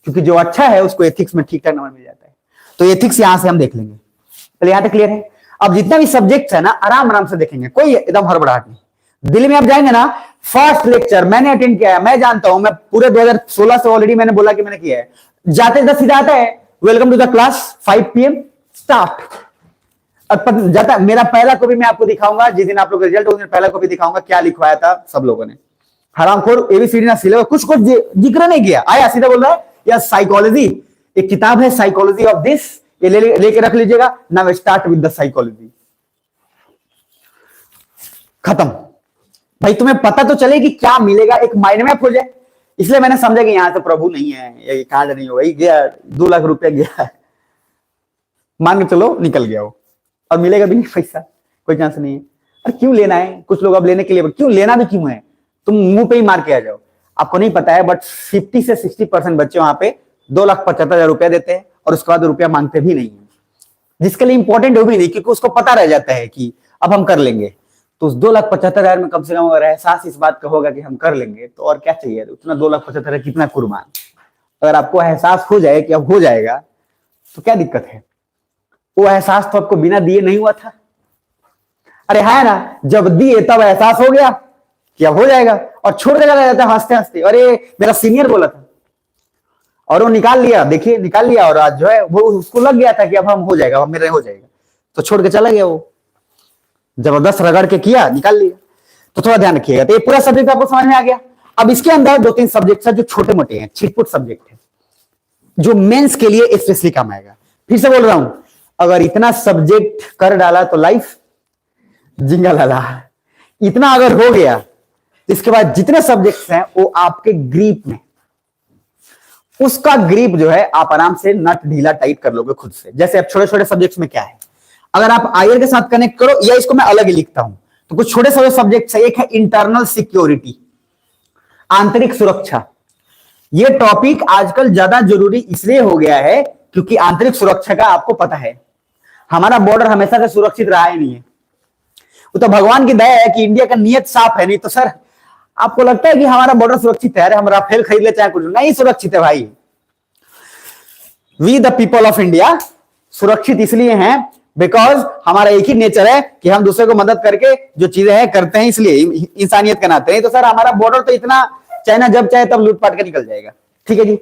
क्योंकि जो अच्छा है उसको एथिक्स में ठीक ठाक नंबर मिल जाता है। तो एथिक्स यहां से हम देख लेंगे, चलिए यहां तक क्लियर है। अब जितना भी सब्जेक्ट है ना, आराम आराम से देखेंगे, कोई एकदम हड़बड़ाहट नहीं। दिल्ली में आप जाएंगे ना, फर्स्ट लेक्चर मैंने अटेंड किया है, मैं जानता हूं, मैं पूरे 2016 से ऑलरेडी मैंने बोला कि मैंने किया है। जाते 10 सीधा आता है, welcome to the class, 5 PM start. जाता मेरा पहला कॉपी मैं आपको दिखाऊंगा, जिस दिन आप लोग रिजल्ट उस दिन पहला कॉपी दिखाऊंगा, क्या लिखवाया था सब लोगों ने। हरामखोर एबीसीडी ना सिलेबस कुछ जिक्र नहीं किया, आया सीधा बोल रहा है या साइकोलॉजी, एक किताब है साइकोलॉजी ऑफ दिस, ये लेके रख लीजिएगा, now start with the psychology. खत्म भाई, तुम्हें पता तो चले कि क्या मिलेगा, एक माइंड मैप हो जाए। इसलिए मैंने समझा कि यहां से प्रभु नहीं है, ये कार्ड नहीं होगा, गया 2 लाख रुपया गया, मान के चलो निकल गया वो, और मिलेगा भी नहीं पैसा, कोई चांस नहीं है। अरे क्यों लेना है, कुछ लोग अब लेने के लिए, क्यों लेना भी क्यों है, तुम मुंह पे ही मार के आ जाओ। आपको नहीं पता है, बट 50 से 60% बच्चे वहां पे 2,75,000 रुपया देते हैं, और उसके बाद रुपया मांगते भी नहीं है, जिसके लिए इंपॉर्टेंट हो भी नहीं, क्योंकि उसको पता रह जाता है कि अब हम कर लेंगे। तो उस 2,75,000 में कम से कम अगर एहसास इस बात का होगा कि हम कर लेंगे, तो और क्या चाहिए, उतना 2,75,000 कितना कुर्बान। अगर आपको एहसास हो जाए कि अब हो जाएगा, तो क्या दिक्कत है। वो एहसास तो आपको बिना दिए नहीं हुआ था, अरे है ना, जब दिए तब एहसास हो गया कि अब हो जाएगा, और छोड़ के चला जाता है हंसते हंसते। अरे मेरा सीनियर बोला था, और वो निकाल लिया, देखिए निकाल लिया, और आज जो है वो उसको लग गया था कि अब हम हो जाएगा, अब मेरा हो जाएगा, तो छोड़ के चला गया। वो जबरदस्त रगड़ के किया, निकाल लिया। तो थोड़ा ध्यान रखिएगा। तो ये पूरा सब्जेक्ट आपको समझ में आ गया। अब इसके अंदर 2-3 सब्जेक्ट है जो छोटे मोटे हैं, छिटपुट सब्जेक्ट है, जो मेंस के लिए स्पेशली काम आएगा। फिर से बोल रहा हूं, अगर इतना सब्जेक्ट कर डाला तो लाइफ जिंगा लाला। इतना अगर हो गया, इसके बाद जितने सब्जेक्ट्स हैं वो आपके ग्रीप में, उसका ग्रीप जो है आप आराम से नट ढीला टाइट कर लोगे खुद से। जैसे अब छोटे छोटे सब्जेक्ट्स में क्या है, अगर आप आईआर के साथ कनेक्ट करो, या इसको मैं अलग ही लिखता हूं, तो कुछ छोटे छोटे सब्जेक्ट्स है। एक है इंटरनल सिक्योरिटी, आंतरिक सुरक्षा। यह टॉपिक आजकल ज्यादा जरूरी इसलिए हो गया है क्योंकि आंतरिक सुरक्षा का आपको पता है, हमारा बॉर्डर हमेशा से सुरक्षित रहा ही नहीं है। वो तो भगवान की दया है कि इंडिया का नियत साफ है, नहीं तो सर आपको लगता है कि हमारा बॉर्डर सुरक्षित है, हम राफेल खरीद ले चाहे कुछ, नहीं सुरक्षित है भाई। We the people of India सुरक्षित इसलिए हैं बिकॉज हमारा एक ही नेचर है कि हम दूसरे को मदद करके जो चीजें हैं करते हैं, इसलिए इंसानियत के नाते। नहीं तो सर हमारा बॉर्डर तो इतना, चाइना जब चाहे तब लूटपाट के निकल जाएगा। ठीक है जी,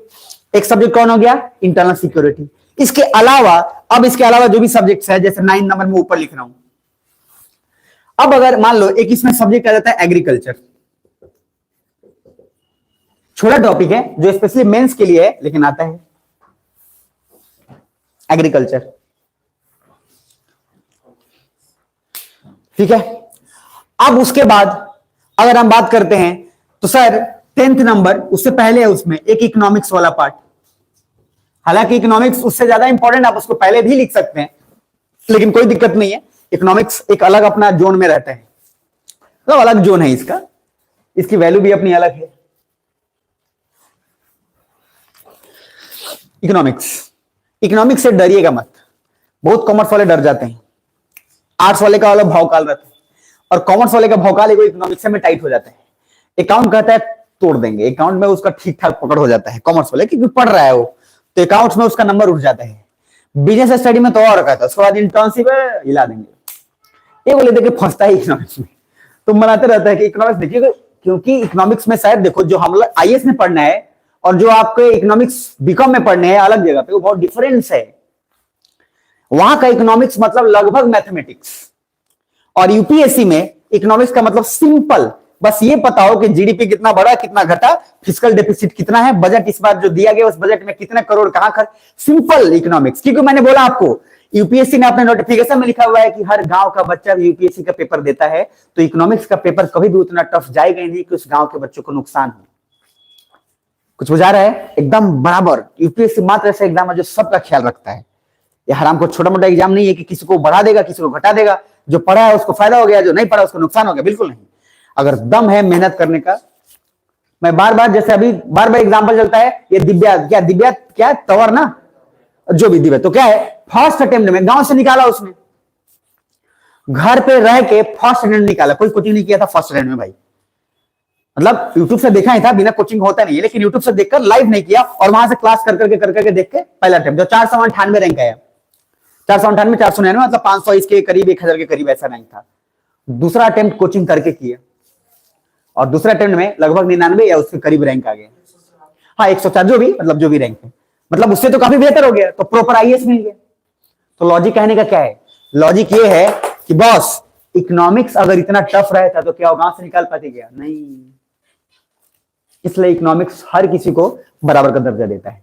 एक सब्जेक्ट कौन हो गया, इंटरनल सिक्योरिटी। इसके अलावा, अब इसके अलावा जो भी सब्जेक्ट्स है, जैसे 9 नंबर में ऊपर लिख रहा हूं, अब अगर मान लो एक इसमें सब्जेक्ट आ जाता है एग्रीकल्चर, छोटा टॉपिक है जो स्पेशली मेंस के लिए है लेकिन आता है एग्रीकल्चर, ठीक है। अब उसके बाद अगर हम बात करते हैं तो सर 10th नंबर उससे पहले है, उसमें एक इकोनॉमिक्स वाला पार्ट, हालांकि इकोनॉमिक्स उससे ज्यादा इंपॉर्टेंट, आप उसको पहले भी लिख सकते हैं लेकिन कोई दिक्कत नहीं है, इकोनॉमिक्स एक अलग अपना जोन में रहता है, तो अलग जोन है इसका, इसकी वैल्यू भी अपनी अलग है। इकोनॉमिक्स से डरिएगा मत, बहुत कॉमर्स वाले डर जाते हैं, आर्ट्स वाले का अलग भौकाल रहता है और कॉमर्स वाले का भौकाल एक इकोनॉमिक्स में टाइट हो जाता है। अकाउंट कहता है तोड़ देंगे, अकाउंट में उसका ठीक ठाक पकड़ हो जाता है कॉमर्स वाले, क्योंकि पढ़ रहा है वो, तो अकाउंट्स में उसका नंबर उठ जाता है। बिजनेस स्टडी में तो और कहता है, उसके बाद इंटर्नशिप हिला देंगे, ये बोले देखिए फंसता है इकोनॉमिक्स में, तो मनाते रहता है कि इकोनॉमिक्स देखिए, क्योंकि इकोनॉमिक्स में शायद देखो जो हम लोग आईएएस में पढ़ना है और जो आपके इकोनॉमिक्स बीकॉम में पढ़ने हैं अलग जगह पे, वो बहुत डिफरेंस है। वहां का इकोनॉमिक्स मतलब लगभग मैथमेटिक्स, और यूपीएससी में इकोनॉमिक्स का मतलब सिंपल, बस ये पता हो कि जीडीपी कितना बढ़ा कितना घटा, फिस्कल डेफिसिट कितना है, बजट इस बार जो दिया गया उस बजट में कितने करोड़ कहां खर्च, सिंपल इकोनॉमिक्स। क्योंकि मैंने बोला आपको यूपीएससी ने अपने नोटिफिकेशन में लिखा हुआ है कि हर गांव का बच्चा यूपीएससी का पेपर देता है, तो इकोनॉमिक्स का पेपर कभी भी उतना टफ जाएगा नहीं कि उस गांव के बच्चों को नुकसान हो। कुछ बुझा रहा है? एकदम बराबर। यूपीएससी मात्र ऐसा एग्जाम है जो सबका ख्याल रखता है, ये हराम को छोटा मोटा एग्जाम नहीं है कि किसी को बढ़ा देगा किसी को घटा देगा, जो पढ़ा है उसको फायदा हो गया, जो नहीं पढ़ा उसको नुकसान हो गया, बिल्कुल नहीं। अगर दम है मेहनत करने का, मैं बार बार जैसे अभी बार बार एग्जांपल चलता है, ये दिव्या क्या तवर ना, जो भी दिव्या, तो क्या है, फर्स्ट अटेम्प्ट में गांव से निकाला उसने, घर पे रह के फर्स्ट अटेम्प्ट निकाला, कोई कोचिंग नहीं किया था फर्स्ट अटेम्प्ट में भाई, मतलब यूट्यूब से देखा ही था, बिना कोचिंग होता नहीं है, लेकिन यूट्यूब से देखकर लाइव नहीं किया और वहां से क्लास कर करके देख के पहला अटेम्प्ट, जो 498 रैंक आया, 498 499 मतलब 500 इसके करीब 1000 के करीब ऐसा रैंक था। दूसरा अटेम्प्ट कोचिंग करके किया और दूसरा अटेम्प्ट में लगभग 99 या उसके करीब रैंक आ गया, हाँ 104 जो भी रैंक है, मतलब उससे तो काफी बेहतर हो गया, तो प्रॉपर आईएएस मिल गया। तो लॉजिक कहने का क्या है, लॉजिक ये है कि बॉस इकोनॉमिक्स अगर इतना टफ रहता तो क्या गांव से निकाल पाते क्या, नहीं, इसलिए इकोनॉमिक्स हर किसी को बराबर का दर्जा देता है।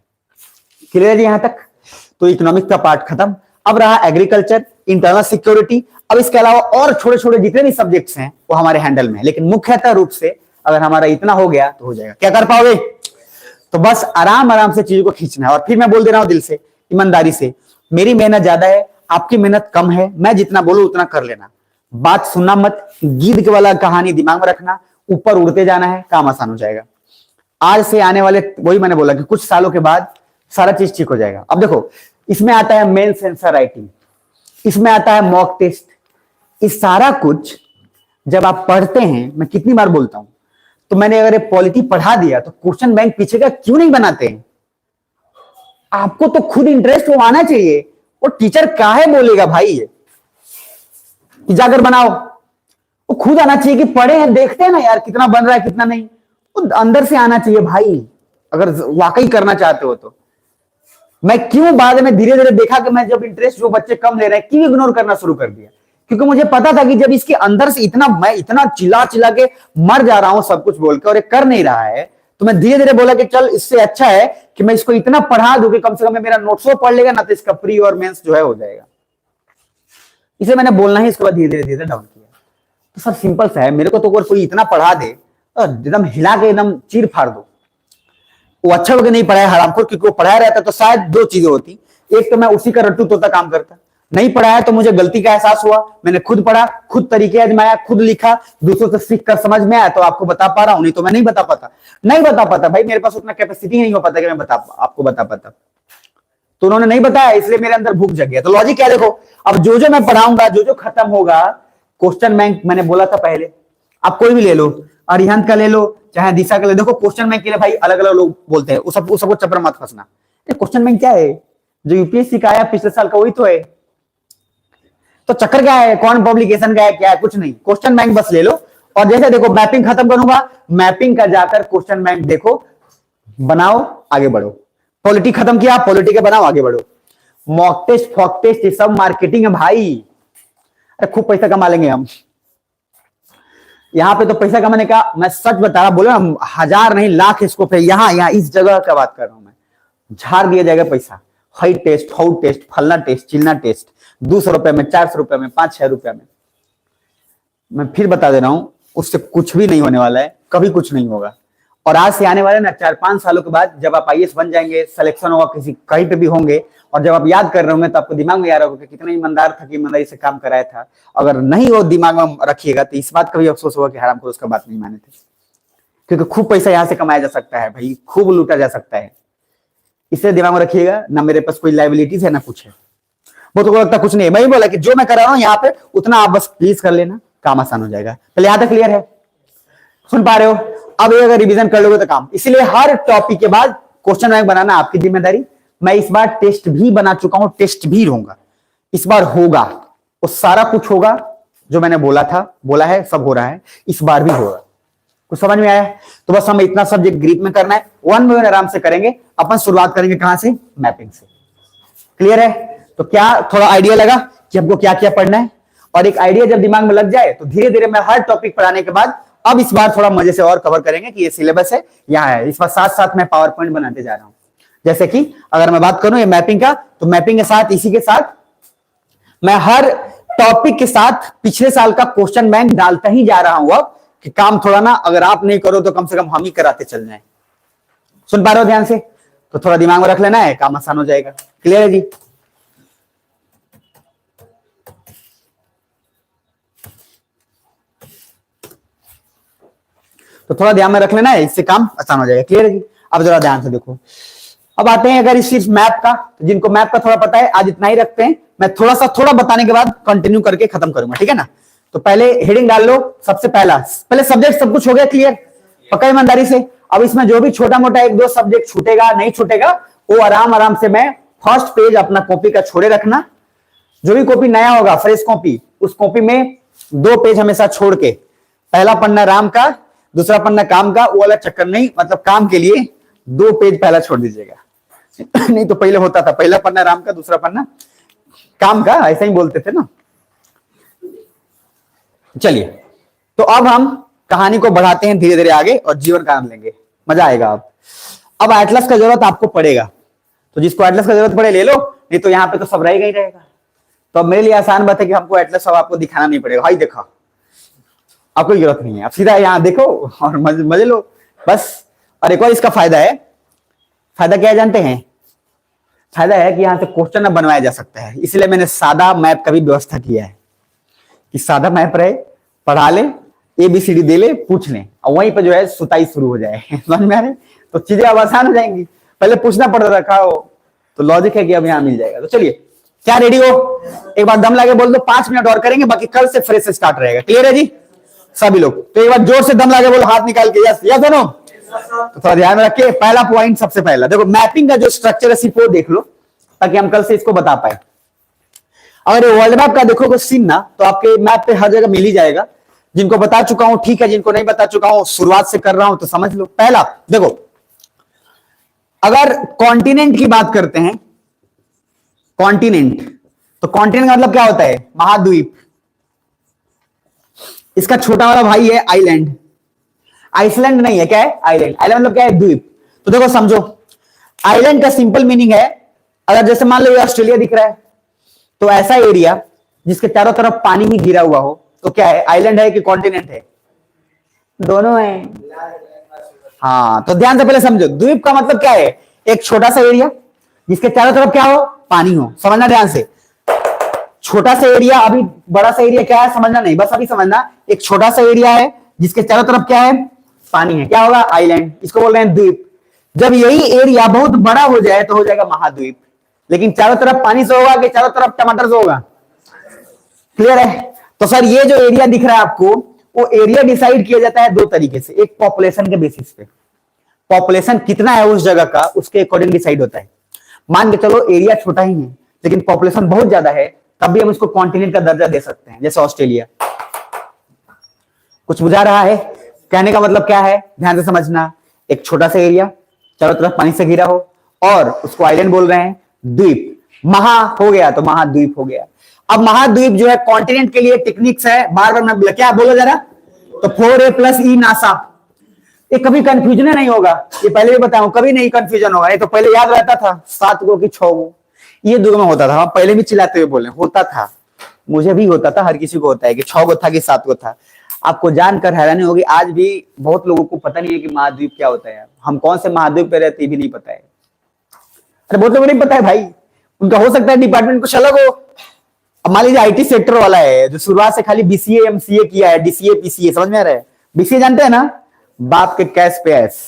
क्लियर है यहां तक? तो इकोनॉमिक्स का पार्ट खत्म। अब रहा एग्रीकल्चर, इंटरनल सिक्योरिटी, अब इसके अलावा और छोटे छोटे जितने भी सब्जेक्ट्स हैं वो हमारे हैंडल में है, लेकिन मुख्यतः रूप से अगर हमारा इतना हो गया तो हो जाएगा। क्या कर पाओगे? तो बस आराम आराम से चीजों को खींचना है। और फिर मैं बोल दे रहा हूं दिल से, ईमानदारी से, मेरी मेहनत ज्यादा है, आपकी मेहनत कम है, मैं जितना बोलूं उतना कर लेना, बात सुनना मत, गीत वाला कहानी दिमाग में रखना, ऊपर उड़ते जाना है, काम आसान हो जाएगा। आज से आने वाले, वही मैंने बोला कि कुछ सालों के बाद सारा चीज ठीक हो जाएगा। अब देखो इसमें आता है मेंस आंसर राइटिंग, इसमें आता है मॉक टेस्ट, इस सारा कुछ जब आप पढ़ते हैं, मैं कितनी बार बोलता हूं, तो मैंने अगर पॉलिटी पढ़ा दिया तो क्वेश्चन बैंक पीछे का क्यों नहीं बनाते हैं? आपको तो खुद इंटरेस्ट वो आना चाहिए, वो टीचर काहे बोलेगा भाई ये कि जाकर बनाओ, वो खुद आना चाहिए कि पढ़े हैं देखते हैं ना यार कितना बन रहा है कितना नहीं, वो अंदर से आना चाहिए भाई, अगर वाकई करना चाहते हो तो। मैं क्यों बाद में धीरे धीरे देखा कि मैं जब इंटरेस्ट जो बच्चे कम ले रहे हैं क्यों इग्नोर करना शुरू कर दिया, क्योंकि मुझे पता था कि जब इसके अंदर से मैं इतना चिल्ला चिल्ला के मर जा रहा हूं सब कुछ बोल के और ये कर नहीं रहा है, तो मैं धीरे धीरे बोला कि चल इससे अच्छा है कि मैं इसको इतना पढ़ा दूं कि कम से कम मेरा नोट्स पढ़ लेगा ना, तो इसका प्री और मेंस जो है हो जाएगा। इसे मैंने बोलना ही इसके बाद धीरे धीरे डाउन किया। तो सर सिंपल सा है, मेरे को तो अगर कोई इतना पढ़ा दे एकदम हिला के एकदम चीर फाड़ दो, वो अच्छा होकर नहीं पढ़ाया हरामखोर, क्योंकि वो पढ़ाया रहता तो शायद दो चीजें होती, एक तो मैं उसी का रट्टू तोता काम करता, नहीं पढ़ाया तो मुझे गलती का एहसास हुआ, मैंने खुद पढ़ा, खुद तरीके आजमाया, खुद लिखा, दूसरों से सीख कर समझ में आया तो आपको बता पा रहा हूं, नहीं तो मैं नहीं बता पाता भाई, मेरे पास उतना कैपेसिटी नहीं हो पाता कि मैं आपको बता पाता। तो उन्होंने नहीं बताया इसलिए मेरे अंदर भूख जग गया। तो लॉजिक क्या देखो, अब जो जो मैं पढ़ाऊंगा, जो जो खत्म होगा, क्वेश्चन बैंक मैंने बोला था पहले, आप कोई भी ले लो, अरिहंत का ले लो चाहे दिशा का ले, देखो क्वेश्चन बैंक के लिए भाई अलग अलग लोग बोलते हैं, उस सबको चक्कर मत फंसना। क्वेश्चन बैंक क्या है, जो यूपीएससी का आया पिछले साल का वही तो है, तो चक्कर क्या है, कौन पब्लिकेशन का है, क्या है, कुछ नहीं, क्वेश्चन बैंक बस ले लो। और जैसे देखो मैपिंग खत्म करूंगा, मैपिंग का जाकर क्वेश्चन बैंक देखो, बनाओ, आगे बढ़ो। पॉलिटी खत्म किया, पॉलिटी के बनाओ, आगे बढ़ो। मॉक टेस्ट, फॉक टेस्ट, ये सब मार्केटिंग है भाई, अरे खूब पैसा कमा लेंगे हम, यहाँ पे तो पैसा कमाने का, मैं सच बता रहा, बोले हम 1000 नहीं लाख स्कोप है यहाँ इस जगह का बात कर रहा हूं मैं। झाड़ दिया जाएगा पैसा, हाइट टेस्ट, हाउट टेस्ट, फलना टेस्ट, चिलना टेस्ट, 200 रुपए में, 400 रुपए में, 5-6 रुपए में। मैं फिर बता दे रहा हूं, उससे कुछ भी नहीं होने वाला है, कभी कुछ नहीं होगा। और आज से आने वाले ना 4-5 सालों के बाद जब आप आईएएस बन जाएंगे, सिलेक्शन होगा किसी कहीं पे भी होंगे, और जब आप याद कर रहे होंगे तो आपको दिमाग में आ रहा होगा कि कितना ईमानदार था कि ईमानदारी से काम कराया था। अगर नहीं वो दिमाग में रखिएगा तो इस बात का भी अफसोस होगा कि हराम को उसका बात नहीं माने थे। क्योंकि खूब पैसा यहां से कमाया जा सकता है भाई, खूब लूटा जा सकता है। इसलिए दिमाग में रखिएगा, ना मेरे पास कोई लाइबिलिटीज है ना कुछ है। बहुत को लगता कुछ नहीं है, मैं बोला कि जो मैं कर रहा हूं यहाँ पे उतना आप बस प्लीज कर लेना, काम आसान हो जाएगा। पहले यहां तक क्लियर है, सुन पा रहे हो? अब ये अगर रिवीजन कर लोगे तो काम। इसलिए हर टॉपिक के बाद क्वेश्चन बैंक बनाना आपकी जिम्मेदारी। मैं इस बार टेस्ट भी बना चुका हूं, टेस्ट भी रहूंगा, इस बार होगा, वो सारा कुछ होगा जो मैंने बोला है, सब हो रहा है, इस बार भी होगा। कुछ समझ में आया? तो बस हमें इतना सब्जेक्ट ग्रीक में करना है, 1 बाय 1 आराम से करेंगे। अपन शुरुआत करेंगे कहां से? मैपिंग से। क्लियर है? तो क्या थोड़ा आइडिया लगा कि हमको क्या क्या पढ़ना है? और एक आइडिया जब दिमाग में लग जाए तो धीरे धीरे मैं हर टॉपिक पढ़ाने के बाद अब इस बार थोड़ा मजे से और कवर करेंगे कि ये सिलेबस है, यहाँ है। इस बार साथ साथ मैं पावर पॉइंट बनाते जा रहा हूं। जैसे कि अगर मैं बात करूं ये मैपिंग का, तो मैपिंग के साथ, इसी के साथ मैं हर टॉपिक के साथ पिछले साल का क्वेश्चन बैंक डालता ही जा रहा हूं अब, कि काम थोड़ा ना अगर आप नहीं करो तो कम से कम हम ही कराते चल जाए। सुन पा रहे हो ध्यान से? तो थोड़ा दिमाग में रख लेना है, काम आसान हो जाएगा। क्लियर है जी? तो थोड़ा ध्यान में रख लेना है, इससे काम आसान हो जाएगा। क्लियर है जी? अब जरा ध्यान से देखो। अब आते हैं अगर इस सिर्फ मैप का, तो जिनको मैप का थोड़ा पता है आज इतना ही रखते हैं। मैं थोड़ा बताने के बाद कंटिन्यू करके खत्म करूंगा, ठीक है ना? तो पहले हेडिंग डाल लो। सबसे पहले सब्जेक्ट सब कुछ हो गया क्लियर, पक्का ईमानदारी से। अब इसमें जो भी छोटा मोटा 1-2 सब्जेक्ट छूटेगा, नहीं छूटेगा, वो आराम से मैं फर्स्ट पेज अपना कॉपी का छोड़े रखना। जो भी कॉपी नया होगा, फ्रेश कॉपी, उस कॉपी में 2 पेज हमेशा छोड़ के, पहला पन्ना राम का, दूसरा पन्ना काम का, वो वाला चक्कर नहीं, मतलब काम के लिए 2 पेज पहला छोड़ दीजिएगा। नहीं तो पहले होता था पहला पन्ना राम का, दूसरा पन्ना काम का, ऐसा ही बोलते थे ना। चलिए, तो अब हम कहानी को बढ़ाते हैं धीरे धीरे आगे और जीवन का आनंद लेंगे, मजा आएगा। अब एटलस का जरूरत आपको पड़ेगा, तो जिसको एटलस का जरूरत पड़े ले लो, नहीं तो यहाँ पे तो सब रहेगा ही रहेगा। तो अब मेरे लिए आसान बात है कि हमको एटलस सब आपको दिखाना नहीं पड़ेगा। भाई देखा, आपको जरूरत नहीं है, आप सीधा यहाँ देखो और मजे लो बस। और एक और इसका फायदा है, फायदा क्या है जानते हैं? फायदा है कि यहाँ से क्वेश्चन अब बनवाया जा सकता है। इसलिए मैंने सादा मैप का भी व्यवस्था किया है कि सादा मैप रहे, पढ़ा ले, ABCD दे ले, पूछ ले, और वहीं पर जो है सुताई शुरू हो जाए। समझ में आ रहे? तो चीजें अब आसान हो जाएंगी। पहले पूछना पड़ रखा हो, तो लॉजिक है कि अब यहाँ मिल जाएगा। तो चलिए, क्या रेडी हो? एक बार दम लाके बोल दो, 5 मिनट और करेंगे, बाकी कल से फ्रेश स्टार्ट रहेगा। क्लियर है जी सभी लोग? तो एक बार जोर से दम लाके बोलो, हाथ निकाल के, यस यस दोनों। तो थोड़ा ध्यान में रखिए, पहला पॉइंट सबसे पहला देखो, मैपिंग का जो स्ट्रक्चर है सिर्फ वो देख लो, ताकि हम कल से इसको बता पाए। अगर वर्ल्ड मैप का देखोगे सीन ना, तो आपके मैप पे हर जगह मिल ही जाएगा। जिनको बता चुका हूं ठीक है, जिनको नहीं बता चुका हूं, शुरुआत से कर रहा हूं, तो समझ लो। पहला देखो, अगर कॉन्टिनेंट की बात करते हैं, कॉन्टिनेंट, तो कॉन्टिनेंट का मतलब क्या होता है? महाद्वीप। इसका छोटा वाला भाई है आइलैंड। आइसलैंड नहीं है, क्या है? आइलैंड। आइलैंड मतलब क्या है? द्वीप। तो देखो समझो, आइलैंड का सिंपल मीनिंग है, अगर जैसे मान लो ये ऑस्ट्रेलिया दिख रहा है, तो ऐसा एरिया जिसके चारों तरफ पानी ही घिरा हुआ हो, तो क्या है? आइलैंड है कि कॉन्टिनेंट है? दोनों है। हाँ, तो ध्यान से पहले समझो, द्वीप का मतलब क्या है? एक छोटा सा एरिया जिसके चारों तरफ क्या हो? पानी हो। समझना ध्यान से, छोटा सा एरिया, अभी बड़ा सा एरिया क्या है समझना नहीं, बस अभी समझना। एक छोटा सा एरिया है जिसके चारों तरफ क्या है? पानी है, क्या होगा? आइलैंड। इसको बोल रहे हैं द्वीप। जब यही एरिया बहुत बड़ा हो जाए तो हो जाएगा महाद्वीप। लेकिन चारों तरफ पानी से होगा कि चारों तरफ टमाटर से होगा? क्लियर है? तो सर ये जो एरिया दिख रहा है आपको, वो एरिया डिसाइड किया जाता है 2 तरीके से। एक पॉपुलेशन के बेसिस पे, पॉपुलेशन कितना है उस जगह का, उसके अकॉर्डिंग डिसाइड होता है। मान के चलो एरिया छोटा ही है लेकिन पॉपुलेशन बहुत ज्यादा है, तब भी हम उसको कॉन्टिनेंट का दर्जा दे सकते हैं, जैसे ऑस्ट्रेलिया। कुछ बुझा रहा है? कहने का मतलब क्या है, ध्यान से समझना। एक छोटा सा एरिया चारों तरफ पानी से घिरा हो, और उसको आइलैंड बोल रहे हैं। द्वीप, महा हो गया तो महाद्वीप हो गया। अब महाद्वीप जो है कॉन्टिनेंट के लिए टेक्निक्स है, बार बार मैं क्या बोला जा रहा, तो 4A प्लस ई नासा। ये कभी कंफ्यूजन नहीं होगा, ये पहले भी बताऊं, कभी नहीं कंफ्यूजन होगा। ये तो पहले याद रहता था 7 गो की 6 गो, ये 2 में होता था। पहले भी चिल्लाते हुए बोले होता था, मुझे भी होता था, हर किसी को होता है कि 6 गो था कि 7 गो था। आपको जानकर हैरानी होगी, आज भी बहुत लोगों को पता नहीं है कि महाद्वीप क्या होता है। हम कौन से महाद्वीप पे रहते भी नहीं पता है। अरे बहुत लोगों को नहीं पता है भाई, उनका हो सकता है डिपार्टमेंट कुछ अलग हो। अब मान लीजिए IT सेक्टर वाला है जो शुरुआत से खाली BCA MCA किया है, DCA PCA, समझ में आ रहा है। BCA जानते हैं ना, बाप के कैश पे ऐस।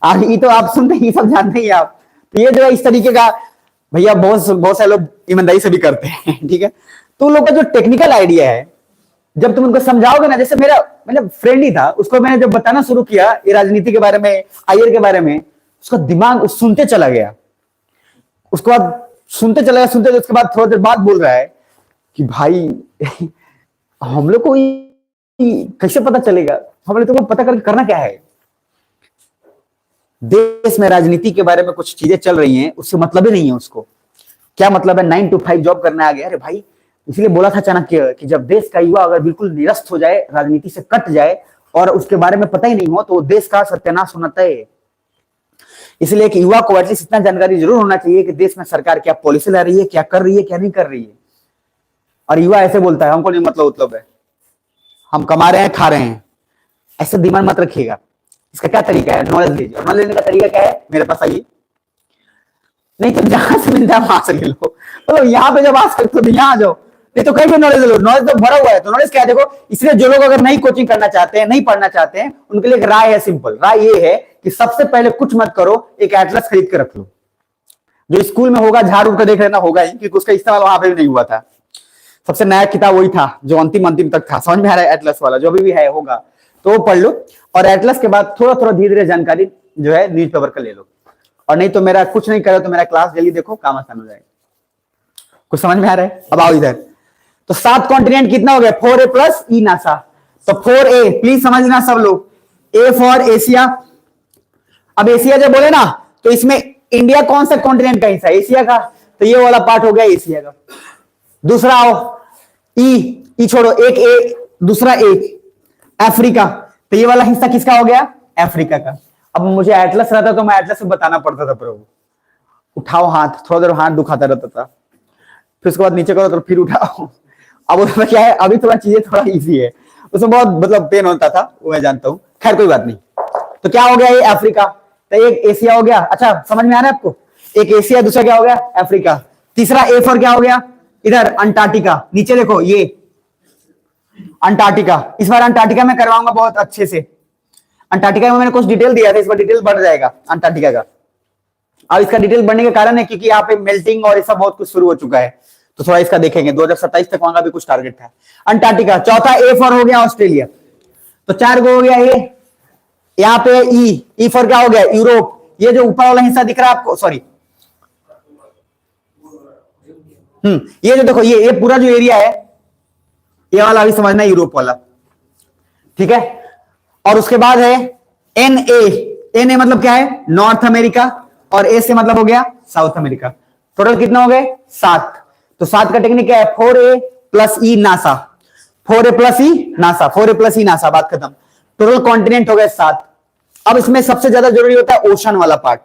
ये तो आप सुनते ही सब जानते ही आप। तो ये जो है इस तरीके का भैया बहुत सारे लोग ईमानदारी से भी करते हैं, ठीक है। तो उन लोग का जो टेक्निकल आइडिया है, जब तुम उनको समझाओगे ना, जैसे मेरा मतलब फ्रेंड ही था, उसको मैंने जब बताना शुरू किया ये राजनीति के बारे में, आयर के बारे में, उसका दिमाग सुनते चला गया। उसके बाद सुनते चला गया, सुनते, उसके बाद थोड़ा देर बाद बोल रहा है कि भाई हम लोग को कैसे पता चलेगा, हम लोग को पता करना क्या है। देश में राजनीति के बारे में कुछ चीजें चल रही हैं, उससे मतलब ही नहीं है उसको। क्या मतलब है, 9 to 5 जॉब करने आ गया। अरे भाई, इसलिए बोला था चाणक्य कि जब देश का युवा अगर बिल्कुल निरस्त हो जाए, राजनीति से कट जाए और उसके बारे में पता ही नहीं हो, तो देश का सत्यानाश होना तय है। इसलिए कि युवा को एटलीस्ट इतना जानकारी जरूर होना चाहिए कि देश में सरकार क्या पॉलिसी ला रही है, क्या कर रही है, क्या नहीं कर रही है। और युवा ऐसे बोलता है हमको नहीं मतलब है, हम कमा रहे हैं, खा रहे हैं। ऐसे दिमाग मत रखिएगा। इसका क्या तरीका है, नॉलेज लीजिए। नॉलेज लेने का तरीका क्या है, मेरे पास आइए, नहीं तो जहां से मिलता है वहां से ले लो। मतलब यहाँ पे जब आ सकते हो यहाँ आ जाओ, नहीं तो कहीं भी नॉलेज लो। नॉलेज तो भरा हुआ है। तो नॉलेज क्या है, देखो, इसलिए जो लोग अगर नहीं कोचिंग करना चाहते हैं, नहीं पढ़ना चाहते हैं, उनके लिए एक राय है, सिंपल राय ये है कि सबसे पहले कुछ मत करो, एक एटलस खरीद के रख लो। जो स्कूल में होगा झाड़ उड़ कर देख लेना, होगा ही, क्योंकि उसका इस्तेमाल वहां पे भी नहीं हुआ था। सबसे नया किताब वही था जो अंतिम तक था, समझ में आ रहा है, एटलस वाला जो भी है होगा, तो वो पढ़ लो। और एटलस के बाद थोड़ा थोड़ा धीरे धीरे जानकारी जो है न्यूज़पेपर का ले लो। और नहीं तो मेरा कुछ नहीं करे तो मेरा क्लास जल्दी देखो, काम आसान हो जाएगा। कुछ समझ में आ रहा है? अब आओ इधर। तो 7 कॉन्टिनेंट कितना हो गया, 4A प्लस ई नासा। तो 4A प्लीज समझना सब लोग, A फॉर एशिया। अब एशिया जब बोले ना, तो इसमें इंडिया कौन सा कॉन्टिनेंट का हिस्सा है, एशिया का, तो ये वाला पार्ट हो गया एशिया का। दूसरा आओ, ई छोड़ो, एक ए, दूसरा ए, अफ्रीका, तो ये वाला हिस्सा किसका हो गया, अफ्रीका का। अब मुझे एटलस रहता तो मैं एटलस से बताना पड़ता था, प्रभु उठाओ हाथ, थोड़ा देर हाथ दुखाता रहता था, फिर उसके बाद नीचे करो तो फिर उठाओ। अब उसमें क्या है, अभी थोड़ा चीजें थोड़ा इजी है, उसमें बहुत मतलब पेन होता था, वो मैं जानता हूं, खैर कोई बात नहीं। तो क्या हो गया, ये अफ्रीका, तो एक एशिया हो गया। अच्छा समझ में आ रहा है आपको, एक एशिया, दूसरा क्या हो गया, अफ्रीका। तीसरा ए फॉर क्या हो गया, इधर अंटार्कटिका, नीचे देखो ये अंटार्कटिका। इस बार अंटार्कटिका में करवाऊंगा बहुत अच्छे से। अंटार्कटिका में मैंने कुछ डिटेल दिया था, इस बार डिटेल बढ़ जाएगा अंटार्कटिका का। अब इसका डिटेल बढ़ने के कारण है क्योंकि यहाँ पे मेल्टिंग और ऐसा बहुत कुछ शुरू हो चुका है, तो थोड़ा इसका देखेंगे। 2027 तक वहां भी कुछ टारगेट था। अंटार्कटिका। चौथा ए फॉर हो गया ऑस्ट्रेलिया, तो 4 गो हो गया ए। यहाँ पे ई फॉर क्या हो गया, यूरोप। ये जो ऊपर वाला हिस्सा दिख रहा है आपको, सॉरी, ये जो देखो, ये पूरा जो एरिया है, ये वाला अभी समझना, यूरोप वाला, ठीक है। और उसके बाद है एन ए मतलब क्या है, नॉर्थ अमेरिका, और ए से मतलब हो गया साउथ अमेरिका। टोटल कितना हो गए, 7। तो 7 का टेक्निक क्या है, 4A प्लस ई नासा, 4A प्लस ई नासा, 4A प्लस ई नासा, बात खत्म। टोटल कॉन्टिनेंट हो गए 7। अब इसमें सबसे ज्यादा जरूरी होता है ओशन वाला पार्ट,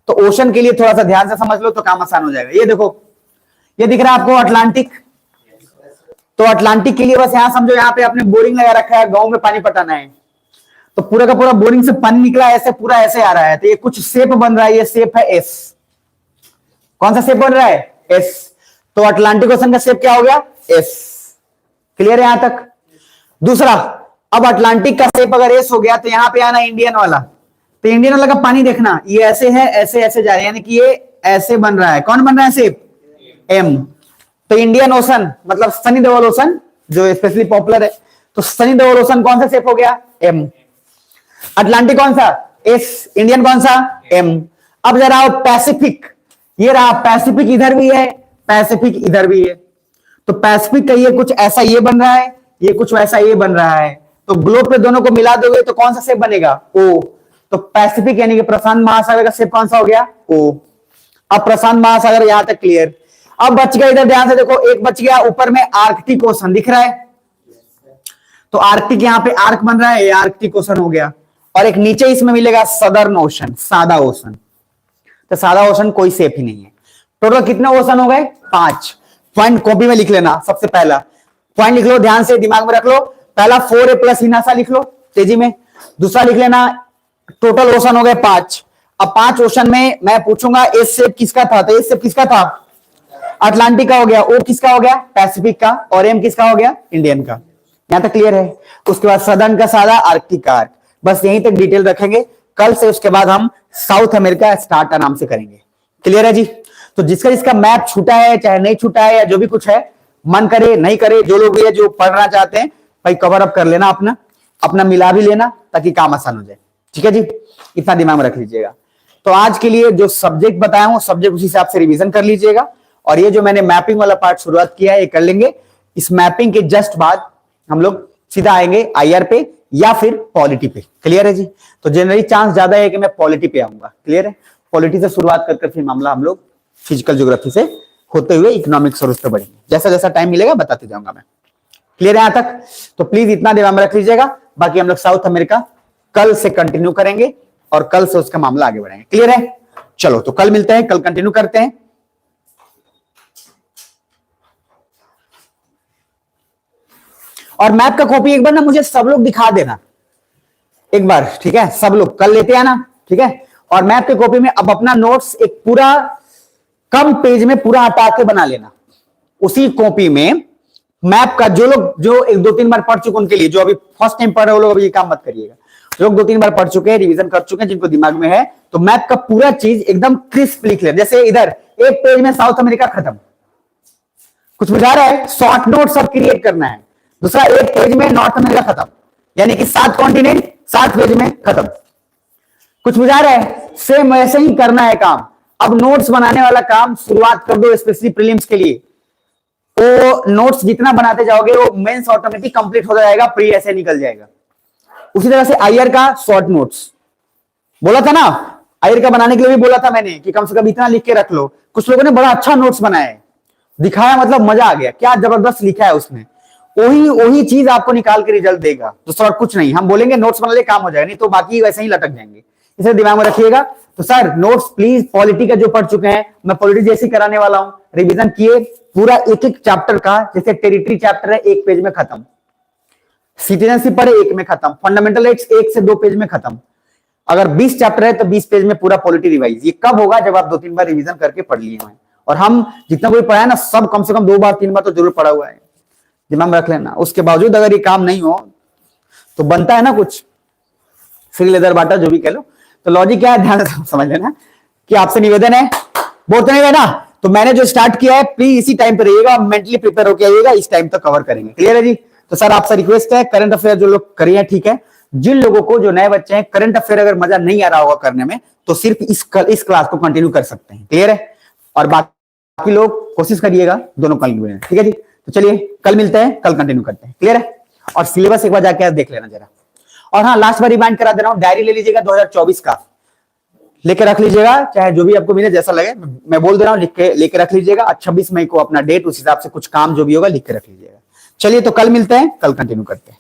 तो ओशन के लिए थोड़ा सा ध्यान से समझ लो तो काम आसान हो जाएगा। ये देखो, ये दिख रहा है आपको अटलांटिक, तो अटलांटिक के लिए बस यहां समझो, यहां पे आपने बोरिंग लगा रखा है, गांव में पानी पटाना है, तो पूरा का पूरा बोरिंग से पानी निकला ऐसे, पूरा ऐसे आ रहा है, तो ये कुछ शेप बन रहा है, ये शेप है एस। कौन सा शेप बन रहा है, एस। तो अटलांटिक ओशन का शेप क्या हो गया, एस। क्लियर है यहां तक। दूसरा, अब अटलांटिक का शेप अगर एस हो गया, तो यहां पे आना इंडियन वाला, तो इंडियन वाला का पानी देखना, ये ऐसे है, ऐसे ऐसे जा रहे हैं, यानी कि ये ऐसे बन रहा है। कौन बन रहा है शेप, एम। तो इंडियन ओशन मतलब सनी देओल ओशन जो स्पेशली पॉपुलर है, तो सनी देओल ओशन कौन सा शेप हो गया, एम। अटलांटिक कौन सा, एस। इंडियन कौन सा, एम। अब जरा आओ पैसिफिक, ये रहा पैसिफिक, इधर भी है पैसिफिक, इधर भी है। तो पैसिफिक का ये कुछ ऐसा ये बन रहा है, ये कुछ वैसा ये बन रहा है, तो ग्लोब पे दोनों को मिला दोगे तो कौन सा शेप बनेगा, ओ। तो पैसिफिक यानी कि प्रशांत महासागर का शेप कौन सा हो गया, ओ। अब प्रशांत महासागर यहां तक क्लियर। अब बच गया, इधर ध्यान से देखो, एक बच गया ऊपर में आर्कटिक ओशन दिख रहा है, तो आर्कटिक यहाँ पे आर्क बन रहा है, ये आर्कटिक ओशन हो गया। और एक नीचे इसमें मिलेगा सदर्न ओशन, सादा ओशन। तो सादा ओशन कोई सेफ ही नहीं है। टोटल कितने ओशन हो गए? 5 पॉइंट कॉपी में लिख लेना। सबसे पहला पॉइंट लिख लो, ध्यान से दिमाग में रख लो। पहला 4A प्लस हिनासा लिख लो तेजी में। दूसरा लिख लेना टोटल ओशन हो गए 5। अब 5 ओशन में मैं पूछूंगा एस शेप किसका था? तो एस शेप किसका था? अटलांटिक का हो गया। ओ किसका हो गया? पैसिफिक का। और एम किसका हो गया? इंडियन का। यहां तक क्लियर है? उसके बाद सदर्न का सादा, आर्कटिक का आर्क। बस यहीं तक डिटेल रखेंगे। कल से उसके बाद हम साउथ अमेरिका स्टार्ट आराम से करेंगे। क्लियर है जी? तो जिसका जिसका मैप छूटा है, चाहे नहीं छूटा है, या जो भी कुछ है, मन करे नहीं करे, जो लोग भी है जो पढ़ना चाहते हैं भाई कवर अप कर लेना, अपना अपना मिला भी लेना ताकि काम आसान हो जाए। ठीक है जी? इतना दिमाग में रख लीजिएगा। तो आज के लिए जो सब्जेक्ट बताया हूं, सब्जेक्ट उसी हिसाब से रिवीजन कर लीजिएगा। और ये जो मैंने मैपिंग वाला पार्ट शुरुआत किया है ये कर लेंगे। इस मैपिंग के जस्ट बाद हम लोग सीधा आएंगे आईआर पे या फिर पॉलिटी पे। क्लियर है जी? तो जनरली चांस ज्यादा है कि मैं पॉलिटी पे आऊंगा। क्लियर है? पॉलिटी से शुरुआत कर फिर मामला हम लोग फिजिकल ज्योग्राफी से होते हुए इकोनॉमिक्स और उस पर बढ़ेंगे। जैसा जैसा टाइम मिलेगा बताते जाऊंगा मैं। क्लियर है यहां तक? तो प्लीज इतना दिमाग में रख लीजिएगा। बाकी हम लोग साउथ अमेरिका कल से कंटिन्यू करेंगे और कल से उसका मामला आगे बढ़ाएंगे। क्लियर है? चलो तो कल मिलते हैं, कल कंटिन्यू करते हैं। और मैप का कॉपी एक बार ना मुझे सब लोग दिखा देना एक बार। ठीक है? सब लोग कल लेते हैं ना? ठीक है? और मैप के कॉपी में अब अपना नोट्स एक पूरा कम पेज में पूरा हटा के बना लेना। उसी कॉपी में मैप का जो लोग जो 1-2-3 बार पढ़ चुके उनके लिए, जो अभी फर्स्ट टाइम पढ़ रहे हो लोग अभी ये काम मत करिएगा। जो लोग 2-3 बार पढ़ चुके हैं, रिवीजन कर चुके हैं, जिनको दिमाग में है, तो मैप का पूरा चीज एकदम क्रिस्प लिख लेना। जैसे इधर एक पेज में साउथ अमेरिका खत्म, कुछ बुझा रहा है? शॉर्ट नोट सब क्रिएट करना है। दूसरा एक पेज में नॉर्थ अमेरिका खत्म, यानी कि 7 कॉन्टिनेंट 7 पेज में खत्म। कुछ बुझा रहा है? सेम वैसे ही करना है काम। अब नोट्स बनाने वाला काम शुरुआत कर दो, स्पेशली प्रीलिम्स के लिए। वो नोट्स जितना बनाते जाओगे वो मेंस ऑटोमेटिक कंप्लीट हो जाएगा, प्री ऐसे निकल जाएगा। उसी तरह से आईआर का शॉर्ट नोट्स बोला था ना, आईआर का बनाने के लिए भी बोला था मैंने कि कम से कम इतना लिख के रख लो। कुछ लोगों ने बड़ा अच्छा नोट्स बनाया है, दिखाया, मतलब मजा आ गया, क्या जबरदस्त लिखा है उसमें। वही चीज आपको निकाल के रिजल्ट देगा। तो सर कुछ नहीं, हम बोलेंगे नोट्स बना ले काम हो जाएगा, नहीं तो बाकी वैसे ही लटक जाएंगे। इसे दिमाग में रखिएगा। तो सर नोट्स प्लीज पॉलिटी का जो पढ़ चुके हैं, मैं पॉलिटी जैसे कराने वाला हूं, रिवीजन किए पूरा एक एक चैप्टर का। जैसे टेरिटरी चैप्टर है 1 पेज में खत्म, सिटीजनशिप पढ़े 1 में खत्म, फंडामेंटल राइट्स 1 से 2 पेज में खत्म। अगर 20 चैप्टर है तो 20 पेज में पूरा पॉलिटी रिवाइज। ये कब होगा? जब आप 2-3 बार रिवीजन करके पढ़ लिए हैं। और हम जितना कोई पढ़ा है ना, सब कम से कम 2 बार 3 बार तो जरूर पढ़ा हुआ है, दिमाग में रख लेना। उसके बावजूद अगर ये काम नहीं हो तो बनता है ना कुछ, फ्री लेदर बाटा जो भी कह लो। तो लॉजिक क्या है ध्यान से समझ लेना कि आपसे निवेदन है, बोलते नहीं है ना, तो मैंने जो स्टार्ट किया है प्लीज इसी टाइम पे रहिएगा, मेंटली प्रिपेयर होकर आइएगा, इस टाइम तक कवर करेंगे। क्लियर है जी? तो सर आपसे रिक्वेस्ट है, करंट अफेयर जो लोग करिए ठीक है, जिन लोगों को जो नए बच्चे हैं करंट अफेयर अगर मजा नहीं आ रहा होगा करने में, तो सिर्फ इस क्लास को कंटिन्यू कर सकते हैं। क्लियर है? और बाकी लोग कोशिश करिएगा दोनों कंटिन्यू। ठीक है जी? तो चलिए कल मिलते हैं, कल कंटिन्यू करते हैं। क्लियर है? और सिलेबस एक बार जाके देख लेना जरा। और हाँ, लास्ट बार रिमाइंड करा दे रहा हूं, डायरी ले लीजिएगा 2024 का, लेके रख लीजिएगा, चाहे जो भी आपको मिले जैसा लगे, मैं बोल दे रहा हूं, लिख के लेके रख लीजिएगा। 26 मई को अपना डेट, उस हिसाब से कुछ काम जो भी होगा लिख के रख लीजिएगा। चलिए तो कल मिलते हैं, कल कंटिन्यू करते हैं।